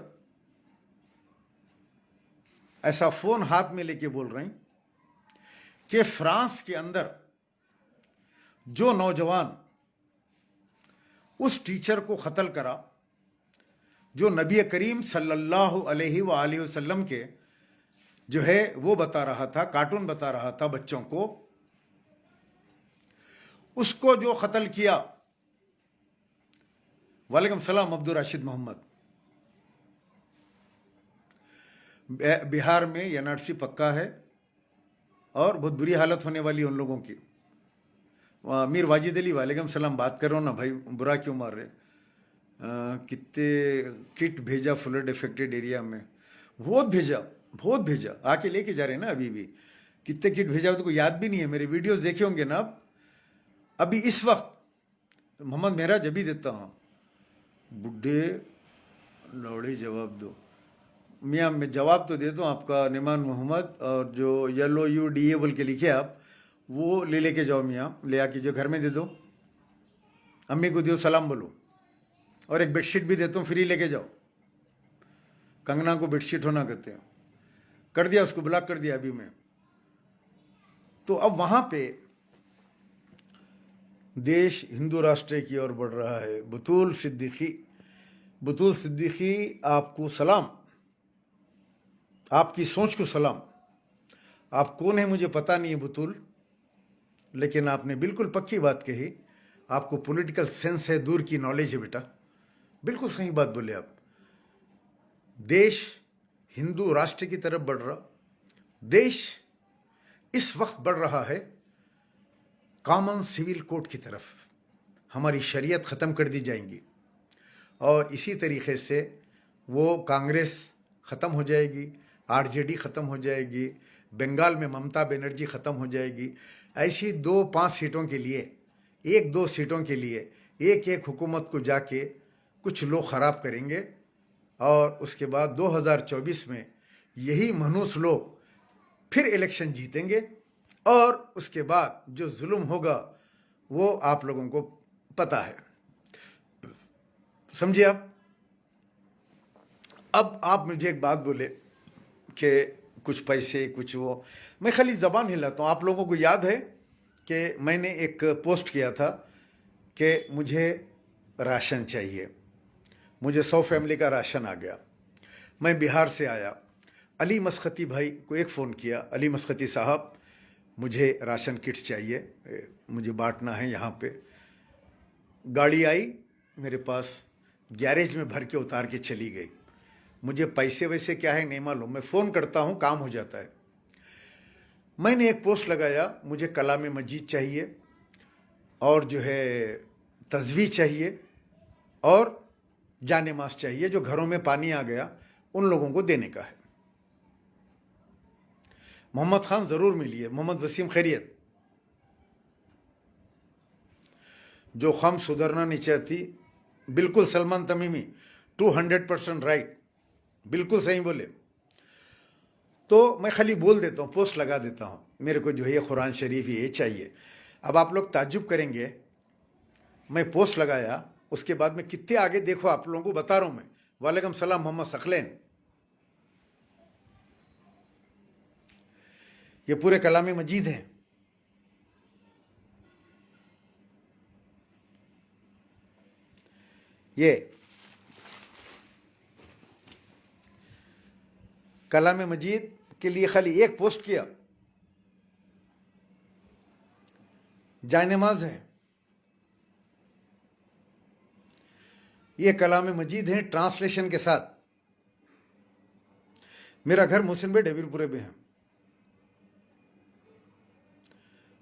Speaker 1: ऐसा फोन हाथ में लेके बोल रहे हैं कि फ्रांस के अंदर जो नौजवान उस टीचर को कत्ल करा जो नबी करीम सल्लल्लाहु अलैहि वसल्लम के जो है वो बता रहा था, कार्टून बता रहा था बच्चों को, उसको जो कत्ल किया, वालेकुम सलाम अब्दुल राशिद मोहम्मद, बिहार में NRC पक्का है और बहुत बुरी हालत होने वाली उन लोगों की। मीर वाजिद अली वालेकुम सलाम, बात करो ना भाई, बुरा क्यों मार रहे। कितने किट भेजा फ्लड इफेक्टेड एरिया में, बहुत भेजा, आके लेके जा रहे हैं ना अभी भी। कितने किट भेजा तो कोई याद भी नहीं है, मेरे वीडियोस देखे होंगे ना आप। अभी इस वक्त मोहम्मद मेहरा जब भी देता हूँ, बुढ़े लौड़े जवाब दो मियाँ, मैं जवाब तो देता हूँ आपका निमान मोहम्मद। और जो YOUDA बोल के लिखे आप, वो लेके जाओ मियाँ, ले आके जो घर में दे दो, अम्मी को दियो, सलाम बोलो। और एक बेडशीट भी देता हूँ फ्री, लेके जाओ। कंगना को बेडशीट होना कहते हैं, कर दिया, उसको ब्लॉक कर दिया अभी मैं। तो अब वहाँ पे देश हिंदू राष्ट्र की ओर बढ़ रहा है। बतूल सिद्दीकी आपको सलाम, आपकी सोच को सलाम। आप कौन है मुझे पता नहीं है बतूल, लेकिन आपने बिल्कुल पक्की बात कही। आपको पॉलिटिकल सेंस है, दूर की नॉलेज है बेटा, बिल्कुल सही बात बोले आप। देश हिंदू राष्ट्र की तरफ बढ़ रहा, देश इस वक्त बढ़ रहा है कॉमन सिविल कोड की तरफ। हमारी शरीयत ख़त्म कर दी जाएंगी और इसी तरीके से वो कांग्रेस ख़त्म हो जाएगी, RJD ख़त्म हो जाएगी, बंगाल में ममता बनर्जी ख़त्म हो जाएगी। ऐसी 2-5 सीटों के लिए, 1-2 सीटों के लिए एक हुकूमत को जाके कुछ लोग ख़राब करेंगे और उसके बाद 2024 में यही मनुष्य लोग फिर इलेक्शन जीतेंगे और उसके बाद जो जुल्म होगा वो आप लोगों को पता है, समझिए आप। अब आप मुझे एक बात बोले कि कुछ पैसे कुछ वो, मैं खाली ज़बान हिलाता हूँ। आप लोगों को याद है कि मैंने एक पोस्ट किया था कि मुझे राशन चाहिए, मुझे 100 फैमिली का राशन आ गया। मैं बिहार से आया, अली मस्कती भाई को एक फ़ोन किया, अली मस्कती साहब मुझे राशन किट चाहिए, मुझे बांटना है यहाँ पे। गाड़ी आई मेरे पास, गैरेज में भर के उतार के चली गई। मुझे पैसे वैसे क्या है नहीं मालूम, मैं फ़ोन करता हूँ काम हो जाता है। मैंने एक पोस्ट लगाया, मुझे कलाम मजीद चाहिए और जो है तस्वीर चाहिए और जाने मास चाहिए, जो घरों में पानी आ गया उन लोगों को देने का है। मोहम्मद खान ज़रूर मिलिए, मोहम्मद वसीम खैरियत। जो खम सुधरना नहीं चाहती, बिल्कुल सलमान तमीमी 200% राइट, बिल्कुल सही बोले। तो मैं खाली बोल देता हूँ, पोस्ट लगा देता हूँ, मेरे को जो है ये कुरान शरीफ ये चाहिए। अब आप लोग ताज्जुब करेंगे, मैं पोस्ट लगाया, उसके बाद में कितने आगे देखो, आप लोगों को बता रहा हूँ वालेकुम सलाम मोहम्मद सकलैन। ये पूरे कलाम मजीद हैं। ये कलाम मजीद के लिए खाली एक पोस्ट किया, जायनमाज है। ये कलाम मजीद है ट्रांसलेशन के साथ। मेरा घर मोहसिन भाई डेविलपुरे में है।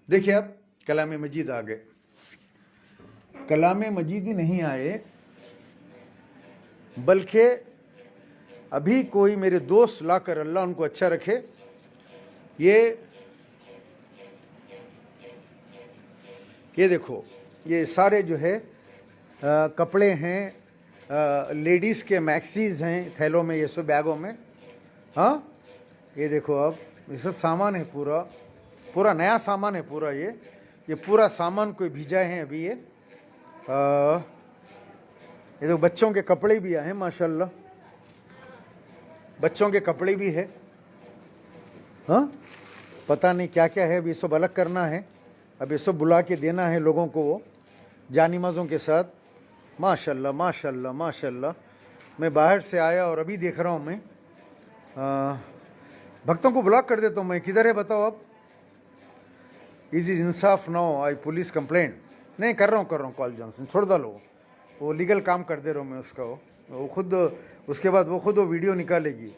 Speaker 1: देखिए अब कलाम मजीद आ गए। कलाम मजीद ही नहीं आए, बल्कि अभी कोई मेरे दोस्त लाकर, अल्लाह उनको अच्छा रखे, ये देखो, ये सारे जो है कपड़े हैं, लेडीज़ के मैक्सीज हैं थैलों में, ये सब बैगों में। हाँ, ये देखो, अब ये सब सामान है, पूरा पूरा नया सामान है पूरा। ये पूरा सामान कोई भिजा है अभी। ये तो बच्चों के कपड़े भी आए हैं माशाल्लाह, बच्चों के कपड़े भी है। हाँ, पता नहीं क्या क्या है, अभी सब अलग करना है, अब ये सब बुला के देना है लोगों को, वो जानिमाज़ों के साथ। माशाल्लाह माशाल्लाह माशाल्लाह। मैं बाहर से आया और अभी देख रहा हूँ मैं, भक्तों को ब्लॉक कर देता हूँ मैं। किधर है बताओ अब? इज इंसाफ नो आई पुलिस कंप्लेंट नहीं कर रहा हूँ कॉल जॉनसन, छोड़ डालो, वो लीगल काम कर दे रहा हूँ मैं उसका। वो खुद, उसके बाद वो खुद वो वीडियो निकालेगी।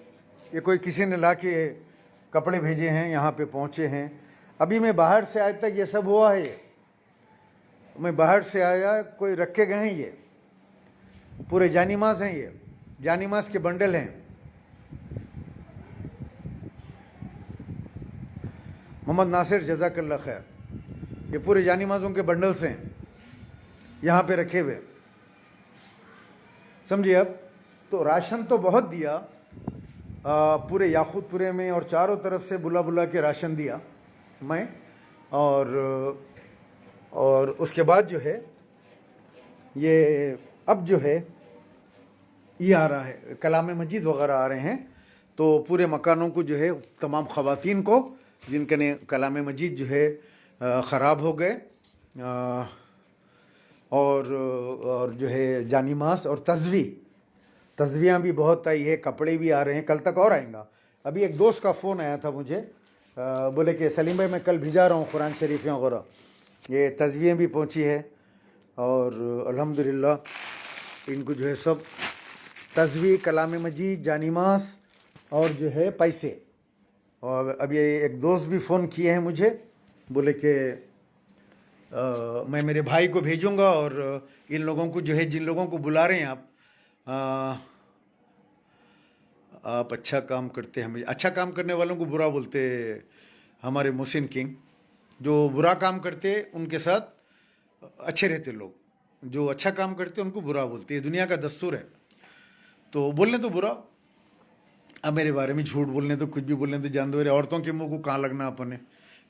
Speaker 1: ये कोई किसी ने ला के कपड़े भेजे हैं, यहाँ पे पहुँचे हैं। अभी मैं बाहर से आया तक ये सब हुआ है। ये मैं बाहर से आया, कोई रख के गए हैं, ये पूरे जानिमाज हैं, ये जानिमाज के बंडल हैं। मोहम्मद नासिर जज़ाकल्लाह खैर, ये पूरे जानिमाज़ों के बंडल्स हैं यहाँ पे रखे हुए, समझिए। अब तो राशन तो बहुत दिया, पूरे याकूतपुरे में और चारों तरफ से बुला बुला के राशन दिया मैं। और उसके बाद जो है ये अब जो है ये आ रहा है, कलाम मजीद वगैरह आ रहे हैं। तो पूरे मकानों को जो है, तमाम ख़वातीन को जिनके ने कलाम मजीद जो है ख़राब हो गए, और जो है जानिमास और तस्वीयाँ भी बहुत आई है, कपड़े भी आ रहे हैं, कल तक और आएंगा। अभी एक दोस्त का फ़ोन आया था मुझे, बोले कि सलीम भाई मैं कल भिजा रहा हूँ कुरान शरीफ़ें वगैरह, ये तस्वीरें भी पहुँची है। और अल्हम्दुलिल्लाह इनको जो है सब तस्वीर, कलाम मजीद, जानिमास और जो है पैसे। और अब ये एक दोस्त भी फ़ोन किए हैं मुझे, बोले कि मैं मेरे भाई को भेजूंगा और इन लोगों को जो है, जिन लोगों को बुला रहे हैं आप अच्छा काम करते हैं, अच्छा काम करने वालों को बुरा बोलते हमारे मोहसिन किंग। जो बुरा काम करते उनके साथ अच्छे रहते लोग, जो अच्छा काम करते उनको बुरा बोलते, ये दुनिया का दस्तूर है। तो बोलने तो बुरा, अब मेरे बारे में झूठ बोलने तो, कुछ भी बोलने तो, जानवर औरतों के मुंह को कहाँ लगना अपने।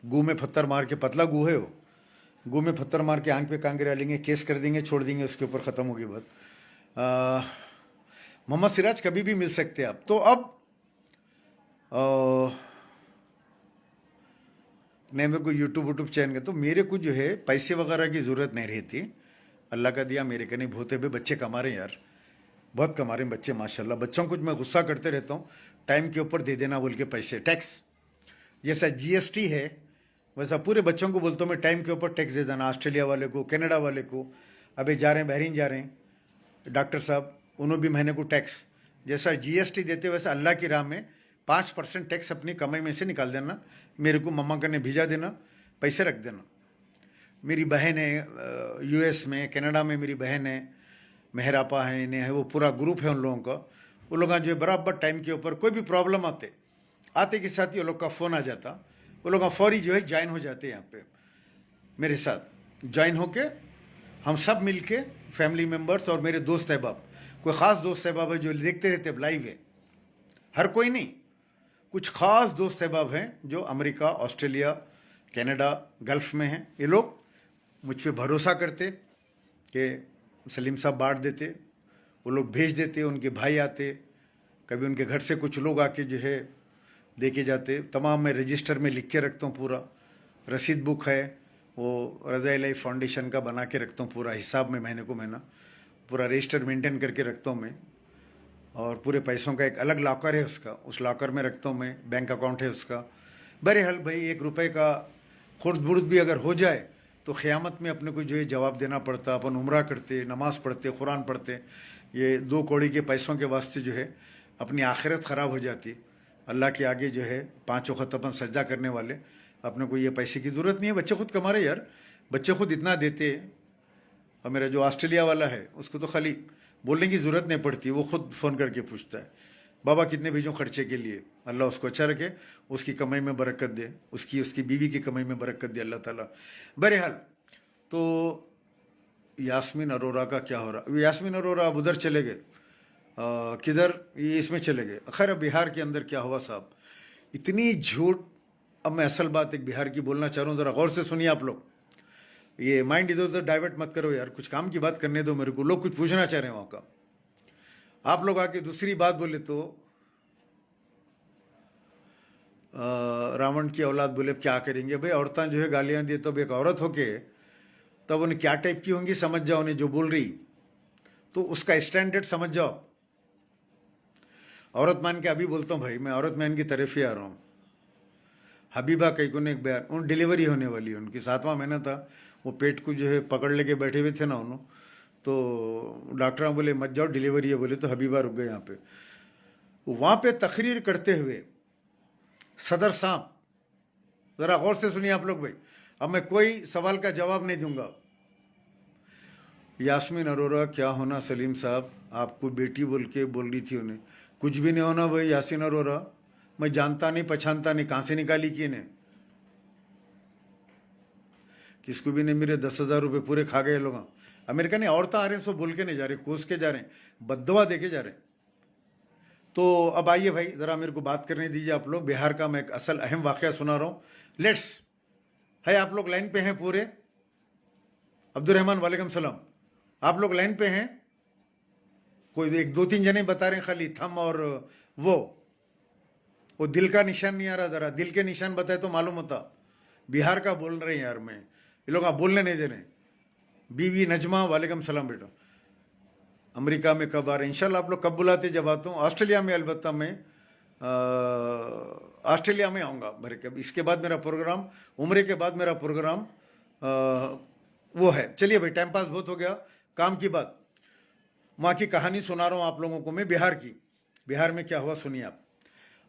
Speaker 1: गू में पत्थर मार के, पतला गू है वो, गू में पत्थर मार के आंख पे कांगे डालेंगे, केस कर देंगे, छोड़ देंगे, उसके ऊपर ख़त्म होगी बात। मोहम्मद सिराज कभी भी मिल सकते हैं आप। तो अब नहीं, मेरे को यूट्यूब चैन का, तो मेरे को जो है पैसे वगैरह की ज़रूरत नहीं रहती। अल्लाह का दिया मेरे कने बहुत है, बच्चे कमा रहे हैं यार, बहुत कमा रहे हैं बच्चे माशाल्लाह। बच्चों को मैं गुस्सा करते रहता हूँ, टाइम के ऊपर दे देना बोल के पैसे, टैक्स जैसा GST है वैसा पूरे बच्चों को बोलता हूँ मैं, टाइम के ऊपर टैक्स दे देना। ऑस्ट्रेलिया वाले को, कनाडा वाले को, अभी जा रहे हैं बहरीन जा रहे हैं डॉक्टर साहब, उन्होंने भी महीने को टैक्स, जैसा GST देते वैसा अल्लाह की राह में 5% टैक्स अपनी कमाई में से निकाल देना, मेरे को मम्मा करने भेजा देना, पैसे रख देना। मेरी बहन है US में, कनाडा में मेरी बहन है, मेहरापा है, इन्हें है, वो पूरा ग्रुप है उन लोगों का। वो लोग जो है बराबर टाइम के ऊपर कोई भी प्रॉब्लम आते के साथ ही वो लोग का फ़ोन आ जाता, वो लोग फौरी जो है ज्वाइन हो जाते यहाँ पे मेरे साथ। ज्वाइन होके हम सब मिल के, फैमिली मेम्बर्स और मेरे दोस्त अहबाब, कोई ख़ास दोस्त अहबाब है जो देखते रहते लाइव है, हर कोई नहीं, कुछ ख़ास दोस्त अहबाब हैं जो अमेरिका, ऑस्ट्रेलिया, कनाडा, गल्फ़ में हैं। ये लोग मुझ पर भरोसा करते कि सलीम साहब बांट देते, वो लोग भेज देते, उनके भाई आते, कभी उनके घर से कुछ लोग आके जो है दे के जाते। तमाम मैं रजिस्टर में लिख के रखता हूँ, पूरा रसीद बुक है वो रज़ा इलाही फाउंडेशन का बना के रखता हूँ, पूरा हिसाब में महीने को महीना पूरा रजिस्टर मेंटेन करके रखता हूँ मैं। और पूरे पैसों का एक अलग लॉकर है उसका, उस लॉकर में रखता हूँ मैं, बैंक अकाउंट है उसका। बहरहाल भाई 1 रुपये का खुर्द बुर्द भी अगर हो जाए तो क़यामत में अपने को जो है जवाब देना पड़ता। अपन उम्रा करते, नमाज़ पढ़ते, कुरान पढ़ते, ये 2 कौड़ी के पैसों के वास्ते जो है अपनी आखिरत ख़राब हो जाती। अल्लाह के आगे जो है 5 वक़्त अपन सज्जा करने वाले, अपने को ये पैसे की ज़रूरत नहीं है, बच्चे खुद कमा रहे यार, बच्चे खुद इतना देते। और मेरा जो ऑस्ट्रेलिया वाला है उसको तो खाली बोलने की ज़रूरत नहीं पड़ती, वो खुद फ़ोन करके पूछता है बाबा कितने भेजूँ खर्चे के लिए। अल्लाह उसको अच्छा रखे, उसकी कमाई में बरकत दे, उसकी बीवी की कमाई में बरकत दे अल्लाह ताला। बहरहाल तो यास्मीन अरोरा का क्या हो रहा, यास्मीन अरोरा अब उधर चले गए, किधर, ये इसमें चले गए। खैर बिहार के अंदर क्या हुआ साहब, इतनी झूठ। अब मैं असल बात एक बिहार की बोलना चाह रहा हूँ, ज़रा गौर से सुनिए आप लोग, ये माइंड इधर उधर डाइवर्ट मत करो यार, कुछ काम की बात करने दो मेरे को। लोग कुछ पूछना चाह रहे हैं वहाँ का, आप लोग आके दूसरी बात बोले तो रावण की औलाद बोले क्या करेंगे भाई, औरतें जो है गालियाँ दिए, तब एक औरत होके तब उन्हें क्या टाइप की होंगी समझ जाओ, उन्हें जो बोल रही तो उसका स्टैंडर्ड समझ जाओ। औरत मान के अभी बोलता हूँ भाई, मैं औरत मान की तरफ ही आ रहा हूँ। हबीबा कई को ने एक बयान, उन डिलीवरी होने वाली है, उनकी 7वां महीना था, वो पेट को जो है पकड़ लेके बैठे हुए थे ना उन्होंने, तो डॉक्टर बोले मत जाओ डिलीवरी है, बोले तो हबीबा रुक गए यहाँ पे। वहाँ पे तकरीर करते हुए सदर साहब, ज़रा गौर से सुनिए आप लोग भाई, अब मैं कोई सवाल का जवाब नहीं दूंगा। यास्मीन अरोरा क्या होना सलीम साहब, आपको बेटी बोल के बोल रही थी उन्हें, कुछ भी नहीं होना भाई। यास्मीन अरोरा मैं जानता नहीं पहचानता नहीं, कहाँ से निकाली कि इन्हें, किसको भी नहीं, मेरे 10,000 रुपये पूरे खा गए लोग। अमेरिका ने औरतें आ रहे हैं सो बोल के नहीं जा रहे, कोस के जा रहे हैं, बद्दुआ दे के जा रहे हैं। तो अब आइए भाई ज़रा मेरे को बात करने दीजिए आप लोग। बिहार का मैं एक असल अहम वाक़या सुना रहा हूँ, लेट्स। है आप लोग लाइन पे हैं पूरे? अब्दुलरहमान वालेकुम सलाम, आप लोग लाइन पे हैं? कोई 1-2-3 जने बता रहे हैं खाली थम और वो दिल का निशान नहीं आ रहा, ज़रा दिल के निशान बताए तो मालूम होता। बिहार का बोल रहे हैं यार, मैं ये लोग आप बोलने नहीं दे रहे। बीवी नजमा वालेकुम सलाम बेटा, अमेरिका में कब आ रहे हैं? इंशाल्लाह आप लोग कब बुलाते जब आता हूँ। ऑस्ट्रेलिया में अलबत्ता मैं ऑस्ट्रेलिया में आऊँगा भर के। इसके बाद मेरा प्रोग्राम, उम्रे के बाद मेरा प्रोग्राम वो है। चलिए भाई टाइम पास बहुत हो गया, काम की बात। वहाँ की कहानी सुना रहा हूँ आप लोगों को मैं, बिहार की। बिहार में क्या हुआ सुनिए आप।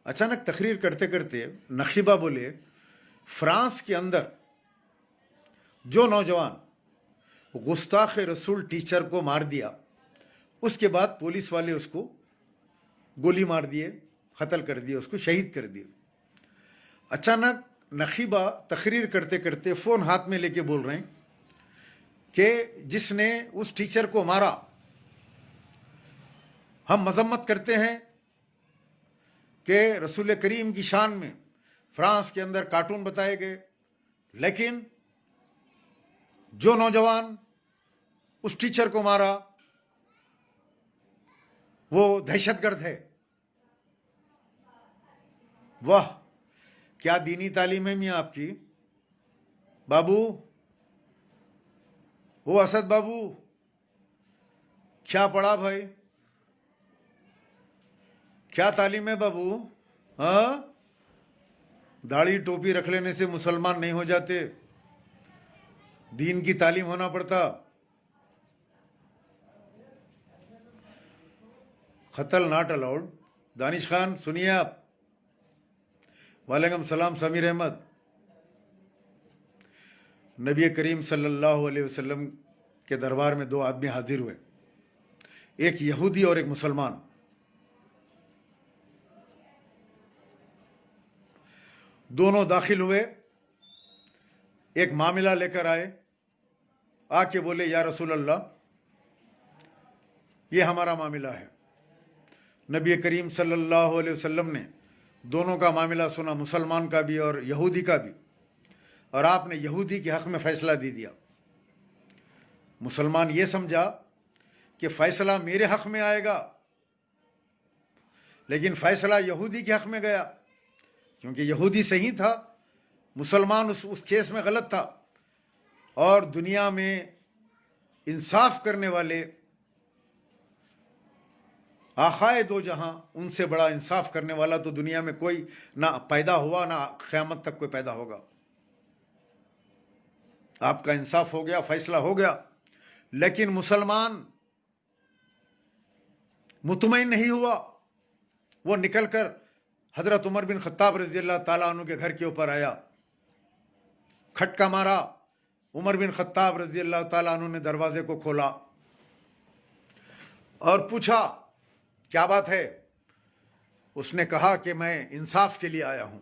Speaker 1: अचानक तकरीर करते करते नखीबा बोले फ्रांस के अंदर जो नौजवान गुस्ताख रसूल टीचर को मार दिया, उसके बाद पुलिस वाले उसको गोली मार दिए, कत्ल कर दिए, उसको शहीद कर दिए। अचानक नखीबा तकरीर करते करते फ़ोन हाथ में लेके बोल रहे हैं कि जिसने उस टीचर को मारा, हम मजम्मत करते हैं कि रसूल करीम की शान में फ्रांस के अंदर कार्टून बताए गए, लेकिन जो नौजवान उस टीचर को मारा वो दहशतगर्द है। वाह क्या दीनी तालीम है मियाँ आपकी। बाबू, वो असद बाबू क्या पढ़ा भाई, क्या तालीम है बाबू? हाँ, दाढ़ी टोपी रख लेने से मुसलमान नहीं हो जाते, दीन की तालीम होना पड़ता। कत्ल नॉट अलाउड। दानिश खान सुनिए आप। वालेकुम सलाम समीर अहमद। नबी करीम सल्लल्लाहु अलैहि वसल्लम के दरबार में 2 आदमी हाजिर हुए, एक यहूदी और एक मुसलमान। दोनों दाखिल हुए, एक मामला लेकर आए, आके बोले या रसूल अल्लाह ये हमारा मामला है। नबी करीम सल्लल्लाहु अलैहि वसल्लम ने दोनों का मामला सुना, मुसलमान का भी और यहूदी का भी, और आपने यहूदी के हक़ में फ़ैसला दे दिया। मुसलमान ये समझा कि फैसला मेरे हक में आएगा, लेकिन फैसला यहूदी के हक में गया, क्योंकि यहूदी सही था, मुसलमान उस केस में गलत था। और दुनिया में इंसाफ करने वाले आखाए दो जहां, उनसे बड़ा इंसाफ करने वाला तो दुनिया में कोई ना पैदा हुआ, ना क़यामत तक कोई पैदा होगा। आपका इंसाफ हो गया, फैसला हो गया, लेकिन मुसलमान मुतमईन नहीं हुआ। वो निकलकर हजरत उमर बिन खत्ताब रज़ी अल्लाह ताला अन्हु के घर के ऊपर आया, खटका मारा। उमर बिन खत्ताब रज़ी अल्लाह ताला अन्हु ने दरवाजे को खोला और पूछा, क्या बात है? उसने कहा कि मैं इंसाफ के लिए आया हूं।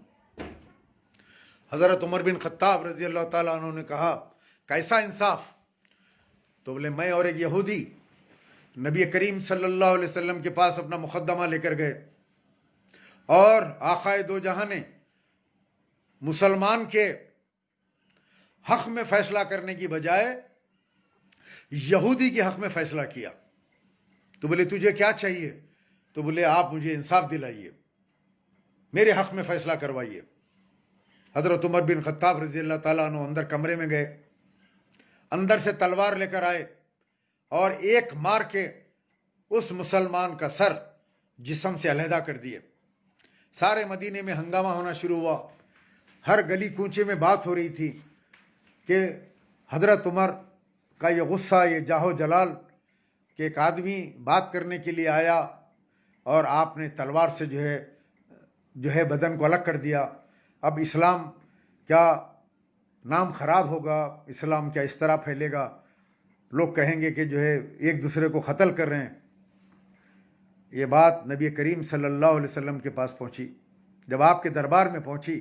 Speaker 1: हजरत उमर बिन खत्ताब रज़ी अल्लाह ताला अन्हु ने कहा, कैसा इंसाफ? तो बोले, मैं और एक यहूदी नबी करीम सल्लल्लाहु अलैहि वसल्लम के पास अपना मुकद्दमा लेकर गए, और आखाए दो जहां ने मुसलमान के हक में फैसला करने की बजाय यहूदी के हक में फैसला किया। तो बोले, तुझे क्या चाहिए? तो बोले, आप मुझे इंसाफ दिलाइए, मेरे हक में फैसला करवाइए। हजरत उमर बिन खत्ताब रज़ी अल्लाह ताला अन्हु अंदर कमरे में गए, अंदर से तलवार लेकर आए और एक मार के उस मुसलमान का सर जिस्म से अलहदा कर दिए। सारे मदीने में हंगामा होना शुरू हुआ। हर गली कूचे में बात हो रही थी कि हजरत उमर का ये गुस्सा, ये जाहो जलाल कि एक आदमी बात करने के लिए आया और आपने तलवार से जो है बदन को अलग कर दिया। अब इस्लाम क्या नाम खराब होगा, इस्लाम क्या इस तरह फैलेगा, लोग कहेंगे कि जो है एक दूसरे को कत्ल कर रहे हैं। ये बात नबी करीम सल्लल्लाहु अलैहि वसल्लम के पास पहुंची। जब आपके दरबार में पहुंची,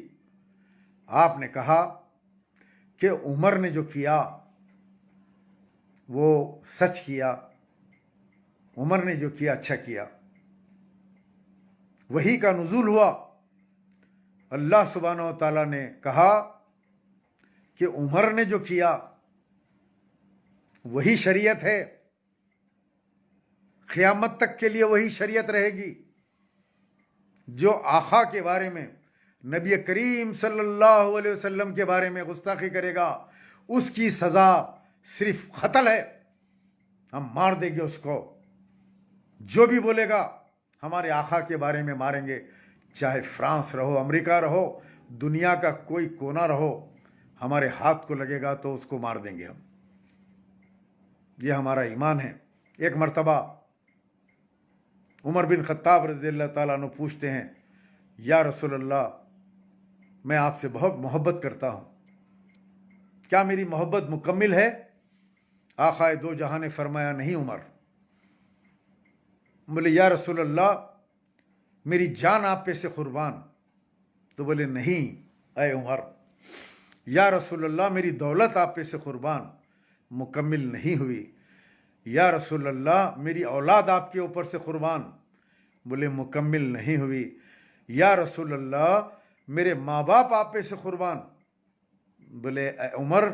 Speaker 1: आपने कहा कि उमर ने जो किया वो सच किया, उमर ने जो किया अच्छा किया। वही का नुज़ूल हुआ। अल्लाह सुब्हानहू व तआला ने कहा कि उमर ने जो किया वही शरीयत है, क़यामत तक के लिए वही शरीयत रहेगी। जो आका के बारे में, नबी करीम सल्लल्लाहु अलैहि वसल्लम के बारे में गुस्ताखी करेगा, उसकी सज़ा सिर्फ कत्ल है, हम मार देंगे उसको। जो भी बोलेगा हमारे आका के बारे में मारेंगे, चाहे फ्रांस रहो, अमेरिका रहो, दुनिया का कोई कोना रहो, हमारे हाथ को लगेगा तो उसको मार देंगे हम। ये हमारा ईमान है। एक मर्तबा उमर बिन खत्ताब रज़ी अल्लाह ताला अन्हु पूछते हैं, या रसूल अल्लाह, मैं आपसे बहुत मोहब्बत करता हूँ, क्या मेरी मोहब्बत मुकम्मिल है? आखाए दो जहां ने फरमाया, नहीं उमर। बोले, या रसूल अल्लाह, मेरी जान आप पे से कुर्बान। तो बोले, नहीं ऐ उमर। या रसूल अल्लाह, मेरी दौलत आप पे से कुर्बान, मुकम्मिल नहीं हुई। या रसूल अल्लाह, मेरी औलाद आपके ऊपर से कुर्बान। बोले, मुकम्मिल नहीं हुई। या रसूल अल्लाह, मेरे माँ बाप आप पे से कुर्बान। बोले, उमर,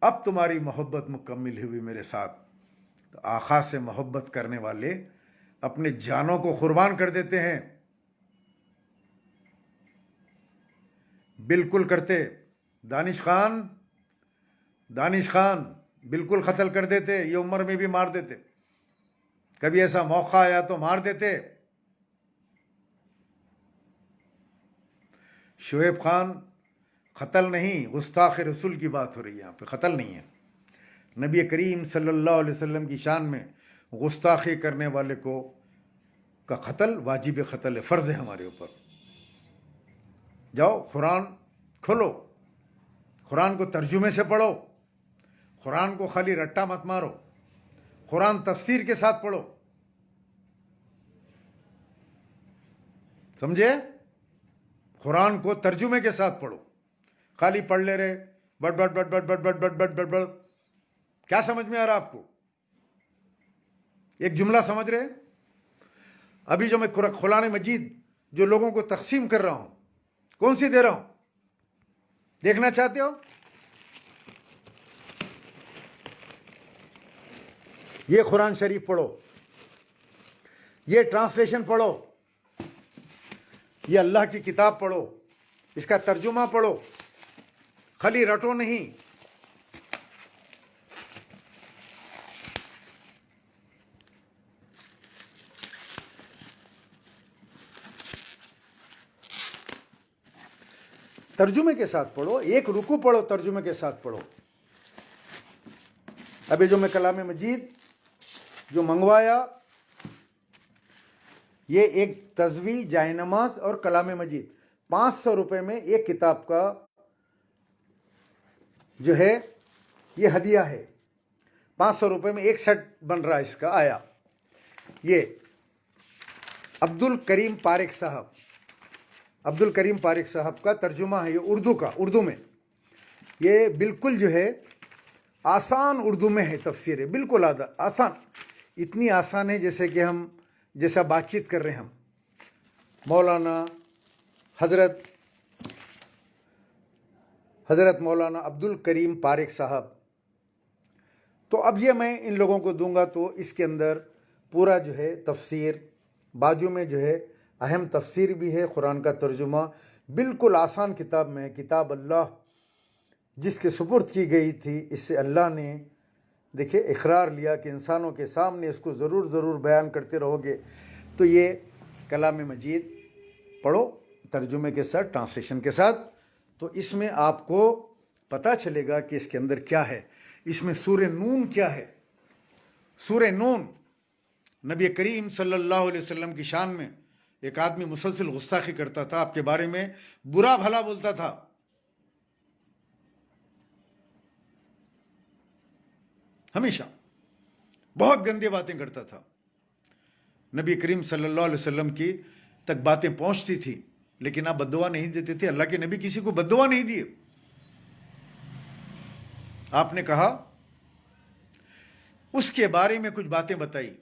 Speaker 1: अब तुम्हारी मोहब्बत मुकम्मिल हुई मेरे साथ। तो आका से मोहब्बत करने वाले अपने जानों को कुर्बान कर देते हैं। बिल्कुल करते। दानिश खान बिल्कुल कत्ल कर देते, ये उम्र में भी मार देते। कभी ऐसा मौका आया तो मार देते। शोएब खान कत्ल नहीं, गुस्ताख रसूल की बात हो रही है, यहाँ पे कत्ल नहीं है। नबी करीम सल्लल्लाहु अलैहि वसल्लम की शान में गुस्ताखी करने वाले को का कत्ल वाजिब कत्ल है, फ़र्ज़ है हमारे ऊपर। जाओ कुरान खोलो, कुरान को तर्जुमे से पढ़ो, कुरान को खाली रट्टा मत मारो, कुरान तफसीर के साथ पढ़ो, समझे? कुरान को तर्जुमे के साथ पढ़ो। खाली पढ़ ले रहे but but but but but but but but but but, क्या समझ में आ रहा आपको? एक जुमला समझ रहे? अभी जो मैं कुरान मजीद जो लोगों को तकसीम कर रहा हूं, कौन सी दे रहा हूं? देखना चाहते हो? ये कुरान शरीफ पढ़ो, ये ट्रांसलेशन पढ़ो, ये अल्लाह की किताब पढ़ो, इसका तर्जुमा पढ़ो, खाली रटो नहीं। तर्जुमे के साथ पढ़ो, एक रुकू पढ़ो, तर्जुमे के साथ पढ़ो। अभी जो मैं कलाम मजीद जो मंगवाया, ये एक तस्वी, जायनमाज और कलाम मजीद 500 रुपये में एक किताब का जो है ये हदिया है। 500 रुपये में एक सेट बन रहा है, इसका आया। ये अब्दुल करीम पारिक साहब, अब्दुल करीम पारिक साहब का तर्जुमा है, ये उर्दू का, उर्दू में। ये बिल्कुल जो है आसान उर्दू में है, तफसीर है, बिल्कुल आसान, इतनी आसान है जैसे कि हम जैसा बातचीत कर रहे हैं हम। मौलाना हज़रत मौलाना अब्दुल करीम पारिक साहब। तो अब ये मैं इन लोगों को दूंगा, तो इसके अंदर पूरा जो है तफसीर, बाजू में जो है अहम तफसीर भी है, कुरान का तर्जुमा बिल्कुल आसान किताब में है। किताब अल्लाह जिसके सुपुर्द की गई थी, इससे अल्लाह ने देखिए इकरार लिया कि इंसानों के सामने इसको ज़रूर बयान करते रहोगे। तो ये कलाम मजीद पढ़ो तर्जुमे के साथ, ट्रांसलेशन के साथ, तो इसमें आपको पता चलेगा कि इसके अंदर क्या है। इसमें सूरह नून क्या है। सूरह नून, नबी करीम सल्लल्लाहु अलैहि वसल्लम की शान में एक आदमी मुसलसल गुस्ताखी करता था, आपके बारे में बुरा भला बोलता था, हमेशा बहुत गंदी बातें करता था। नबी करीम सल्लल्लाहु अलैहि वसल्लम की तक बातें पहुंचती थी, लेकिन आप बद्दुआ नहीं देते थे। अल्लाह के नबी किसी को बद्दुआ नहीं दिए। आपने कहा उसके बारे में कुछ बातें बताई,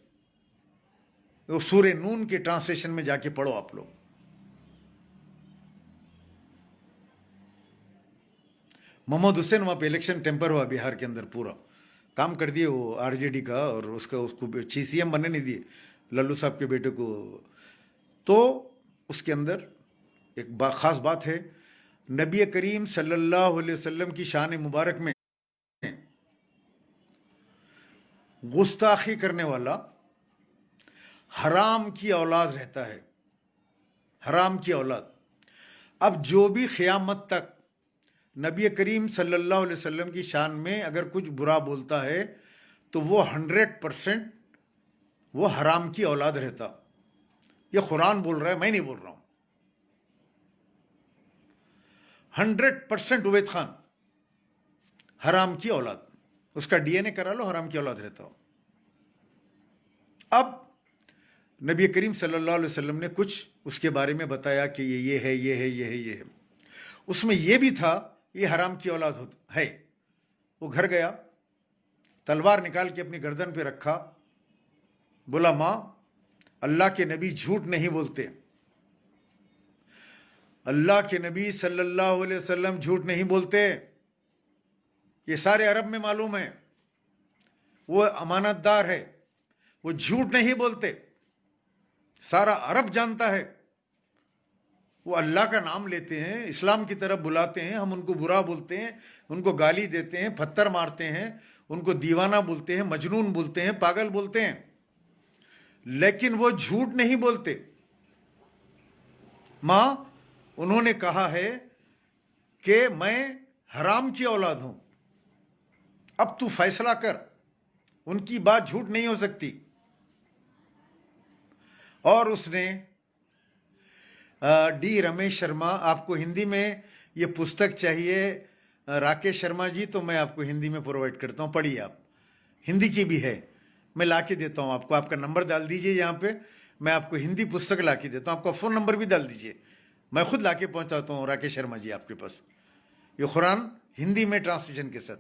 Speaker 1: वो सूरह नून के ट्रांसलेशन में जाके पढ़ो आप लोग। मोहम्मद हुसैन वहां पे इलेक्शन टेम्पर हुआ बिहार के अंदर, पूरा काम कर दिए वो आरजेडी का, और उसको सीएम बनने नहीं दिए, लल्लू साहब के बेटे को। तो उसके अंदर एक खास बात है, नबी करीम सल्लल्लाहु अलैहि वसल्लम की शान मुबारक में गुस्ताखी करने वाला हराम की औलाद रहता है, हराम की औलाद। अब जो भी क़यामत तक नबी करीम सल्लल्लाहु अलैहि वसल्लम की शान में अगर कुछ बुरा बोलता है, तो वो 100% वो हराम की औलाद रहता। ये कुरान बोल रहा है, मैं नहीं बोल रहा हूं। 100% उवैद खान हराम की औलाद, उसका डीएनए करा लो, हराम की औलाद रहता हो। अब नबी करीम सल्लल्लाहु अलैहि वसल्लम ने कुछ उसके बारे में बताया कि ये है, ये है, ये है, ये है। उसमें ये भी था ये हराम की औलाद है। वो घर गया, तलवार निकाल के अपनी गर्दन पे रखा, बोला माँ अल्लाह के नबी झूठ नहीं बोलते, अल्लाह के नबी सल्लल्लाहु अलैहि वसल्लम झूठ नहीं बोलते, ये सारे अरब में मालूम है, वो अमानतदार है, वो झूठ नहीं बोलते, सारा अरब जानता है। वो अल्लाह का नाम लेते हैं, इस्लाम की तरफ बुलाते हैं, हम उनको बुरा बोलते हैं, उनको गाली देते हैं, पत्थर मारते हैं, उनको दीवाना बोलते हैं, मजनून बोलते हैं, पागल बोलते हैं, लेकिन वो झूठ नहीं बोलते। मां उन्होंने कहा है कि मैं हराम की औलाद हूं, अब तू फैसला कर, उनकी बात झूठ नहीं हो सकती। और उसने डी रमेश शर्मा, आपको हिंदी में ये पुस्तक चाहिए राकेश शर्मा जी, तो मैं आपको हिंदी में प्रोवाइड करता हूँ, पढ़िए आप, हिंदी की भी है, मैं ला के देता हूँ आपको। आपका नंबर डाल दीजिए यहाँ पे, मैं आपको हिंदी पुस्तक ला के देता हूँ, आपका फ़ोन नंबर भी डाल दीजिए, मैं खुद ला के पहुँचाता हूँ राकेश शर्मा जी आपके पास। ये कुरान हिंदी में ट्रांसलेशन के साथ,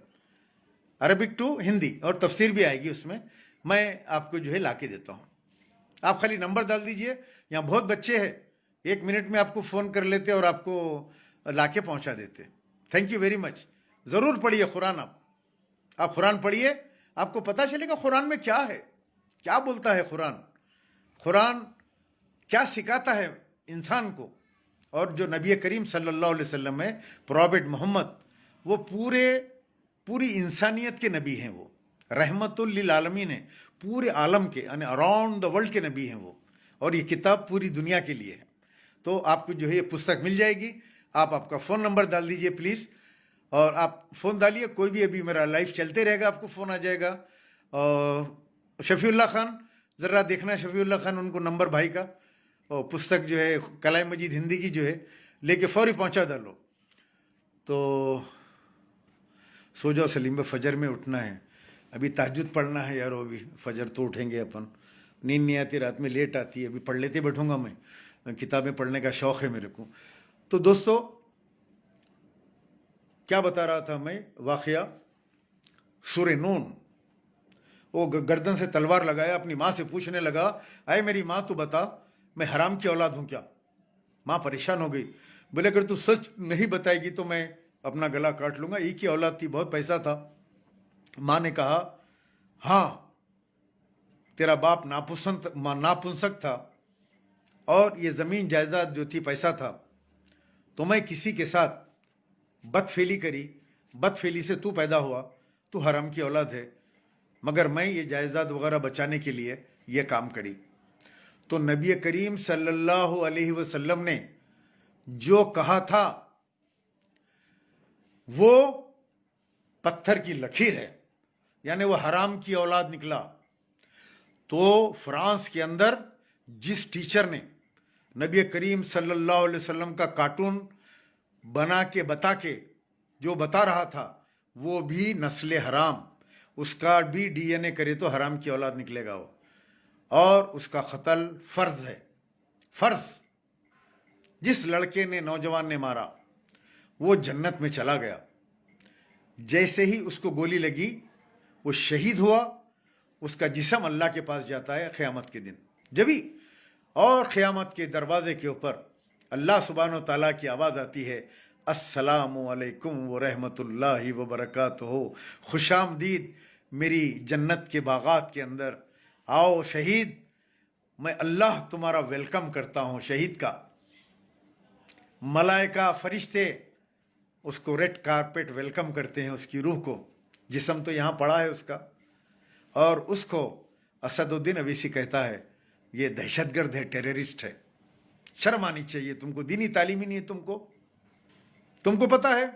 Speaker 1: अरबिक टू हिंदी, और तफसीर भी आएगी उसमें, मैं आपको जो है ला के देता हूँ। आप खाली नंबर डाल दीजिए, यहाँ बहुत बच्चे हैं, 1 मिनट में आपको फ़ोन कर लेते और आपको लाके पहुंचा देते। Thank you very much. ज़रूर पढ़िए कुरान, आप कुरान पढ़िए, आपको पता चलेगा कुरान में क्या है, क्या बोलता है कुरान, कुरान क्या सिखाता है इंसान को। और जो नबी करीम सल्लल्लाहु अलैहि वसल्लम है, प्रॉफेट मोहम्मद, वो पूरी इंसानियत के नबी हैं, वो रहमतुल लिल आलमीन है, पूरे आलम के यानी अराउंड द वर्ल्ड के नबी हैं वो। और ये किताब पूरी दुनिया के लिए है। तो आपको जो है ये पुस्तक मिल जाएगी। आप आपका फ़ोन नंबर डाल दीजिए प्लीज़, और आप फ़ोन डालिए, कोई भी, अभी मेरा लाइव चलते रहेगा, आपको फ़ोन आ जाएगा। और शफ़ीउल्लाह खान, ज़रा देखना शफ़ीउल्लाह खान, उनको नंबर भाई का, और पुस्तक जो है कलाए मजीद हिंदी की जो है लेके फौरी पहुंचा डालो। तो सो जाओ सलीम भाई, फजर में उठना है, अभी ताज्जुद पढ़ना है यार, वो भी फजर तो उठेंगे अपन, नींद नहीं आती, रात में लेट आती है, अभी पढ़ लेते बैठूंगा मैं, किताबें पढ़ने का शौक़ है मेरे को। तो दोस्तों क्या बता रहा था मैं, वाक़या सूरे नून, वो गर्दन से तलवार लगाया, अपनी माँ से पूछने लगा, आए मेरी माँ तू बता मैं हराम की औलाद हूँ क्या। माँ परेशान हो गई, बोले अगर तू सच नहीं बताएगी तो मैं अपना गला काट लूँगा, एक ही औलाद थी, बहुत पैसा था। माँ ने कहा हाँ, तेरा बाप नापुंसक था, और ये ज़मीन जायदाद जो थी पैसा था, तो मैं किसी के साथ बदफेली करी, बदफेली से तू पैदा हुआ, तू हराम की औलाद है, मगर मैं ये जायदाद वगैरह बचाने के लिए ये काम करी। तो नबी करीम सल्लल्लाहु अलैहि वसल्लम ने जो कहा था वो पत्थर की लकीर है, यानी वो हराम की औलाद निकला। तो फ्रांस के अंदर जिस टीचर ने नबी करीम सल्लल्लाहु अलैहि वसल्लम का कार्टून बना के बता के जो बता रहा था, वो भी नस्ल हराम, उसका भी डीएनए करे तो हराम की औलाद निकलेगा वो, और उसका कत्ल फर्ज है, फर्ज। जिस लड़के ने, नौजवान ने मारा, वो जन्नत में चला गया, जैसे ही उसको गोली लगी वो शहीद हुआ, उसका जिस्म अल्लाह के पास जाता है क़यामत के दिन जब भी, और क़यामत के दरवाजे के ऊपर अल्लाह सुब्हानो तआला की आवाज़ आती है, अस्सलामु अलैकुम व रहमतुल्लाहि व बरकातुहू, खुशामदीद मेरी जन्नत के बागात के अंदर, आओ शहीद, मैं अल्लाह तुम्हारा वेलकम करता हूँ शहीद का। मलाइका फरिश्ते उसको रेड कारपेट वेलकम करते हैं, उसकी रूह को, जिस्म तो यहाँ पड़ा है उसका, और उसको असदुद्दीन अवीसी कहता है ये दहशतगर्द है, टेररिस्ट है। शर्म आनी चाहिए तुमको, दीनी तालीम ही नहीं है तुमको। तुमको पता है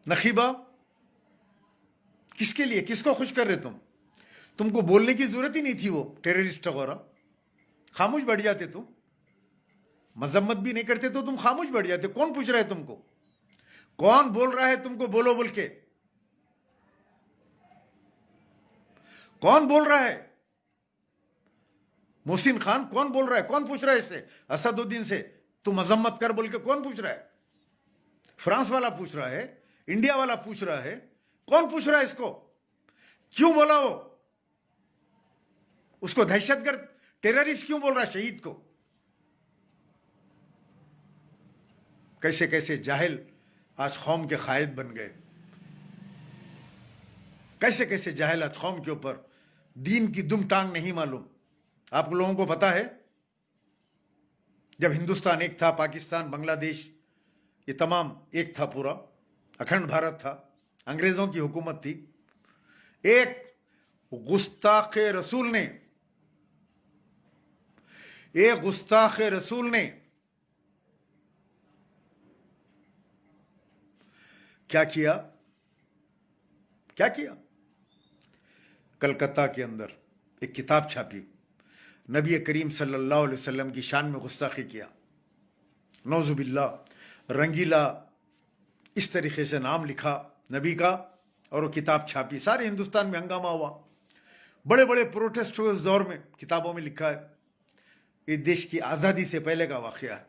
Speaker 1: नखीबा किसके लिए, किसको खुश कर रहे तुमको बोलने की जरूरत ही नहीं थी, वो टेररिस्ट वगैरह, खामोश बैठ जाते तुम, मजम्मत भी नहीं करते तो तुम खामोश बैठ जाते। कौन पूछ रहा है तुमको, कौन बोल रहा है तुमको बोलो बोल के, कौन बोल रहा है? मोहसिन खान कौन बोल रहा है, कौन पूछ रहा है इससे, असदुद्दीन से तू मजम्मत कर बोल के कौन पूछ रहा है? फ्रांस वाला पूछ रहा है, इंडिया वाला पूछ रहा है, कौन पूछ रहा है इसको? क्यों बोला वो उसको दहशतगर्द, टेररिस्ट क्यों बोल रहा है शहीद को? कैसे कैसे जाहिल आज कौम के कायद बन गए, कैसे कैसे जाहिल आज कौम के ऊपर दीन की दुम टांग नहीं मालूम। आप लोगों को पता है जब हिंदुस्तान एक था, पाकिस्तान, बांग्लादेश, ये तमाम एक था, पूरा अखंड भारत था, अंग्रेजों की हुकूमत थी, एक गुस्ताख रसूल ने, एक गुस्ताख रसूल ने क्या किया, क्या किया? कलकत्ता के अंदर एक किताब छापी, नबी करीम सल्लल्लाहु अलैहि वसल्लम की शान में गुस्ताखी किया, नौजुबिल्ला, रंगीला इस तरीके से नाम लिखा नबी का, और वो किताब छापी, सारे हिंदुस्तान में हंगामा हुआ, बड़े बड़े प्रोटेस्ट हुए उस दौर में। किताबों में लिखा है ये देश की आज़ादी से पहले का वाक़या है,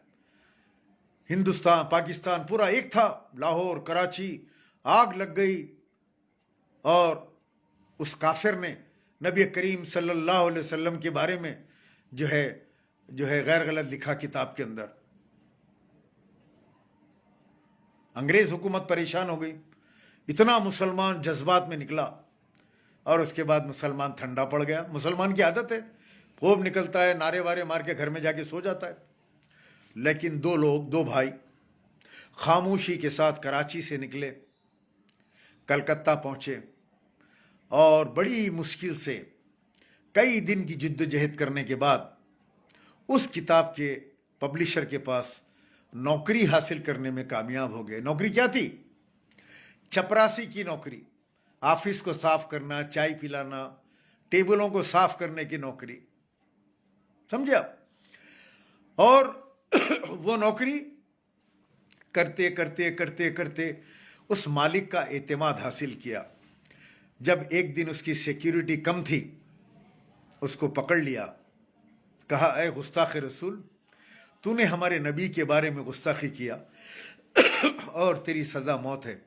Speaker 1: हिंदुस्तान पाकिस्तान पूरा एक था, लाहौर कराची आग लग गई, और उस काफिर ने नबी करीम सल्लल्लाहु अलैहि वसल्लम के बारे में जो है गैर गलत लिखा किताब के अंदर। अंग्रेज हुकूमत परेशान हो गई, इतना मुसलमान जज्बात में निकला, और उसके बाद मुसलमान ठंडा पड़ गया। मुसलमान की आदत है, खूब निकलता है, नारे वारे मार के घर में जाके सो जाता है। लेकिन दो भाई खामोशी के साथ कराची से निकले, कलकत्ता पहुंचे और बड़ी मुश्किल से कई दिन की जिद्दोजहद करने के बाद उस किताब के पब्लिशर के पास नौकरी हासिल करने में कामयाब हो गए। नौकरी क्या थी? चपरासी की नौकरी, ऑफिस को साफ करना, चाय पिलाना, टेबलों को साफ करने की नौकरी, समझे आप? और वो नौकरी करते करते करते करते उस मालिक का एतमाद हासिल किया। जब एक दिन उसकी सिक्योरिटी कम थी, उसको पकड़ लिया, कहा, ऐ गुस्ताख रसूल, तूने हमारे नबी के बारे में गुस्ताखी किया और तेरी सज़ा मौत है,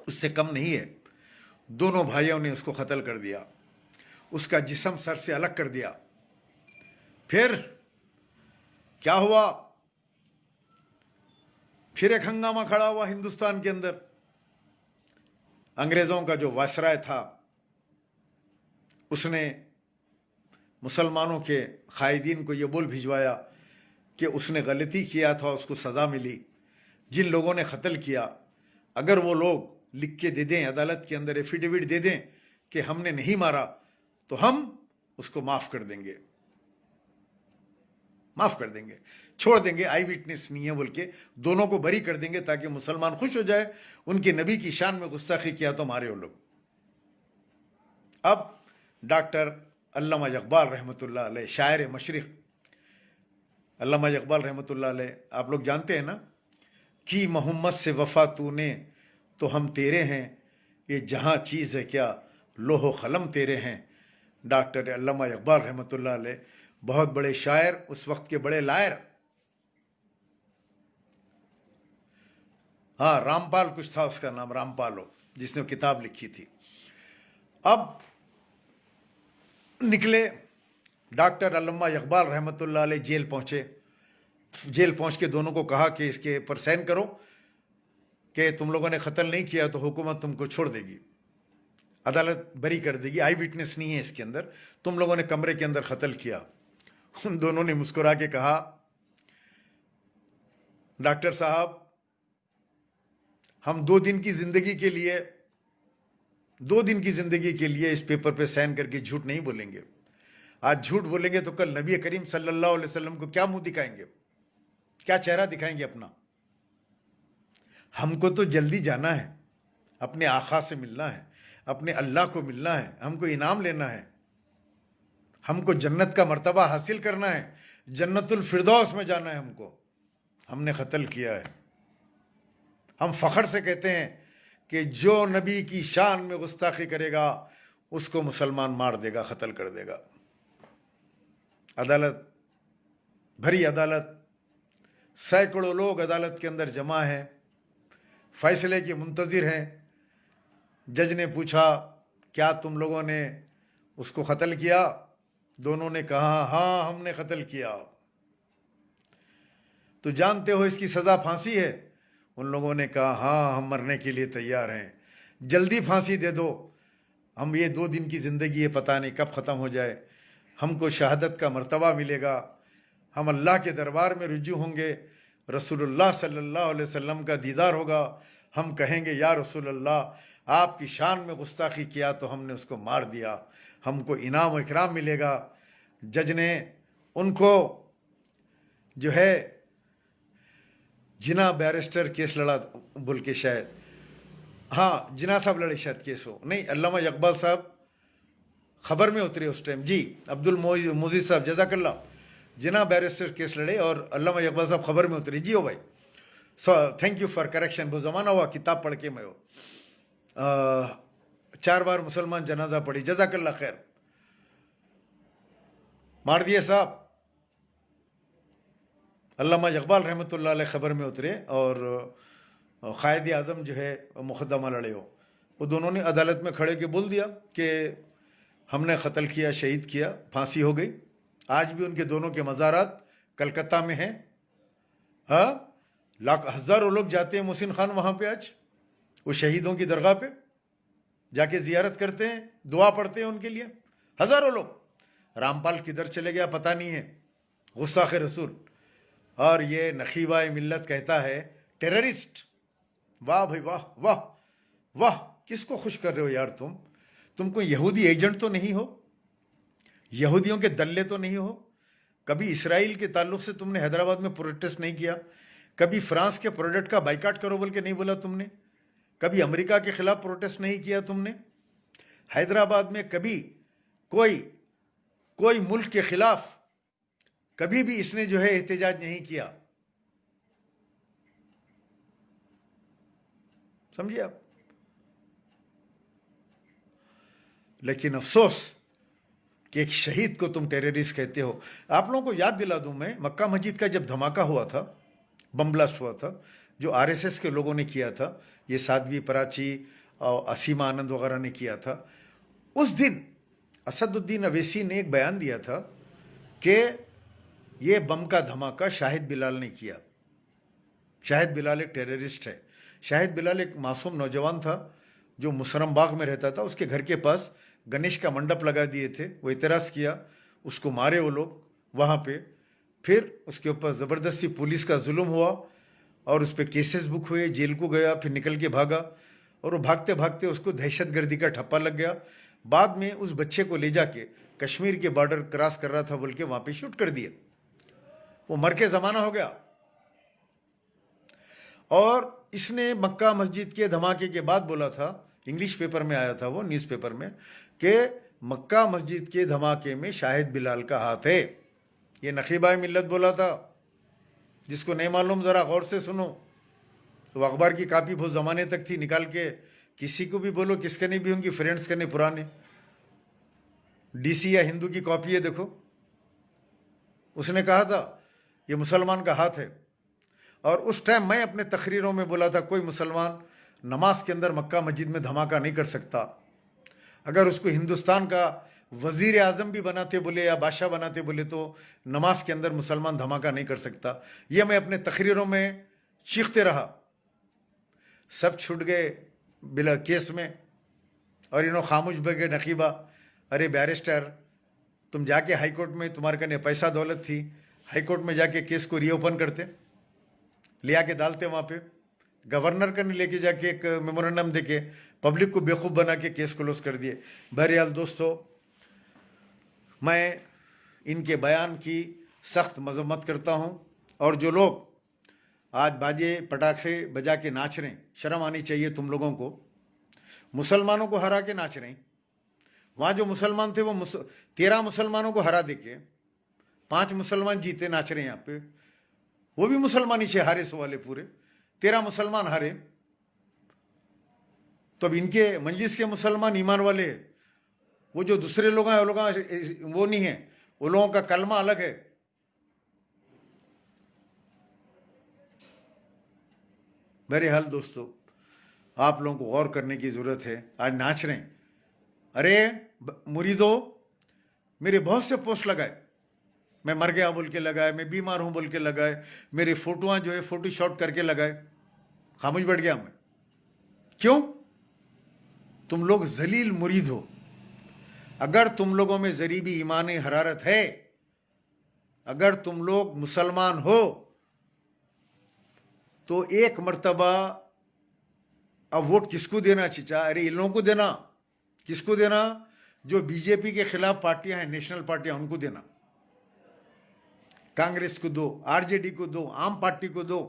Speaker 1: उससे कम नहीं है। दोनों भाइयों ने उसको कत्ल कर दिया, उसका जिस्म सर से अलग कर दिया। फिर क्या हुआ? फिर एक हंगामा खड़ा हुआ हिंदुस्तान के अंदर। अंग्रेज़ों का जो वायसराय था, उसने मुसलमानों के कायदीन को ये बोल भिजवाया कि उसने गलती किया था, उसको सज़ा मिली। जिन लोगों ने कत्ल किया, अगर वो लोग लिख के दे दें, अदालत के अंदर एफिडेविट दे दें कि हमने नहीं मारा, तो हम उसको माफ़ कर देंगे, माफ़ कर देंगे, छोड़ देंगे, आई विटनेस नहीं है बोल के दोनों को बरी कर देंगे, ताकि मुसलमान खुश हो जाए, उनके नबी की शान में गुस्ताखी किया तो मारे वो लोग। अब डॉक्टर अल्लामा इकबाल रहमतुल्लाह अलैह, शायर मशरिक़ अल्लामा इकबाल रहमतुल्लाह अलैह, आप लोग जानते हैं ना कि मोहम्मद से वफ़ा तूने तो हम तेरे हैं, ये जहाँ चीज़ है क्या लोहो क़लम तेरे हैं। डॉक्टर अल्लामा इकबाल रहमतुल्लाह अलैह बहुत बड़े शायर, उस वक्त के बड़े लायर। हाँ, रामपाल कुछ था उसका नाम, रामपालो, जिसने किताब लिखी थी। अब निकले डॉक्टर अल्लामा इकबाल रहमतुल्लाह अलैह, जेल पहुँचे। जेल पहुँच के दोनों को कहा कि इसके पर साइन करो कि तुम लोगों ने कत्ल नहीं किया तो हुकूमत तुमको छोड़ देगी, अदालत बरी कर देगी, आई विटनेस नहीं है इसके अंदर, तुम लोगों ने कमरे के अंदर कत्ल किया। उन दोनों ने मुस्कुरा के कहा, डॉक्टर साहब, हम 2 दिन की जिंदगी के लिए 2 दिन की जिंदगी के लिए इस पेपर पे साइन करके झूठ नहीं बोलेंगे। आज झूठ बोलेंगे तो कल नबी करीम सल्लल्लाहु अलैहि वसल्लम को क्या मुंह दिखाएंगे, क्या चेहरा दिखाएंगे अपना? हमको तो जल्दी जाना है, अपने आका से मिलना है, अपने अल्लाह को मिलना है, हमको इनाम लेना है, हमको जन्नत का मर्तबा हासिल करना है, जन्नतुल फिरदौस में जाना है हमको। हमने कत्ल किया है। हम फ़ख्र से कहते हैं कि जो नबी की शान में गुस्ताखी करेगा उसको मुसलमान मार देगा, कत्ल कर देगा। अदालत, भरी अदालत, सैकड़ों लोग अदालत के अंदर जमा हैं, फैसले की मुंतज़िर हैं। जज ने पूछा, क्या तुम लोगों ने उसको कत्ल किया? दोनों ने कहा, हाँ हमने कत्ल किया। तो जानते हो इसकी सज़ा फांसी है? उन लोगों ने कहा, हाँ हम मरने के लिए तैयार हैं, जल्दी फांसी दे दो, हम ये 2 दिन की ज़िंदगी है, पता नहीं कब ख़त्म हो जाए, हमको शहादत का मर्तबा मिलेगा, हम अल्लाह के दरबार में रुजू होंगे, रसूलुल्लाह सल्लल्लाहु अलैहि वसल्लम का दीदार होगा, हम कहेंगे या रसूलल्लाह आपकी शान में गुस्ताखी किया तो हमने उसको मार दिया, हमको इनाम व इकराम मिलेगा। जज ने उनको जो है जिना बैरिस्टर केस लड़ा बोल के, शायद हाँ जिना साहब लड़े शायद केस हो, नहीं अल्लामा इकबाल साहब खबर में उतरे उस टाइम, जी अब्दुल मोजीद साहब जज़ाकल्लाह, जिना बैरिस्टर केस लड़े और अल्लामा इकबाल साहब खबर में उतरे। जी हो भाई, so thank you for correction. वो ज़माना हुआ किताब पढ़ के मैं हो 4 बार मुसलमान जनाजा पढ़ी, जज़ाकल्लाह खैर। मार दिए साहब। अल्लामा इकबाल रहमतुल्लाह अलैह खबर में उतरे और क़ायद आज़म जो है मुक़दमा लड़े हो, वो दोनों ने अदालत में खड़े के बोल दिया कि हमने कत्ल किया, शहीद किया, फांसी हो गई। आज भी उनके दोनों के मज़ारात कलकत्ता में हैं। हाँ, लाख हज़ारों लोग जाते हैं मोहसिन खान वहाँ पे आज, वो शहीदों की दरगाह पे। जाके जियारत करते हैं, दुआ पढ़ते हैं उनके लिए हजारों लोग। रामपाल किधर चले गया पता नहीं है, गुस्ताखे रसूल। और ये नखीबा मिल्लत कहता है टेररिस्ट। वाह भाई वाह वाह वाह, किसको खुश कर रहे हो यार तुम कोई यहूदी एजेंट तो नहीं हो, यहूदियों के दल्ले तो नहीं हो। कभी इसराइल के ताल्लुक से तुमने हैदराबाद में प्रोटेस्ट नहीं किया, कभी फ्रांस के प्रोडक्ट का बाइकाट करो बोल के नहीं बोला तुमने, कभी अमेरिका के खिलाफ प्रोटेस्ट नहीं किया तुमने। हैदराबाद में कभी कोई मुल्क के खिलाफ कभी भी इसने जो है एहतजाज नहीं किया, समझिए आप। लेकिन अफसोस कि एक शहीद को तुम टेररिस्ट कहते हो। आप लोगों को याद दिला दूं मैं, मक्का मस्जिद का जब धमाका हुआ था, बम ब्लास्ट हुआ था, जो आरएसएस के लोगों ने किया था, ये साध्वी प्राची और असीमा आनंद वगैरह ने किया था, उस दिन असदुद्दीन अवैसी ने एक बयान दिया था कि ये बम का धमाका शाहिद बिलाल ने किया। शाहिद बिलाल एक टेररिस्ट है। शाहिद बिलाल एक मासूम नौजवान था जो मुसरम बाग में रहता था, उसके घर के पास गणेश का मंडप लगा दिए थे, वो इतराज़ किया, उसको मारे वो लोग वहाँ पे। फिर उसके ऊपर ज़बरदस्ती पुलिस का जुल्म हुआ और उस पर केसेस बुक हुए, जेल को गया, फिर निकल के भागा और वो भागते भागते उसको दहशतगर्दी का ठप्पा लग गया। बाद में उस बच्चे को ले जाके कश्मीर के बॉर्डर क्रॉस कर रहा था बोल के वहाँ पे शूट कर दिया, वो मर के ज़माना हो गया। और इसने मक्का मस्जिद के धमाके के बाद बोला था, इंग्लिश पेपर में आया था वो, न्यूज़पेपर में, कि मक्का मस्जिद के धमाके में शाहिद बिलाल का हाथ है। ये नखीबा मिल्लत बोला था। जिसको नहीं मालूम ज़रा गौर से सुनो। तो अखबार की कापी बहुत ज़माने तक थी, निकाल के किसी को भी बोलो, किसके नहीं भी होंगी, फ्रेंड्स के नहीं पुराने, डीसी या हिंदू की कॉपी है, देखो। उसने कहा था ये मुसलमान का हाथ है। और उस टाइम मैं अपने तकरीरों में बोला था कोई मुसलमान नमाज के अंदर मक्का मस्जिद में धमाका नहीं कर सकता। अगर उसको हिंदुस्तान का वज़ीर आज़म भी बनाते बोले या बादशाह बनाते बोले तो नमाज के अंदर मुसलमान धमाका नहीं कर सकता। यह मैं अपने तकरीरों में चीखते रहा। सब छूट गए बिला केस में और इन्हों खामोश बगे नकीबा। अरे बैरिस्टर, तुम जाके हाई कोर्ट में, तुम्हारे कने पैसा दौलत थी, हाई कोर्ट में जाके केस को रीओपन करते, ले आके डालते वहाँ पे, गवर्नर कने लेके जाके एक मेमोरेंडम देके पब्लिक को बेवकूफ़ बना के केस क्लोज कर दिए। बहरहाल दोस्तों, मैं इनके बयान की सख्त मजम्मत करता हूँ। और जो लोग आज बाजे पटाखे बजा के नाच रहे हैं, शर्म आनी चाहिए तुम लोगों को। मुसलमानों को हरा के नाच रहे हैं। वहाँ जो मुसलमान थे वो 13 मुसलमानों को हरा देके 5 मुसलमान जीते नाच रहे हैं यहाँ पे। वो भी मुसलमानी से हारे सो वाले, पूरे 13 मुसलमान हारे। तो अब इनके मंजिस के मुसलमान ईमान वाले हैं। वो जो दूसरे लोग हैं वो नहीं है, वो लोगों का कलमा अलग है। बहरहाल दोस्तों, आप लोगों को गौर करने की ज़रूरत है। आज नाच रहे हैं। अरे मुरीदो, मेरे बहुत से पोस्ट लगाए, मैं मर गया बोल के लगाए, मैं बीमार हूँ बोल के लगाए, मेरे फोटोआँ जो है फोटोशॉट करके लगाए। खामोश बैठ गया मैं। क्यों? तुम लोग जलील मुरीद हो। अगर तुम लोगों में ज़रीबी ईमान हरारत है, अगर तुम लोग मुसलमान हो, तो एक मर्तबा अब वोट किसको देना चीचा? अरे इन लोगों को देना। किसको देना? जो बीजेपी के खिलाफ पार्टियां हैं, नेशनल पार्टियां, उनको देना। कांग्रेस को दो, आरजेडी को दो, आम पार्टी को दो,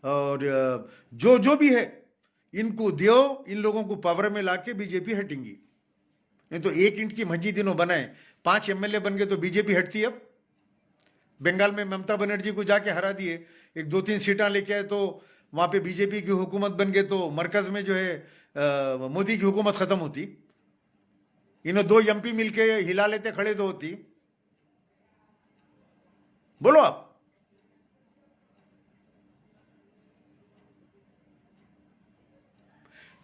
Speaker 1: और जो भी है इनको दो। इन लोगों को पावर में लाके बीजेपी हटेंगी। नहीं तो 1 ईंट की मस्जिद इन्हों बनाए, 5 एमएलए बन गए तो बीजेपी हटती है। अब बंगाल में ममता बनर्जी को जाके हरा दिए, एक 2-3 सीटें लेके आए, तो वहाँ पे बीजेपी की हुकूमत बन गए, तो मरकज में जो है मोदी की हुकूमत खत्म होती। इन्हों 2 एमपी मिलके हिला लेते, खड़े तो होती। बोलो आप।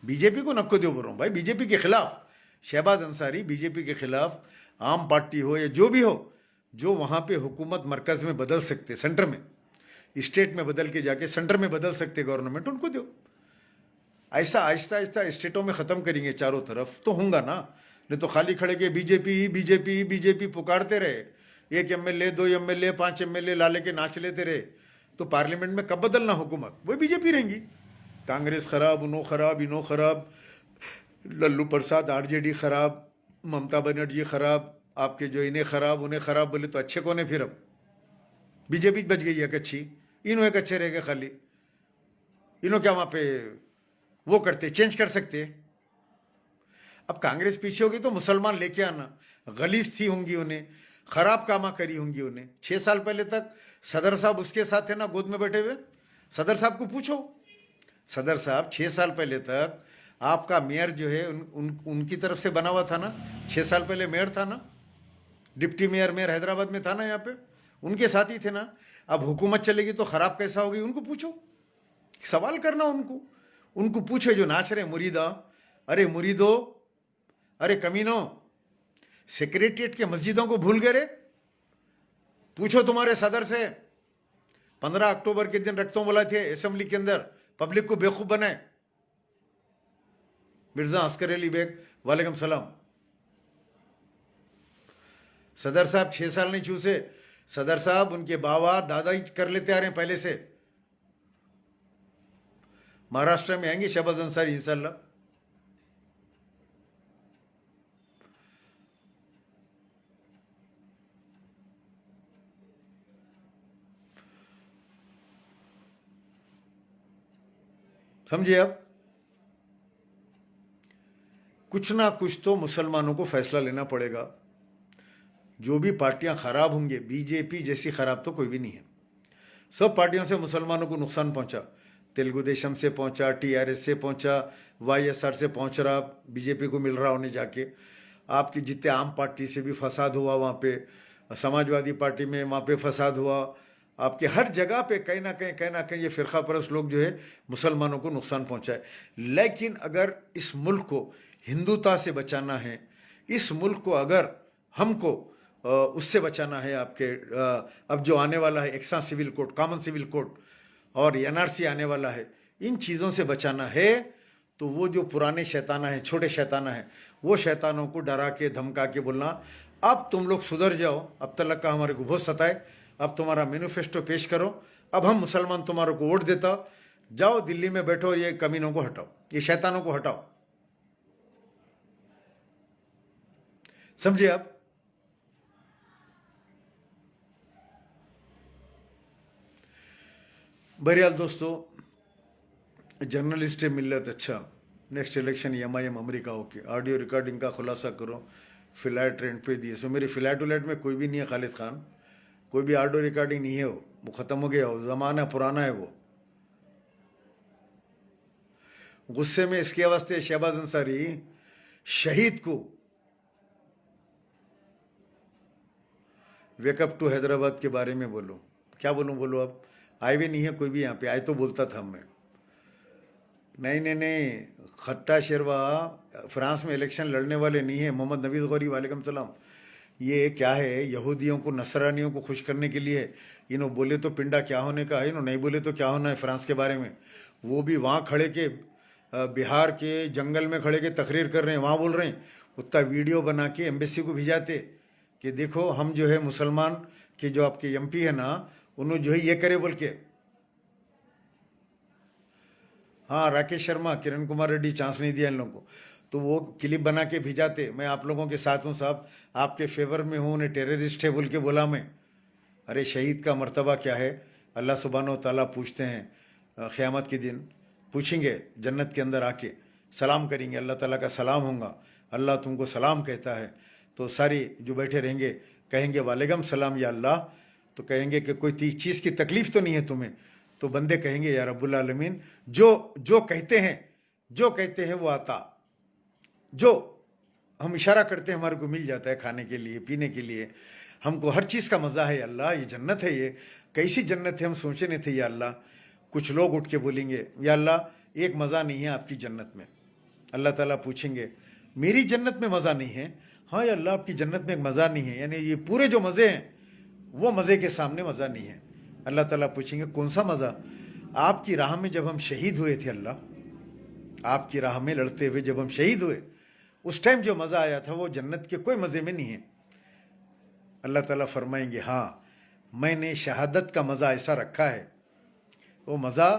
Speaker 1: बीजेपी को नक्को दो बोल रहा हूं भाई। बीजेपी के खिलाफ शहबाज अंसारी, बीजेपी के खिलाफ आम पार्टी हो या जो भी हो, जो वहां पे हुकूमत मरकज में बदल सकते, सेंटर में, स्टेट में बदल के जाके सेंटर में बदल सकते गवर्नमेंट, उनको दो। ऐसा आहिस्ता आहिस्ता स्टेटों में ख़त्म करेंगे चारों तरफ तो होगा ना। नहीं तो खाली खड़े के बीजेपी बीजेपी बीजेपी पुकारते रहे, 1 MLA 2 MLA 5 MLA ला लेके नाच लेते रहे, तो पार्लियामेंट में कब बदलना हुकूमत? वही बीजेपी रहेंगी। कांग्रेस खराब, उनो खराब, इनो खराब, लल्लू प्रसाद आरजेडी खराब, ममता बनर्जी खराब, आपके जो इन्हें खराब उन्हें खराब बोले तो अच्छे कौन है फिर? अब बीजेपी बच गई एक अच्छी, इन्हों एक अच्छे रह गए खाली। इन्हों क्या वहां पे वो करते, चेंज कर सकते? अब कांग्रेस पीछे होगी तो मुसलमान लेके आना, गलीज थी होंगी उन्हें, खराब कामा करी होंगी उन्हें। 6 साल पहले तक सदर साहब उसके साथ थे ना, गोद में बैठे हुए। सदर साहब को पूछो, सदर साहब 6 साल पहले तक आपका मेयर जो है उनकी तरफ से बना हुआ था ना। 6 साल पहले मेयर था ना, डिप्टी मेयर मेयर हैदराबाद में था ना, यहाँ पे उनके साथ ही थे ना। अब हुकूमत चलेगी तो खराब कैसा होगी? उनको पूछो, सवाल करना उनको। उनको पूछे जो नाच रहे मुरीदा, अरे मुरीदो, अरे कमीनो, सेक्रेटरिएट के मस्जिदों को भूल गए रे? पूछो तुम्हारे सदर से, 15 अक्टूबर के दिन रखता बोला थे असेंबली के अंदर, पब्लिक को बेवकूफ बनाए। मिर्जा अस्कर अली बेग, वालेकुम सलाम। सदर साहब 6 साल नहीं चूसे, सदर साहब उनके बाबा दादा ही कर लेते आ रहे हैं पहले से। महाराष्ट्र में आएंगे शहबाज अंसारी इंशाल्लाह। समझिए, अब कुछ ना कुछ तो मुसलमानों को फैसला लेना पड़ेगा। जो भी पार्टियां खराब होंगी, बीजेपी जैसी खराब तो कोई भी नहीं है। सब पार्टियों से मुसलमानों को नुकसान पहुंचा। तेलुगु देशम से पहुंचा, TRS से पहुंचा, YSR से पहुंच रहा, बीजेपी को मिल रहा उन्हें जाके। आपकी जितने आम पार्टी से भी फसाद हुआ, वहाँ पे समाजवादी पार्टी में वहाँ पे फसाद हुआ। आपके हर जगह पे कहीं ना कहीं ये फ़िरका परस्त लोग जो है मुसलमानों को नुकसान पहुंचाए। लेकिन अगर इस मुल्क को हिंदुता से बचाना है, इस मुल्क को अगर हमको उससे बचाना है, आपके अब जो आने वाला है एक्सा civil code, common civil code और NRC आने वाला है, इन चीज़ों से बचाना है, तो वो जो पुराने शैताना है, छोटे शैताना है, वो शैतानों को डरा के धमका के बोलना अब तुम लोग सुधर जाओ, अब तक का हमारे को बहुत सताए, अब तुम्हारा मैनिफेस्टो पेश करो, अब हम मुसलमान तुम्हारे को वोट देता, जाओ दिल्ली में बैठो, ये कमीनों को हटाओ, ये शैतानों को हटाओ। समझिए आप? बहरहाल दोस्तों, जर्नलिस्ट मिलत अच्छा, नेक्स्ट इलेक्शन MIM अमेरिका होके ऑडियो रिकॉर्डिंग का खुलासा करो, फ्लैट ट्रेंड पे दिए। सो मेरी फ्लैट उलैट में कोई भी नहीं है खालिद खान, कोई भी ऑडियो रिकॉर्डिंग नहीं है, वो ख़त्म हो गया, वो ज़माना पुराना है। वो गुस्से में इसके वास्ते शहबाज अंसारी शहीद को वेकअप टू हैदराबाद के बारे में बोलो, क्या बोलूँ बोलो? अब आए भी नहीं है कोई भी यहाँ पे, आए तो बोलता था मैं। नहीं, खट्टा शेरवा फ्रांस में इलेक्शन लड़ने वाले नहीं है। मोहम्मद नबीद गौरी, वालेकुम सलाम। ये क्या है, यहूदियों को नसरानियों को खुश करने के लिए इन्हों बोले तो पिंडा क्या होने का है, इन्हों नहीं बोले तो क्या होना है फ्रांस के बारे में। वो भी वहाँ खड़े के बिहार के जंगल में खड़े के तकरीर कर रहे हैं, वहाँ बोल रहे हैं। उतना वीडियो बना के एम्बेसी को भिजाते कि देखो हम जो है मुसलमान के जो आपके MP है ना, उन्होंने जो है ये करे बोल के। हाँ, राकेश शर्मा, किरण कुमार रेड्डी चांस नहीं दिया इन लोगों को, तो वो क्लिप बना के भिजाते, मैं आप लोगों के साथ हूँ साहब, आपके फेवर में हूँ, उन्हें टेररिस्ट है बोल के बोला मैं। अरे शहीद का मर्तबा क्या है, अल्लाह सुब्हानो ताला पूछते हैं क़यामत के दिन, पूछेंगे जन्नत के अंदर आके, सलाम करेंगे, अल्लाह ताला का सलाम होगा, अल्लाह तुमको सलाम कहता है, तो सारी जो बैठे रहेंगे कहेंगे वालेकुम सलाम या अल्लाह, तो कहेंगे कि कोई चीज़ की तकलीफ़ तो नहीं है तुम्हें? तो बंदे कहेंगे या रब्बुल आलमीन, जो कहते हैं वो आता, जो हम इशारा करते हैं हमारे को मिल जाता है, खाने के लिए पीने के लिए, हमको हर चीज़ का मज़ा है अल्लाह, ये जन्नत है, ये कैसी जन्नत है हम सोचे नहीं थे या अल्लाह। कुछ लोग उठ के बोलेंगे या अल्लाह एक मज़ा नहीं है आपकी जन्नत में। अल्लाह ताला पूछेंगे मेरी जन्नत में मज़ा नहीं है? हाँ या अल्लाह आपकी जन्नत में एक मज़ा नहीं है, यानी ये पूरे जो मज़े हैं वो मज़े के सामने मज़ा नहीं है। अल्लाह ताला पूछेंगे कौन सा मज़ा? आपकी राह में जब हम शहीद हुए थे अल्लाह, आपकी राह में लड़ते हुए जब हम शहीद हुए, उस टाइम जो मज़ा आया था वो जन्नत के कोई मज़े में नहीं है। अल्लाह ताला फरमाएंगे, हाँ मैंने शहादत का मज़ा ऐसा रखा है, वो मज़ा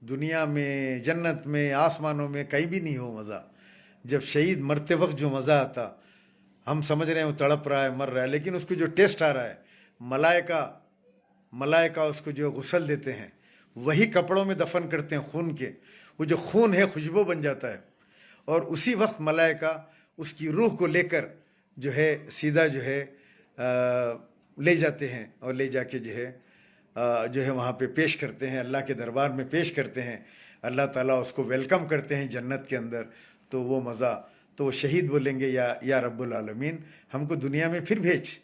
Speaker 1: दुनिया में, जन्नत में, आसमानों में कहीं भी नहीं हो मज़ा। जब शहीद मरते वक्त जो मज़ा आता, हम समझ रहे हैं वो तड़प रहा है, मर रहा है, लेकिन उसको जो टेस्ट आ रहा है, मलाइका मलाइका उसको जो गुस्ल देते हैं, वही कपड़ों में दफन करते हैं खून के, वो जो खून है खुशबू बन जाता है, और उसी वक्त मलाइका उसकी रूह को लेकर जो है सीधा जो है ले जाते हैं, और ले जाके जो है वहाँ पे पेश करते हैं, अल्लाह के दरबार में पेश करते हैं। अल्लाह ताला उसको वेलकम करते हैं जन्नत के अंदर। तो वो मज़ा, तो वो शहीद बोलेंगे, या रब्बुल आलमीन हमको दुनिया में फिर भेज,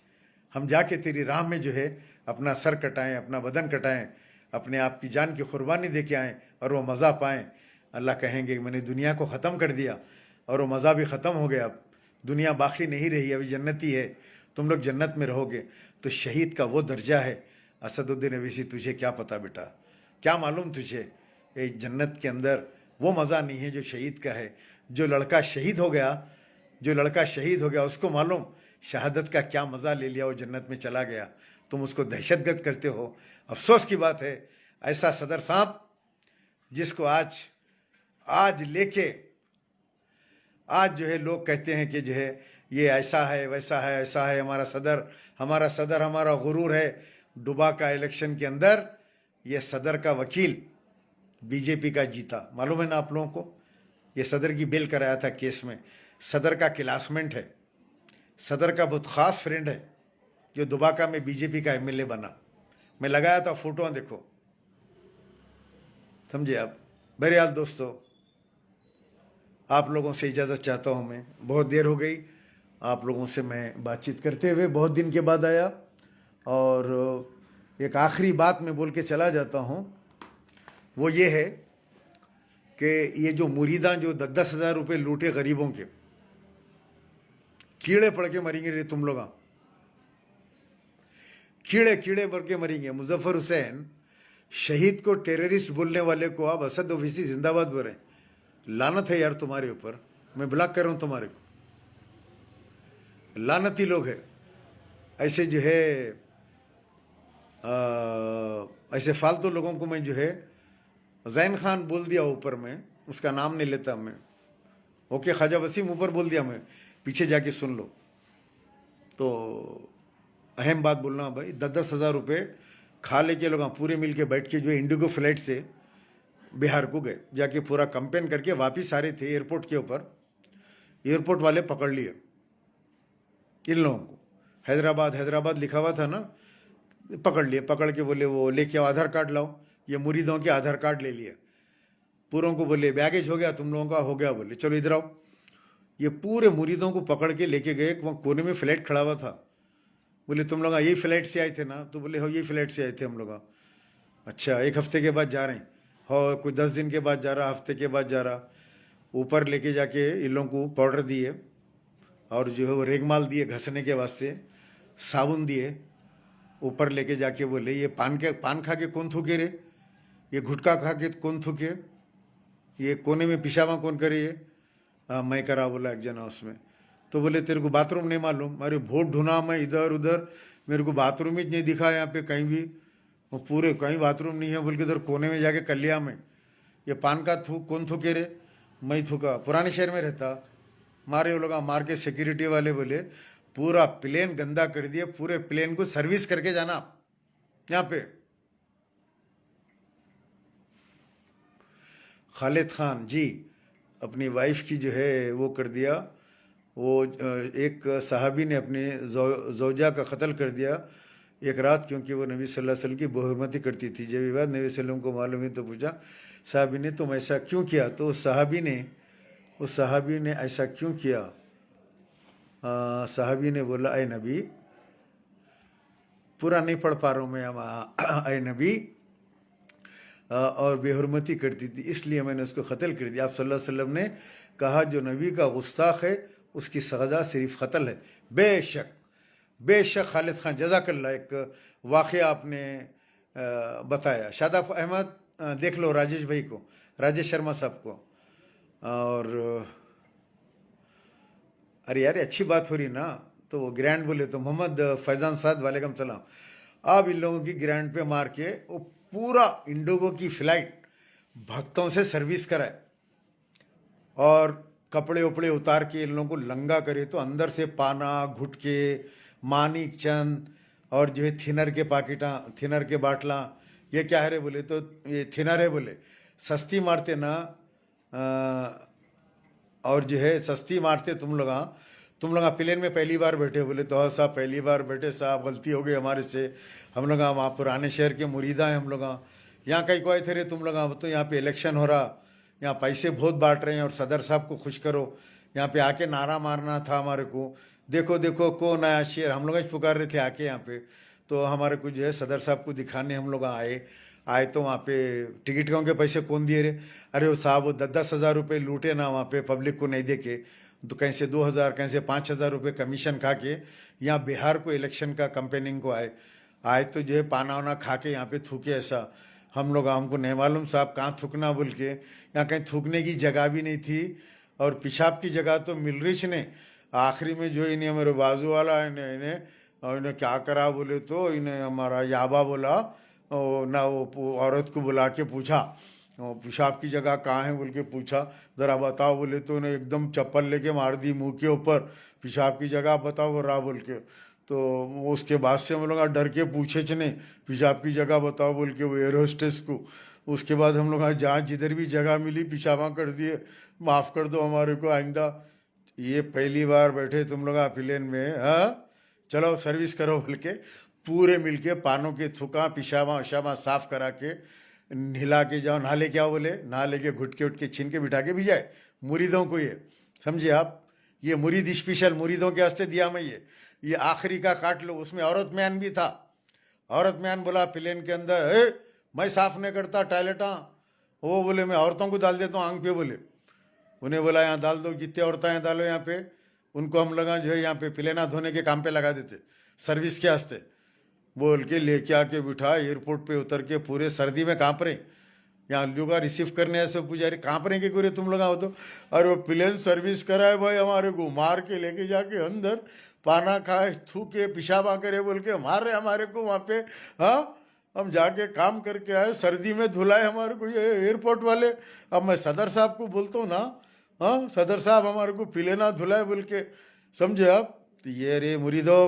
Speaker 1: हम जाके तेरी राह में जो है अपना सर कटाएं, अपना बदन कटाएं, अपने आप की जान की कुर्बानी दे के आएँ और वो मज़ा पाएँ। अल्लाह कहेंगे मैंने दुनिया को ख़त्म कर दिया और वो मज़ा भी ख़त्म हो गया, अब दुनिया बाकी नहीं रही, अभी जन्नती है, तुम लोग जन्नत में रहोगे। तो शहीद का वो दर्जा है। असदुद्दीन अवीसी, तुझे क्या पता बेटा, क्या मालूम तुझे, ये जन्नत के अंदर वो मज़ा नहीं है जो शहीद का है। जो लड़का शहीद हो गया, उसको मालूम शहादत का क्या मज़ा ले लिया, वो जन्नत में चला गया। तुम उसको दहशतगर्द करते हो। अफसोस की बात है, ऐसा सदर साहब जिसको आज लेके आज जो है लोग कहते हैं कि जो है ये ऐसा है, वैसा है, ऐसा है, हमारा गुरूर है। डुबा का इलेक्शन के अंदर ये सदर का वकील बीजेपी का जीता, मालूम है ना आप लोगों को। ये सदर की बेल कराया था केस में। सदर का क्लासमेट है, सदर का बहुत ख़ास फ्रेंड है, जो दुबाका में बीजेपी का एमएलए बना। मैं लगाया था फोटो, देखो, समझे आप। बहरहाल दोस्तों, आप लोगों से इजाज़त चाहता हूँ मैं, बहुत देर हो गई आप लोगों से मैं बातचीत करते हुए, बहुत दिन के बाद आया। और एक आखिरी बात मैं बोल के चला जाता हूँ, वो ये है कि ये जो मुरीदां जो 10,000 रुपये लूटे गरीबों के, कीड़े पड़ के मरेंगे रे तुम लोग, कीड़े पड़ के मरेंगे। मुजफ्फर हुसैन शहीद को टेररिस्ट बोलने वाले को आप असद ओवैसी जिंदाबाद बोल रहे हैं। लानत है यार तुम्हारे ऊपर, मैं ब्लॉक कर रहा हूँ तुम्हारे को, लानती लोग है। ऐसे जो है ऐसे फालतू लोगों को मैं जो है, जैन खान बोल दिया ऊपर में, उसका नाम नहीं लेता मैं, ओके, ख्वाजा वसीम ऊपर बोल दिया मैं, पीछे जाके सुन लो। तो अहम बात बोलना भाई, 10,000 रुपये खा लेके लोग पूरे मिल के बैठ के जो है इंडिगो फ्लाइट से बिहार को गए, जाके पूरा कंपेन करके वापिस आ रहे थे एयरपोर्ट के ऊपर, एयरपोर्ट वाले पकड़ लिए इन लोगों को। हैदराबाद लिखा हुआ था ना, पकड़ लिए, पकड़ के बोले वो लेके आओ आधार कार्ड लाओ। ये मुरीदों के आधार कार्ड ले लिए, पूरों को बोले बैगेज हो गया तुम लोगों का, हो गया, बोले चलो इधर आओ। ये पूरे मुरीदों को पकड़ के लेके गए, वहाँ कोने में फ्लाइट खड़ा हुआ था। बोले तुम लोग यही फ्लाइट से आए थे ना, तो बोले हो यही फ्लाइट से आए थे हम लोग। अच्छा, एक हफ्ते के बाद जा रहे हैं, हो कोई 10 दिन के बाद जा रहा, हफ्ते के बाद जा रहा। ऊपर लेके जाके इन लोगों को पाउडर दिए और जो है वो रेगमाल दिए घसने के वास्ते, साबुन दिए। ऊपर लेके जाके बोले ये पान खा के कौन थूके रे, ये गुटखा खा के कौन थूके, ये कोने में पिशाबा कौन करे, ये मैं करा, बोला एक जना उसमें। तो बोले तेरे को बाथरूम नहीं मालूम, अरे बहुत ढूंढा मैं इधर उधर, मेरे को बाथरूम ही नहीं दिखा यहाँ पे कहीं भी, वो पूरे कहीं बाथरूम नहीं है, बोल के इधर कोने में जाके कर लिया मैं। ये पान का थूक कौन थूके रे, मैं थूका, पुराने शहर में रहता। मारे वो लोग, मार के सिक्योरिटी वाले बोले पूरा प्लेन गंदा कर दिया, पूरे प्लेन को सर्विस करके जाना यहाँ पे। खालिद खान जी अपनी वाइफ की जो है वो कर दिया, वो एक सहाबी ने अपनी जौजा का कत्ल कर दिया एक रात, क्योंकि वो नबी सल्लल्लाहु अलैहि वसल्लम की बहुरमती करती थी। जब ये बात नबी सल्लल्लाहु अलैहि वसल्लम को मालूम हुई तो पूछा सहाबी ने तुम ऐसा क्यों किया, तो उस सहाबी ने ऐसा क्यों किया, सहाबी ने बोला अय नबी, पूरा नहीं पढ़ पा रहा हूँ मैं, अय नबी, और बेहुरमती करती थी इसलिए मैंने उसको कत्ल कर दिया। आप सल्लल्लाहु अलैहि वसल्लम ने कहा जो नबी का गुस्ताख है उसकी सज़ा सिर्फ कत्ल है। बेशक खालिद खान, जज़ाकल्लाह, एक वाक़या आपने बताया। शादाब अहमद देख लो राजेश भाई को, राजेश शर्मा साहब को, और अरे यार अच्छी बात हो रही ना। तो वो ग्रैंड बोले तो मोहम्मद फैजान साहब वालेकुम सलाम। अब इन लोगों की ग्रैंड पे मार के वो पूरा इंडिगो की फ्लाइट भक्तों से सर्विस कराए और कपड़े उपड़े उतार के इन लोगों को लंगा करे, तो अंदर से पाना गुटके मानिक चंद और जो है थिनर के पाकिटा थिनर के बाटला, ये क्या है रे बोले तो ये थिनर है बोले, सस्ती मारते ना। और जो है सस्ती मारते तुम लोग प्लेन में पहली बार बैठे बोले तो हाँ साहब पहली बार बैठे साहब, गलती हो गई हमारे से, हम लोग वहाँ पुराने शहर के मुरीदा हैं हम लोग। यहाँ कहीं को आए थे रे तुम लोग, तो यहाँ पे इलेक्शन हो रहा, यहाँ पैसे बहुत बांट रहे हैं और सदर साहब को खुश करो, यहाँ पे आके नारा मारना था हमारे को, देखो देखो कौन आया शेर, हम लोग पुकार रहे थे आके यहाँ पे। तो हमारे को जो है सदर साहब को दिखाने हम लोग आए आए तो वहाँ पे टिकटों के पैसे कौन दिए रे, अरे वो साहब वो 10-10 हज़ार रुपये लूटे ना वहाँ पे पब्लिक को नहीं दे के, तो कहीं से 2,000 कहीं से 5,000 रुपये कमीशन खा के यहाँ बिहार को इलेक्शन का कंपेनिंग को आए आए तो जो है पाना वाना खा के यहाँ पे थूके ऐसा। हम लोग हमको नहीं मालूम साहब कहाँ थूकना बोल के, यहाँ कहीं थूकने की जगह भी नहीं थी और पेशाब की जगह तो मिल रही नहीं। आखिरी में जो इन्हें मेरे बाजू वाला इन्हें इन्हें और इन्हें क्या करा बोले तो इन्हें हमारा याबा बोला ना, वो औरत को बुला के पूछा पेशाब की जगह कहाँ है बोल के पूछा, ज़रा बताओ बोले तो उन्हें एकदम चप्पल लेके मार दी मुंह के ऊपर, पेशाब की जगह बताओ रहा बोल के। तो उसके बाद से हम लोग डर के पूछे नहीं पेशाब की जगह बताओ बोल के वो एयर होस्टेस को। उसके बाद हम लोग जहाँ जिधर भी जगह मिली पेशाबा कर दिए, माफ़ कर दो हमारे को आइंदा, ये पहली बार बैठे तुम लोग प्लेन में, हाँ चलो सर्विस करो बोल के पूरे मिलके पानों के थुका पेशाबा वशाबा साफ करा के नहला के जाओ, नहा क्या बोले, नहा लेके घुटके उठ के छीन के बिठा के भी जाए मुरीदों को। ये समझे आप, ये मुरीद स्पेशल मुरीदों के वास्ते दिया मैं ये आखिरी का काट लो। उसमें औरत म्यान भी था, औरत म्यान बोला प्लेन के अंदर मैं साफ नहीं करता टॉयलेटा, वो बोले मैं औरतों को डाल देता हूँ आंग पे बोले, उन्हें बोला यहाँ डाल दो, कितने औरतें हैं डालो यहाँ पे, उनको हम लगा जो है यहाँ पे प्लेना धोने के काम पे लगा देते सर्विस के वास्ते बोल के लेके आके बिठा एयरपोर्ट पे उतर के पूरे सर्दी में काँप रहे, यहाँ लोग रिसीव करने ऐसे पुजारी काँप रहे कि पूरे तुम लोग आओ तो, और वो प्लेन सर्विस कराए भाई हमारे को मार के लेके जाके अंदर पाना खाए थूके पेशाबा करे बोल के मार रहे हमारे को वहाँ पे। हाँ हम जाके काम करके आए, सर्दी में धुलाए हमारे को ये एयरपोर्ट वाले। अब मैं सदर साहब को बोलता हूँ ना, हाँ सदर साहब हमारे को पिलेना धुलाए बोल के, समझे आप। तो ये रे मुरीदो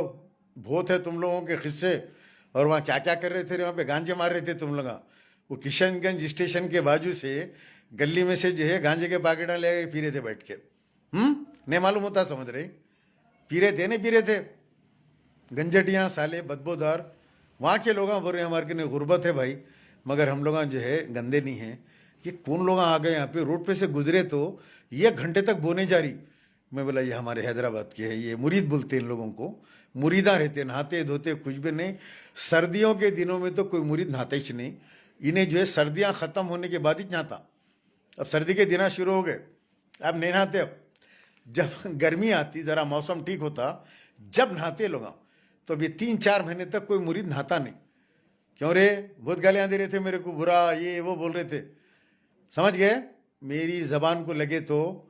Speaker 1: बहुत है तुम लोगों के किस्से। और वहाँ क्या क्या कर रहे थे, वहाँ पे गांजे मार रहे थे तुम लोग। वो किशनगंज स्टेशन के बाजू से गली में से जो है गांजे के पैकेट ले पी रहे थे बैठ के। नहीं मालूम होता, समझ रहे, पी रहे थे नहीं पी रहे थे, गंजटियाँ साले बदबूदार। वहाँ के लोग बोल रहे हैं हमारे के गुर्बत है भाई, मगर हम लोग जो है गंदे नहीं हैं। ये कौन लोग आ गए यहाँ पे, रोड पे से गुजरे तो 1 घंटे तक बोने जा रही। मैं बोला ये हमारे हैदराबाद के है, ये मुरीद बोलते हैं इन लोगों को, मुरीदा रहते, नहाते धोते कुछ भी नहीं। सर्दियों के दिनों में तो कोई मुरीद नहाते ही नहीं, इन्हें जो है सर्दियाँ ख़त्म होने के बाद ही नहाता। अब सर्दी के दिन शुरू हो गए, अब नहीं नहाते। अब जब गर्मी आती ज़रा मौसम ठीक होता जब नहाते लोग, तो अभी 3-4 महीने तक कोई मुरीद नहाता नहीं। क्यों रे, बहुत गालियाँ दे रहे थे मेरे को, बुरा ये वो बोल रहे थे, समझ गए। मेरी ज़बान को लगे तो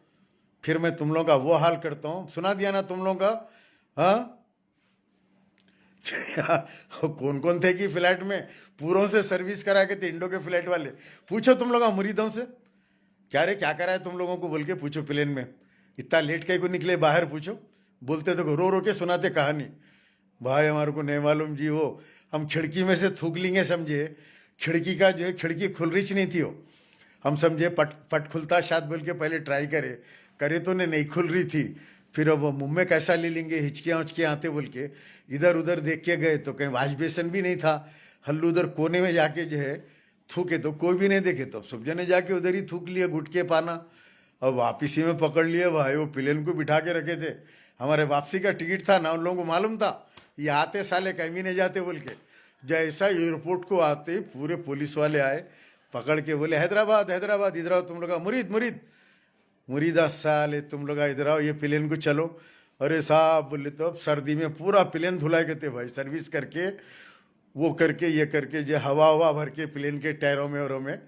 Speaker 1: फिर मैं तुम लोगों का वो हाल करता हूँ, सुना दिया ना तुम लोगों का। हाँ कौन कौन थे कि फ्लैट में पूरों से सर्विस करा के थे इंडो के फ्लैट वाले, पूछो तुम लोग मुरीदों से क्या रे क्या करा है तुम लोगों को बोल के पूछो, प्लेन में इतना लेट के को निकले बाहर पूछो। बोलते तो रो रो के सुनाते कहानी, भाई हमारे को नहीं मालूम जी, वो हम खिड़की में से थूक लेंगे समझे, खिड़की का जो है खिड़की खुल रही नहीं थी, वो हम समझे पट खुलता शायद बोल के पहले ट्राई करे तो नहीं खुल रही थी। फिर अब मुंह में कैसा ले लेंगे, हिचकियाँ उचकियाँ आते बोल के इधर उधर देख के गए तो कहीं वाश बेसन भी नहीं था, हल्लू उधर कोने में जाके जो है थूके तो कोई भी नहीं देखे, तो सब जने जाके उधर ही थूक लिए गुटके पाना। और वापिसी में पकड़ लिए भाई, वो प्लेन को बिठा के रखे थे, हमारे वापसी का टिकट था ना, उन लोगों को मालूम था ये आते साले कहीं भी नहीं जाते बोल के। जैसा एयरपोर्ट को आते पूरे पुलिस वाले आए पकड़ के बोले हैदराबाद हैदराबाद इधर आओ तुम लोग, मुरीद मुरीद मुरीदा साले तुम लोग इधर आओ, ये प्लेन को चलो। अरे साहब बोले तो अब सर्दी में पूरा प्लेन धुलाए गए थे भाई, सर्विस करके वो करके ये करके जो हवा हवा भर के प्लेन के टायरों में औरों में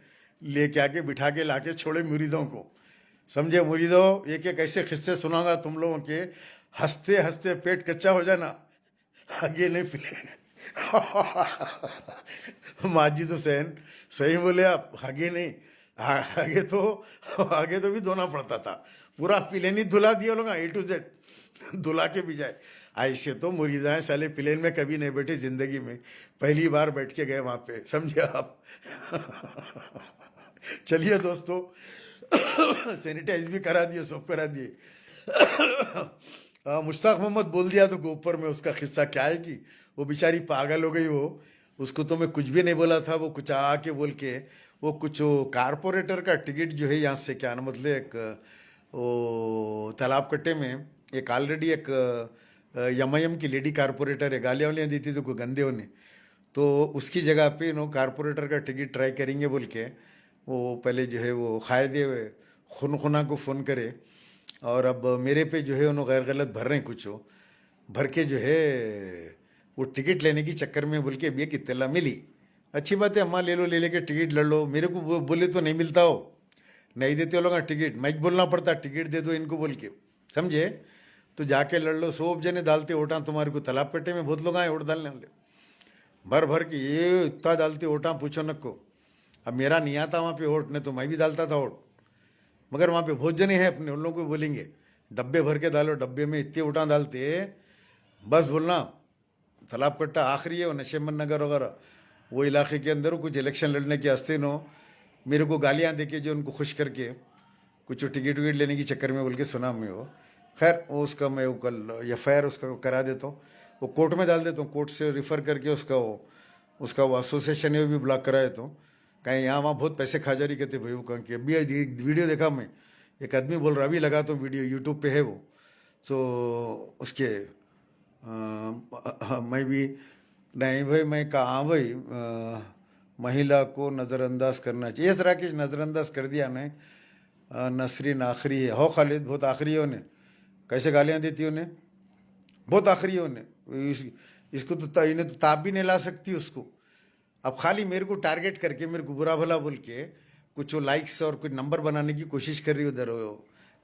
Speaker 1: लेके आके बिठा के ला के छोड़े मुरीदों को। समझे मुरीदो, एक एक ऐसे किस्से सुनाऊंगा तुम लोगों के, हंसते हंसते पेट कच्चा हो जाना, आगे नहीं पिले। माजिद हुसैन, सही बोले आप, आगे नहीं, आगे तो भी धोना पड़ता था, पूरा प्लेन ही धुला दिया लोग A to Z, धुला के भी जाए। ऐसे तो मुरीदाएं साले प्लेन में कभी नहीं बैठे जिंदगी में, पहली बार बैठ के गए वहां पे, समझे आप। चलिए दोस्तों, सैनिटाइज भी करा दिए, सब करा दिए। मुश्ताक मोहम्मद बोल दिया तो ऊपर में उसका किस्सा क्या है कि वो बेचारी पागल हो गई, वो उसको तो मैं कुछ भी नहीं बोला था, वो कुछ आके बोल के वो कुछ कारपोरेटर का टिकट जो है यहाँ से क्या ना, मतलब एक वो तालाब कट्टे में एक ऑलरेडी एक यमयम की लेडी कारपोरेटर है, गालियाँ वालियाँ दी थी तो कोई गंदे होने, तो उसकी जगह पे नो कारपोरेटर का टिकट ट्राई करेंगे बोल के वो पहले जो है वो कायदे खुना को फ़ोन करे, और अब मेरे पे जो है उन्होंने गैर गलत भर रहे हैं कुछ, वो भर के जो है वो टिकट लेने की चक्कर में बोल के भैया कितला मिली, अच्छी बात है अम्मा ले लो, ले लेके टिकट लड़ लो, मेरे को बोले तो नहीं मिलता हो, नहीं देते हो लोग टिकट, मैं बोलना पड़ता टिकट दे दो इनको बोल के, समझे, तो जाके लड़ लो, सब जने डालते ओटा तुम्हारे को, तालाब कट्टे में बहुत लोग आए वोट डालने वाले, भर भर के ये इतना डालते ओटा पूछो न को। अब मेरा नहीं आता वहाँ पे वोट, नहीं तो मैं भी डालता था वोट, मगर वहाँ पे बहुत जने हैं अपने, उन लोगों को बोलेंगे डब्बे भर के डालो, डब्बे में इतने उठा डालते, बस बोलना तालाब कट्टा आखिरी है, वो नशेमन नगर वगैरह वो इलाके के अंदर कुछ इलेक्शन लड़ने के हस्ते नो मेरे को गालियाँ दे के जो उनको खुश करके कुछ टिकट विकट लेने के चक्कर में बोल के सुना मैं वो। खैर वो उसका मैं वो कल FIR उसका करा देता हूँ, वो कोर्ट में डाल देता हूँ, कोर्ट से रिफ़र करके उसका वो एसोसिएशन है वो भी ब्लॉक करा देता हूँ, कहीं यहाँ वहाँ बहुत पैसे खा जा रही कहते भाई वो कहीं कि अभी एक वीडियो देखा मैं, एक आदमी बोल रहा अभी लगाता हूँ वीडियो, यूट्यूब पे है वो, तो उसके मैं भी नहीं भाई, मैं कहाँ भाई महिला को नज़रअंदाज करना चाहिए, इस राकेश नज़रअंदाज कर दिया ने, नसरीन आखिरी है हो, खालिद बहुत आखिरी है उन्हें, कैसे गालियाँ देती उन्हें, बहुत आखिरी है उन्हें, इसको तो इन्हें तो ताप भी नहीं ला सकती उसको, अब खाली मेरे को टारगेट करके मेरे को बुरा भला बोल के कुछ वो लाइक्स और कुछ नंबर बनाने की कोशिश कर रही है उधर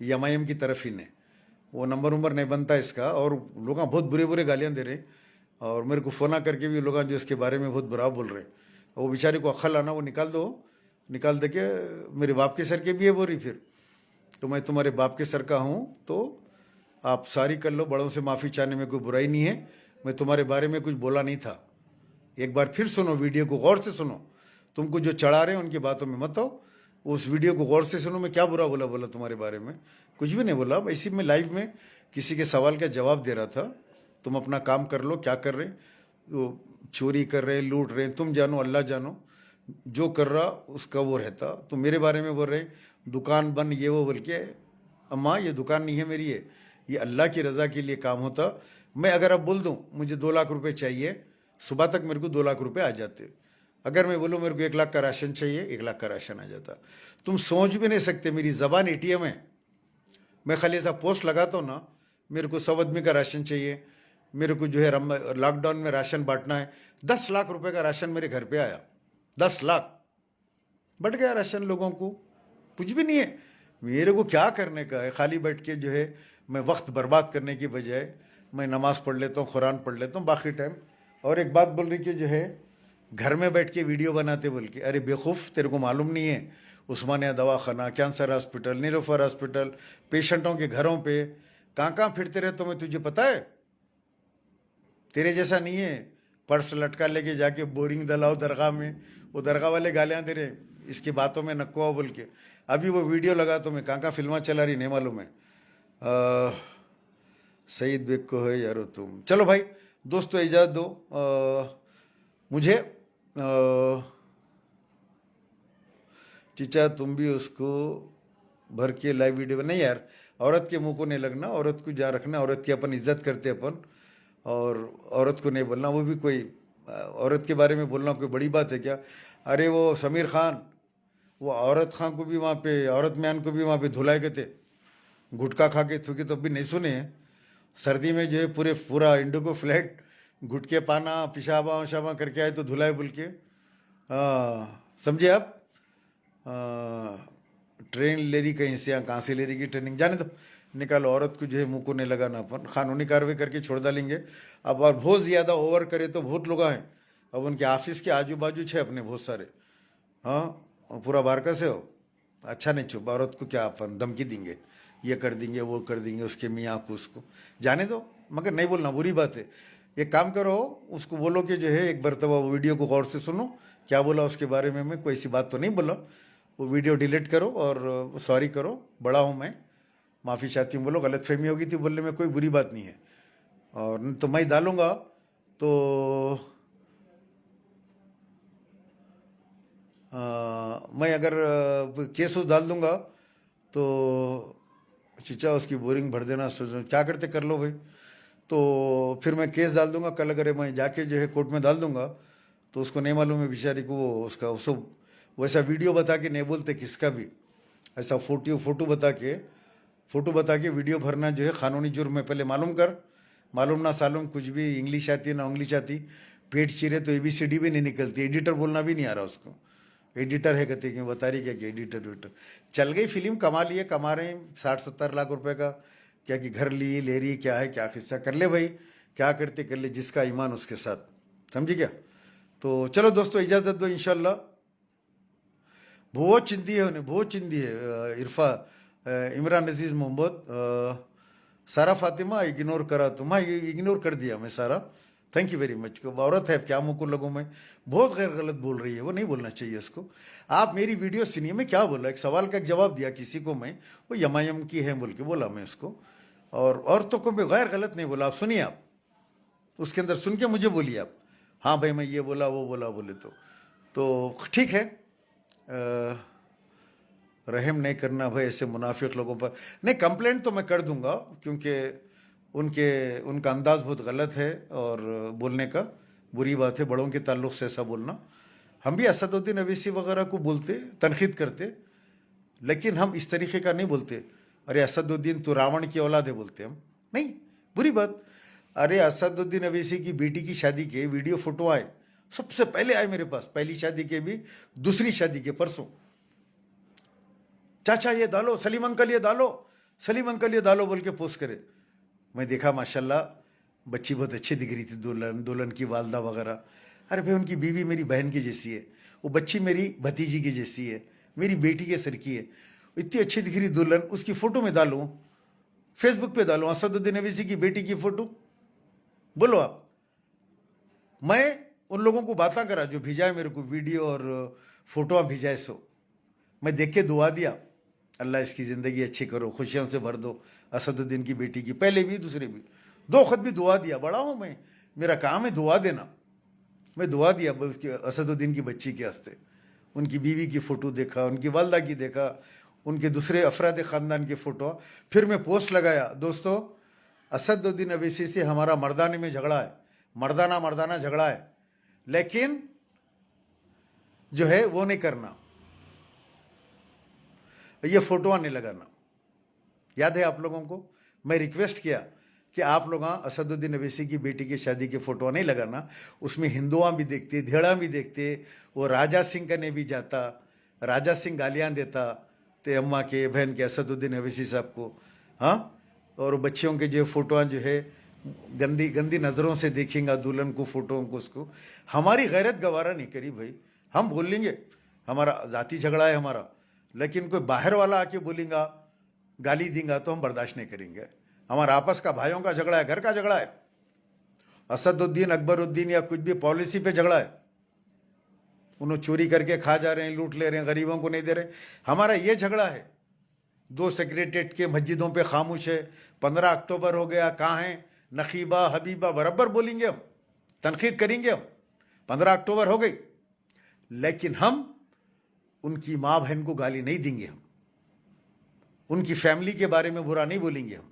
Speaker 1: YMIM की तरफ ही ने, वो नंबर नहीं बनता इसका, और लोग बहुत बुरे बुरे गालियाँ दे रहे, और मेरे को फ़ोन करके भी लोग जो इसके बारे में बहुत बुरा बोल रहे, वो बेचारे को अक्ल आना, वो निकाल दो, निकाल दे के मेरे बाप के सर के भी है बोल रही, फिर तो मैं तुम्हारे बाप के सर का हूँ, तो आप सारी कर लो, बड़ों से माफ़ी चाहने में कोई बुराई नहीं है, मैं तुम्हारे बारे में कुछ बोला नहीं था, एक बार फिर सुनो वीडियो को गौर से सुनो, तुमको जो चढ़ा रहे हैं उनकी बातों में मत आओ, उस वीडियो को गौर से सुनो, मैं क्या बुरा बोला तुम्हारे बारे में, कुछ भी नहीं बोला, इसी में लाइव में किसी के सवाल का जवाब दे रहा था, तुम अपना काम कर लो, क्या कर रहे वो चोरी कर रहे लूट रहे, तुम जानो अल्लाह जानो, जो कर रहा उसका वो रहता, तो मेरे बारे में बोल रहे दुकान बन ये वो बोल के, अम्मा ये दुकान नहीं है मेरी, ये अल्लाह की रज़ा के लिए काम होता, मैं अगर अब बोल दूँ मुझे 2 लाख रुपए चाहिए, सुबह तक मेरे को 2 लाख रुपए आ जाते, अगर मैं बोलूँ मेरे को 1 लाख का राशन चाहिए, 1 लाख का राशन आ जाता, तुम सोच भी नहीं सकते, मेरी ज़बान ATM है, मैं खाली ऐसा पोस्ट लगाता हूँ ना, मेरे को 100 आदमी का राशन चाहिए, मेरे को जो है लॉकडाउन में राशन बांटना है, 10 लाख रुपए का राशन मेरे घर पे आया, 10 लाख बट गया राशन लोगों को, कुछ भी नहीं है, मेरे को क्या करने का है, खाली बैठ के जो है मैं वक्त बर्बाद करने की बजाय मैं नमाज़ पढ़ लेता हूँ, कुरान पढ़ लेता हूँ बाकी टाइम। और एक बात बोल रही कि जो है घर में बैठ के वीडियो बनाते बोल के, अरे बेवकूफ़ तेरे को मालूम नहीं है, उस्मानिया दवाखाना, कैंसर हॉस्पिटल, नीलोफर हॉस्पिटल, पेशेंटों के घरों पे कहाँ फिरते रहते हो, मैं तुझे पता है, तेरे जैसा नहीं है पर्स लटका लेके जाके बोरिंग दलाओ दरगाह में, वो दरगाह वाले गालियाँ दे रहे इसकी बातों में नक्को बोल के, अभी वो वीडियो लगा तो मैं कहाँ फिल्मा चला रही नहीं मालूम है, सईद बेग को है यारो तुम, चलो भाई दोस्तों इजाज़त दो, मुझे चीचा तुम भी उसको भर के लाइव वीडियो नहीं यार, औरत के मुंह को नहीं लगना, औरत को जा रखना, औरत की अपन इज्जत करते अपन, और औरत को नहीं बोलना, वो भी कोई औरत के बारे में बोलना कोई बड़ी बात है क्या, अरे वो समीर खान, वो औरत खान को भी वहाँ पे, औरत मैन को भी वहाँ पे धुलाए गए थे, गुटखा खा के थूके, तो अभी नहीं सुने हैं, सर्दी में जो है पूरा इंडिगो फ्लैट गुटके पाना पिशाबा वशाबा करके आए तो धुलाए बोल के, समझे आप, ट्रेन ले रही कहीं से, या कहाँ से ले रही की ट्रेनिंग, जाने दो, निकालो। औरत को जो है मुंह को नहीं लगाना, अपन कानूनी कार्रवाई करके छोड़ डालेंगे। अब और बहुत ज़्यादा ओवर करे तो बहुत लोग हैं, अब उनके ऑफिस के आजू बाजू छे अपने बहुत सारे, हाँ, और पूरा बारका से हो, अच्छा नहीं। चुप औरत को क्या अपन धमकी देंगे, ये कर देंगे वो कर देंगे, उसके मियाँ को उसको, जाने दो, मगर नहीं बोलना, बुरी बात है। एक काम करो, उसको बोलो कि जो है एक मरतबा वो वीडियो को गौर से सुनो, क्या बोला उसके बारे में, मैं कोई ऐसी बात तो नहीं बोला, वो वीडियो डिलीट करो और सॉरी करो, बड़ा हूँ मैं, माफ़ी चाहती हूँ बोलो, गलतफहमी होगी थी बोलने में, कोई बुरी बात नहीं है। और तो मैं डालूँगा तो मैं अगर केस उस डाल दूंगा तो चिचा उसकी बोरिंग भर देना, सोचो क्या करते कर लो भाई। तो फिर मैं केस डाल दूंगा कल, अगर मैं जाके जो है कोर्ट में डाल दूंगा तो उसको नहीं मालूम है बेचारी को, वो उसका उसको वैसा वीडियो बता के नहीं बोलते किसका भी, ऐसा फोटो बता के वीडियो भरना जो है कानूनी जुर्म है। पहले मालूम कर, मालूम ना सालूम कुछ भी, इंग्लिश आती है ना इंग्लिश आती, पेट चिरे तो ABCD भी नहीं निकलती, एडिटर बोलना भी नहीं आ रहा उसको, एडिटर है कहते क्यों बता रही क्या कि एडिटर वेडिटर। चल गई फिल्म, कमा लिए, कमा रहे हैं 60-70 लाख रुपए का, क्या कि घर लिए ले रही, क्या है क्या किस्सा, कर ले भाई, क्या करते कर ले, जिसका ईमान उसके साथ, समझी क्या। तो चलो दोस्तों इजाज़त दो, इंशाल्लाह। बहुत चिंदी है उन्हें, बहुत चिंदी है इमरान अजीज़ मोहम्मद, सारा फातिमा इग्नोर करा तो मैं इग्नोर कर दिया मैं सारा, थैंक यू वेरी मच। औरत है क्या मुँह को लगूँ मैं, बहुत गैर गलत बोल रही है, वो नहीं बोलना चाहिए उसको। आप मेरी वीडियो सुनिए, मैं क्या बोला, एक सवाल का एक जवाब दिया किसी को मैं, वो यमायम की है बोल के बोला मैं उसको, और औरतों को मैं गैर गलत नहीं बोला। आप सुनिए, आप उसके अंदर सुन के मुझे बोलिए आप, हाँ भाई मैं ये बोला वो बोला बोले तो ठीक है। रहम नहीं करना भाई ऐसे मुनाफिक लोगों पर। नहीं, कंप्लेंट तो मैं कर दूंगा, क्योंकि उनका अंदाज बहुत गलत है और बोलने का बुरी बात है, बड़ों के ताल्लुक से ऐसा बोलना। हम भी असदुद्दीन अवैसी वगैरह को बोलते, तनखीद करते, लेकिन हम इस तरीके का नहीं बोलते, अरे असदुद्दीन तो रावण की औलाद है बोलते हम, नहीं, बुरी बात। अरे असदुद्दीन अवैसी की बेटी की शादी के वीडियो फोटो आए, सबसे पहले आए मेरे पास, पहली शादी के भी, दूसरी शादी के परसों, चाचा ये डालो, सलीम अंकल ये डालो, सलीम अंकल ये डालो बोल के पोस्ट करे। मैं देखा माशाल्लाह बच्ची बहुत अच्छी दिख रही थी, दुल्हन की वालदा वगैरह। अरे भाई उनकी बीवी मेरी बहन की जैसी है, वो बच्ची मेरी भतीजी की जैसी है, मेरी बेटी के सर की है, इतनी अच्छी दिख रही दुल्हन, उसकी फ़ोटो में डालूँ, फेसबुक पे डालूँ असदुद्दीन अवैसी की बेटी की फ़ोटो, बोलो आप। मैं उन लोगों को बातें करा जो भेजा है मेरे को वीडियो और फोटो भेजाए, सो मैं देख के दुआ दिया, अल्लाह इसकी ज़िंदगी अच्छी करो, खुशियों से भर दो, असदुद्दीन की बेटी की, पहले भी दूसरे भी, 2 खत भी दुआ दिया, बड़ा हूँ मैं, मेरा काम है दुआ देना। मैं दुआ दिया उसके असदुद्दीन की बच्ची के हस्ते, उनकी बीवी की फ़ोटो देखा, उनकी वालदा की देखा, उनके दूसरे अफराद ख़ानदान की फ़ोटो, फिर मैं पोस्ट लगाया, दोस्तों असदुद्दीन अवैसी से हमारा मर्दाने में झगड़ा है, मर्दाना झगड़ा है, लेकिन जो है वो नहीं करना, ये फोटो नहीं लगाना। याद है आप लोगों को मैं रिक्वेस्ट किया कि आप लोग असदुद्दीन अवैसी की बेटी की शादी के फोटो नहीं लगाना, उसमें हिंदुआ भी देखते, धेड़ा भी देखते, वो राजा सिंह का नहीं भी जाता, राजा सिंह गालियाँ देता ते अम्मा के बहन के असदुद्दीन अवैसी साहब को, हाँ, और बच्चियों के जो फोटो जो है गंदी गंदी नज़रों से देखेंगे दुल्हन को, फोटो को, उसको हमारी गैरत गवारा नहीं करी भाई। हम बोल लेंगे हमारा ज़ाती झगड़ा है हमारा, लेकिन कोई बाहर वाला आके बोलेगा गाली देगा तो हम बर्दाश्त नहीं करेंगे। हमारा आपस का भाइयों का झगड़ा है, घर का झगड़ा है, असदुद्दीन अकबरुद्दीन या कुछ भी पॉलिसी पे झगड़ा है, उन्होंने चोरी करके खा जा रहे हैं, लूट ले रहे हैं, गरीबों को नहीं दे रहे, हमारा ये झगड़ा है। 2 सेक्रेटरीट के मस्जिदों पे खामोश है, 15 अक्टूबर हो गया, कहाँ हैं नकीबा हबीबा, बराबर बोलेंगे हम, तनकीद करेंगे हम, 15 अक्टूबर हो गई, लेकिन हम उनकी माँ बहन को गाली नहीं देंगे, हम उनकी फैमिली के बारे में बुरा नहीं बोलेंगे, हम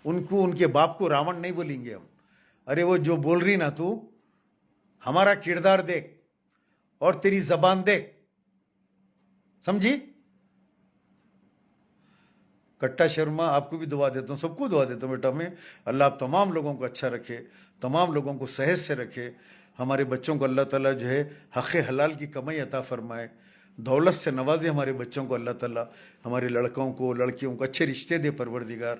Speaker 1: उनको उनके बाप को रावण नहीं बोलेंगे हम। अरे वो जो बोल रही ना तू, हमारा किरदार देख और तेरी जबान देख, समझी। कट्टा शर्मा आपको भी दुआ देता हूँ, सबको दुआ देता हूँ बेटा मैं, अल्लाह आप तमाम लोगों को अच्छा रखे, तमाम लोगों को सेहत से रखे, हमारे बच्चों को अल्लाह ताला जो है हक़ हलाल की कमाई अता फरमाए, दौलत से नवाजे हमारे बच्चों को अल्लाह ताला, हमारे लड़कों को लड़कियों को अच्छे रिश्ते दे परवरदिगार।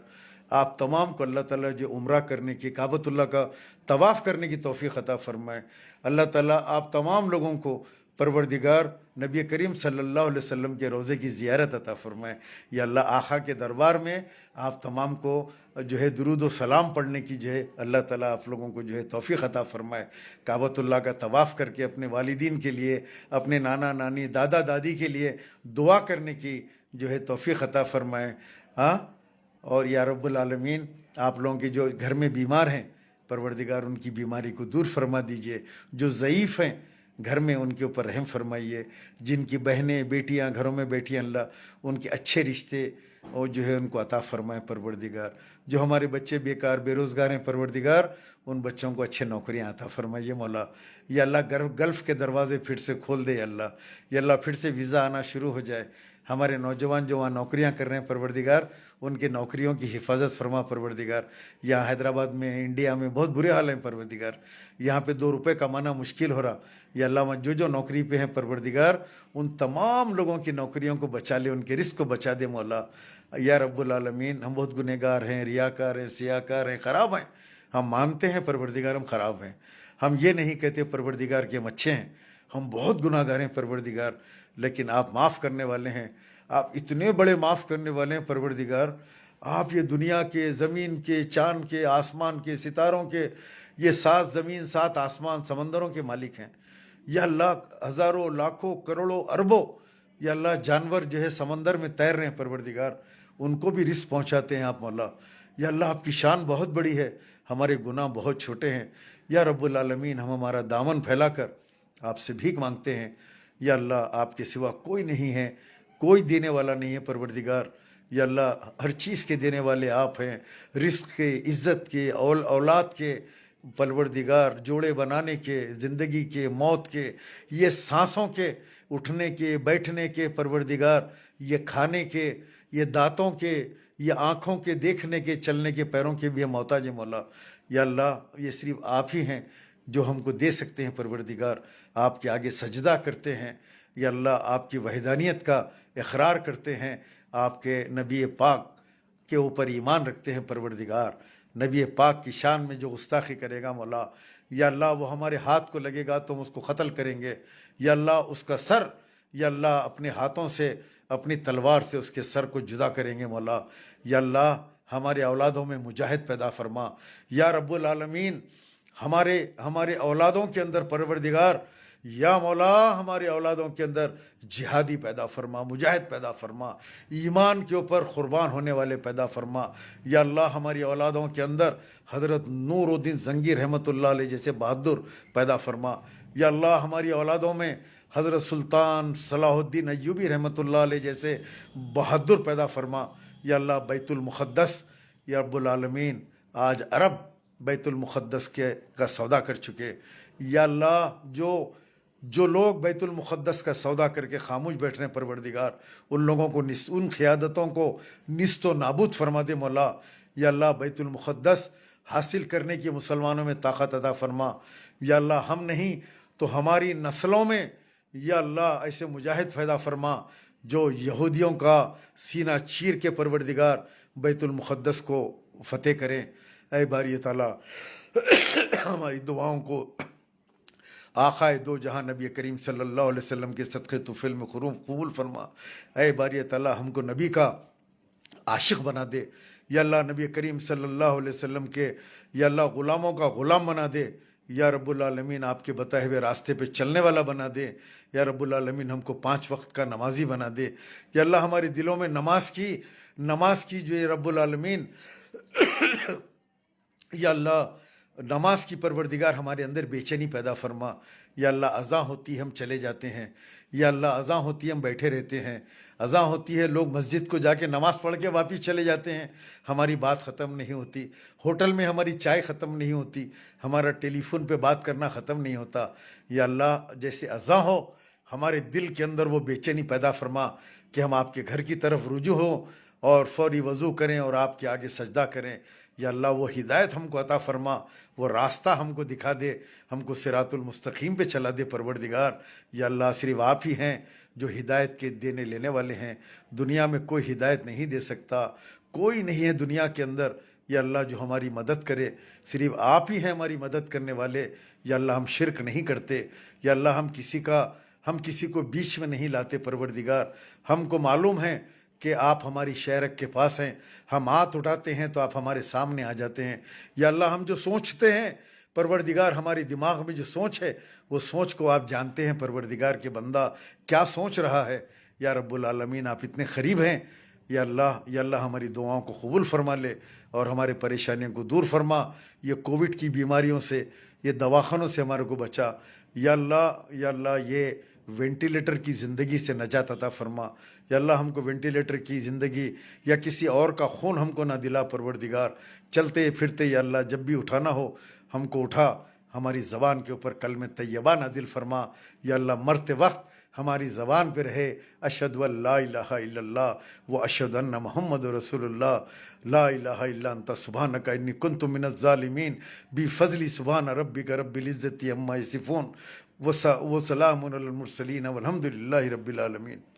Speaker 1: आप तमाम को अल्लाह ताला जो उम्रा करने की, काबतुल्लाह का तवाफ़ करने की तौफ़ीक़ अता फ़रमाए। अल्लाह ताला आप तमाम लोगों को परवरदिगार नबी करीम सल्लल्लाहु अलैहि वसल्लम के रोज़े की ज़ियारत अता फ़रमाए। या अल्लाह आका के दरबार में आप तमाम को जो है दुरूद व सलाम पढ़ने की जो है अल्लाह ताला आप लोगों को जो है तौफ़ीक़ अता फ़रमाए। काबतुल्लाह का तवाफ़ करके अपने वालिदीन के लिए, अपने नाना नानी दादा दादी के लिए दुआ करने की जो है तौफ़ीक़ अता फ़रमाए। हाँ, और या रब्बुल आलमीन आप लोगों के जो घर में बीमार हैं परवरदिगार उनकी बीमारी को दूर फरमा दीजिए। जो ज़ईफ़ हैं घर में उनके ऊपर रहम फरमाइए। जिनकी बहनें बेटियां घरों में बैठी हैं अल्लाह उनके अच्छे रिश्ते और जो है उनको अता फरमाए परवरदिगार। जो हमारे बच्चे बेकार बेरोज़गार हैं परवरदिगार उन बच्चों को अच्छे नौकरियां अता फरमाइए मौला। या अल्लाह गल्फ़ के दरवाज़े फिर से खोल दे अल्लाह। या अल्लाह फिर से वीज़ा आना शुरू हो जाए। हमारे नौजवान जो वहाँ नौकरियाँ कर रहे हैं परवरदिगार उनके नौकरियों की हिफाजत फरमा परवरदिगार। यहाँ हैदराबाद में इंडिया में बहुत बुरे हाल हैं परवरदिगार। यहाँ पे 2 रुपए कमाना मुश्किल हो रहा। या अल्लाह जो नौकरी पे हैं परवरदिगार उन तमाम लोगों की नौकरियों को बचा ले, उनके रिस्क को बचा दे मौला। या रब्बुल आलमीन हम बहुत गुनहगार हैं, रियाकार हैं, सियाकार हैं, ख़राब हैं। हम मानते हैं परवरदिगार हम ख़राब हैं। हम ये नहीं कहते परवरदिगार कि हम अच्छे हैं। हम बहुत गुनाहगार हैं परवरदिगार, लेकिन आप माफ़ करने वाले हैं। आप इतने बड़े माफ़ करने वाले हैं परवरदिगार। आप ये दुनिया के, ज़मीन के, चाँद के, आसमान के, सितारों के, ये 7 ज़मीन 7 आसमान समंदरों के मालिक हैं। या अल्लाह हज़ारों लाखों करोड़ों अरबों या अल्लाह जानवर जो है समंदर में तैर रहे हैं परवरदिगार उनको भी रिस्क पहुँचाते हैं आप मौला। या अल्लाह आपकी शान बहुत बड़ी है, हमारे गुनाह बहुत छोटे हैं। या रब्बुल आलमीन हम हमारा दामन फैलाकर आपसे भीख मांगते हैं। या अल्लाह आपके सिवा कोई नहीं है, कोई देने वाला नहीं है परवरदिगार। या अल्लाह हर चीज़ के देने वाले आप हैं, रिस्क के, इज़्ज़त के, औलाद के परवरदिगार, जोड़े बनाने के, ज़िंदगी के, मौत के, ये सांसों के, उठने के, बैठने के परवरदिगार, ये खाने के, ये दांतों के, ये आँखों के, देखने के, चलने के, पैरों के भी हम मोहताज हैं मौला। या अल्लाह ये सिर्फ आप ही हैं जो हमको दे सकते हैं परवरदिगार। आपके आगे सजदा करते हैं। या अल्लाह आपकी वहदानियत का इकरार करते हैं। आपके नबी पाक के ऊपर ईमान रखते हैं परवरदिगार। नबी पाक की शान में जो गुस्ताखी करेगा मौला, या अल्लाह वो हमारे हाथ को लगेगा तो हम उसको क़त्ल करेंगे। या अल्लाह उसका सर, या अल्लाह अपने हाथों से, अपनी तलवार से उसके सर को जुदा करेंगे मौला। या अल्लाह हमारे औलादों में मुजाहिद पैदा फरमा। या रब्बुल आलमीन हमारे औलादों के अंदर परवरदिगार, या मौला हमारे औलादों के अंदर जिहादी पैदा फरमा, मुजाहिद पैदा फरमा, ईमान के ऊपर क़ुरबान होने वाले पैदा फरमा। या अल्लाह हमारी औलादों के अंदर हज़रत नूरुद्दीन ज़ंगी रहमतुल्लाह अलैह जैसे बहादुर पैदा फरमा। या अल्लाह हमारी औलादों में हज़रत सुल्तान सलाहुद्दीन अय्यूबी रहमतुल्लाह अलैह जैसे बहादुर पैदा फरमा। या अल्लाह बैतुल मुक़द्दस, या रब्बुल आलमीन आज अरब बैतुल मुक़द्दस का सौदा कर चुके। या अल्लाह जो लोग बैतुल मुक़द्दस का सौदा करके खामोश बैठ रहे हैं परवरदिगार उन लोगों को उन क़ियादतों को निस्तो नाबूद फरमा दे मौला। या अल्लाह बैतुल मुक़द्दस हासिल करने की मुसलमानों में ताकत अता फरमा। या अल्लाह हम नहीं तो हमारी नस्लों में या अल्लाह ऐसे मुजाहिद पैदा फरमा जो यहूदियों का सीना चीर के परवरदिगार बैतुल मुक़द्दस को फ़तेह करें। ऐ बारी ताला हमारी दुआओं को आक़ाए दो जहाँ नबी करीम सल्लल्लाहु अलैहि वसल्लम के सदक़े तुफ़ैल में कबूल फरमा। ऐ बारी ताला हमको नबी का आशिक़ बना दे। या अल्लाह नबी करीम सल्लल्लाहु अलैहि वसल्लम के या अल्लाह ग़ुलामों का ग़ुलाम बना दे। या रब्बुल आलमीन आपके बताए हुए रास्ते पे चलने वाला बना दे। या रब्बुल आलमीन हमको 5 वक्त का नमाजी बना दे। या अल्लाह हमारे दिलों में नमाज की जो ये रब्बुल आलमीन या अल्लाह नमाज की परवरदिगार हमारे अंदर बेचैनी पैदा फरमा। या अल्लाह अज़ां होती है हम चले जाते हैं। या अल्लाह अज़ां होती है हम बैठे रहते हैं। अज़ां होती है लोग मस्जिद को जाके नमाज़ पढ़ के वापस चले जाते हैं, हमारी बात ख़त्म नहीं होती। होटल में हमारी चाय ख़त्म नहीं होती, हमारा टेलीफोन पे बात करना ख़त्म नहीं होता। या अल्लाह जैसे अज़ां हो हमारे दिल के अंदर वो बेचैनी पैदा फरमा कि हम आपके घर की तरफ रुजू हों और फ़ौरी वज़ू करें और आपके आगे सजदा करें। या अल्लाह वो हिदायत हमको अता फरमा, वो रास्ता हमको दिखा दे, हमको सिरातुल मुस्तकीम पे चला दे परवरदिगार। या अल्लाह सिर्फ आप ही हैं जो हिदायत के देने लेने वाले हैं। दुनिया में कोई हिदायत नहीं दे सकता, कोई नहीं है दुनिया के अंदर या अल्लाह जो हमारी मदद करे, सिर्फ आप ही हैं हमारी मदद करने वाले। या अल्लाह हम शिरक नहीं करते, या अल्लाह हम किसी को बीच में नहीं लाते परवरदिगार। हमको मालूम है कि आप हमारी शहरक के पास हैं, हम हाथ उठाते हैं तो आप हमारे सामने आ जाते हैं। या अल्लाह हम जो सोचते हैं परवरदिगार, हमारे दिमाग में जो सोच है वो सोच को आप जानते हैं परवरदिगार के बंदा क्या सोच रहा है। या रब्बुल आलमीन आप इतने करीब हैं। या अल्लाह हमारी दुआओं को कबूल फरमा ले और हमारे परेशानियों को दूर फरमा। ये कोविड की बीमारियों से, ये दवाखानों से हमारे को बचा। या अल्लाह ये वेंटिलेटर की ज़िंदगी से नजात अता फरमा। या अल्लाह हमको वेंटिलेटर की ज़िंदगी या किसी और का खून हमको ना दिला परवरदिगार। चलते फिरते या अल्लाह जब भी उठाना हो हमको उठा, हमारी ज़बान के ऊपर कलमे तैयबा नाज़िल फरमा। या अल्लाह मरते वक्त हमारी ज़बान पे रहे अशहदु अल्ला इलाहा इल्लल्लाह व अशहदु अन्ना मुहम्मद रसूलुल्लाह, ला इलाहा इल्ला अंता सुब्हानका इन्नी कुन्तु मिनज़ ज़ालिमीन, बिफ़ज़ली सुब्हान रब्बिका रब्बिल इज़्ज़ति अम्मा यसिफ़ून व सलामुन अलल मुरसलीन वल्हम्दुलिल्लाहि रब्बिल आलमीन।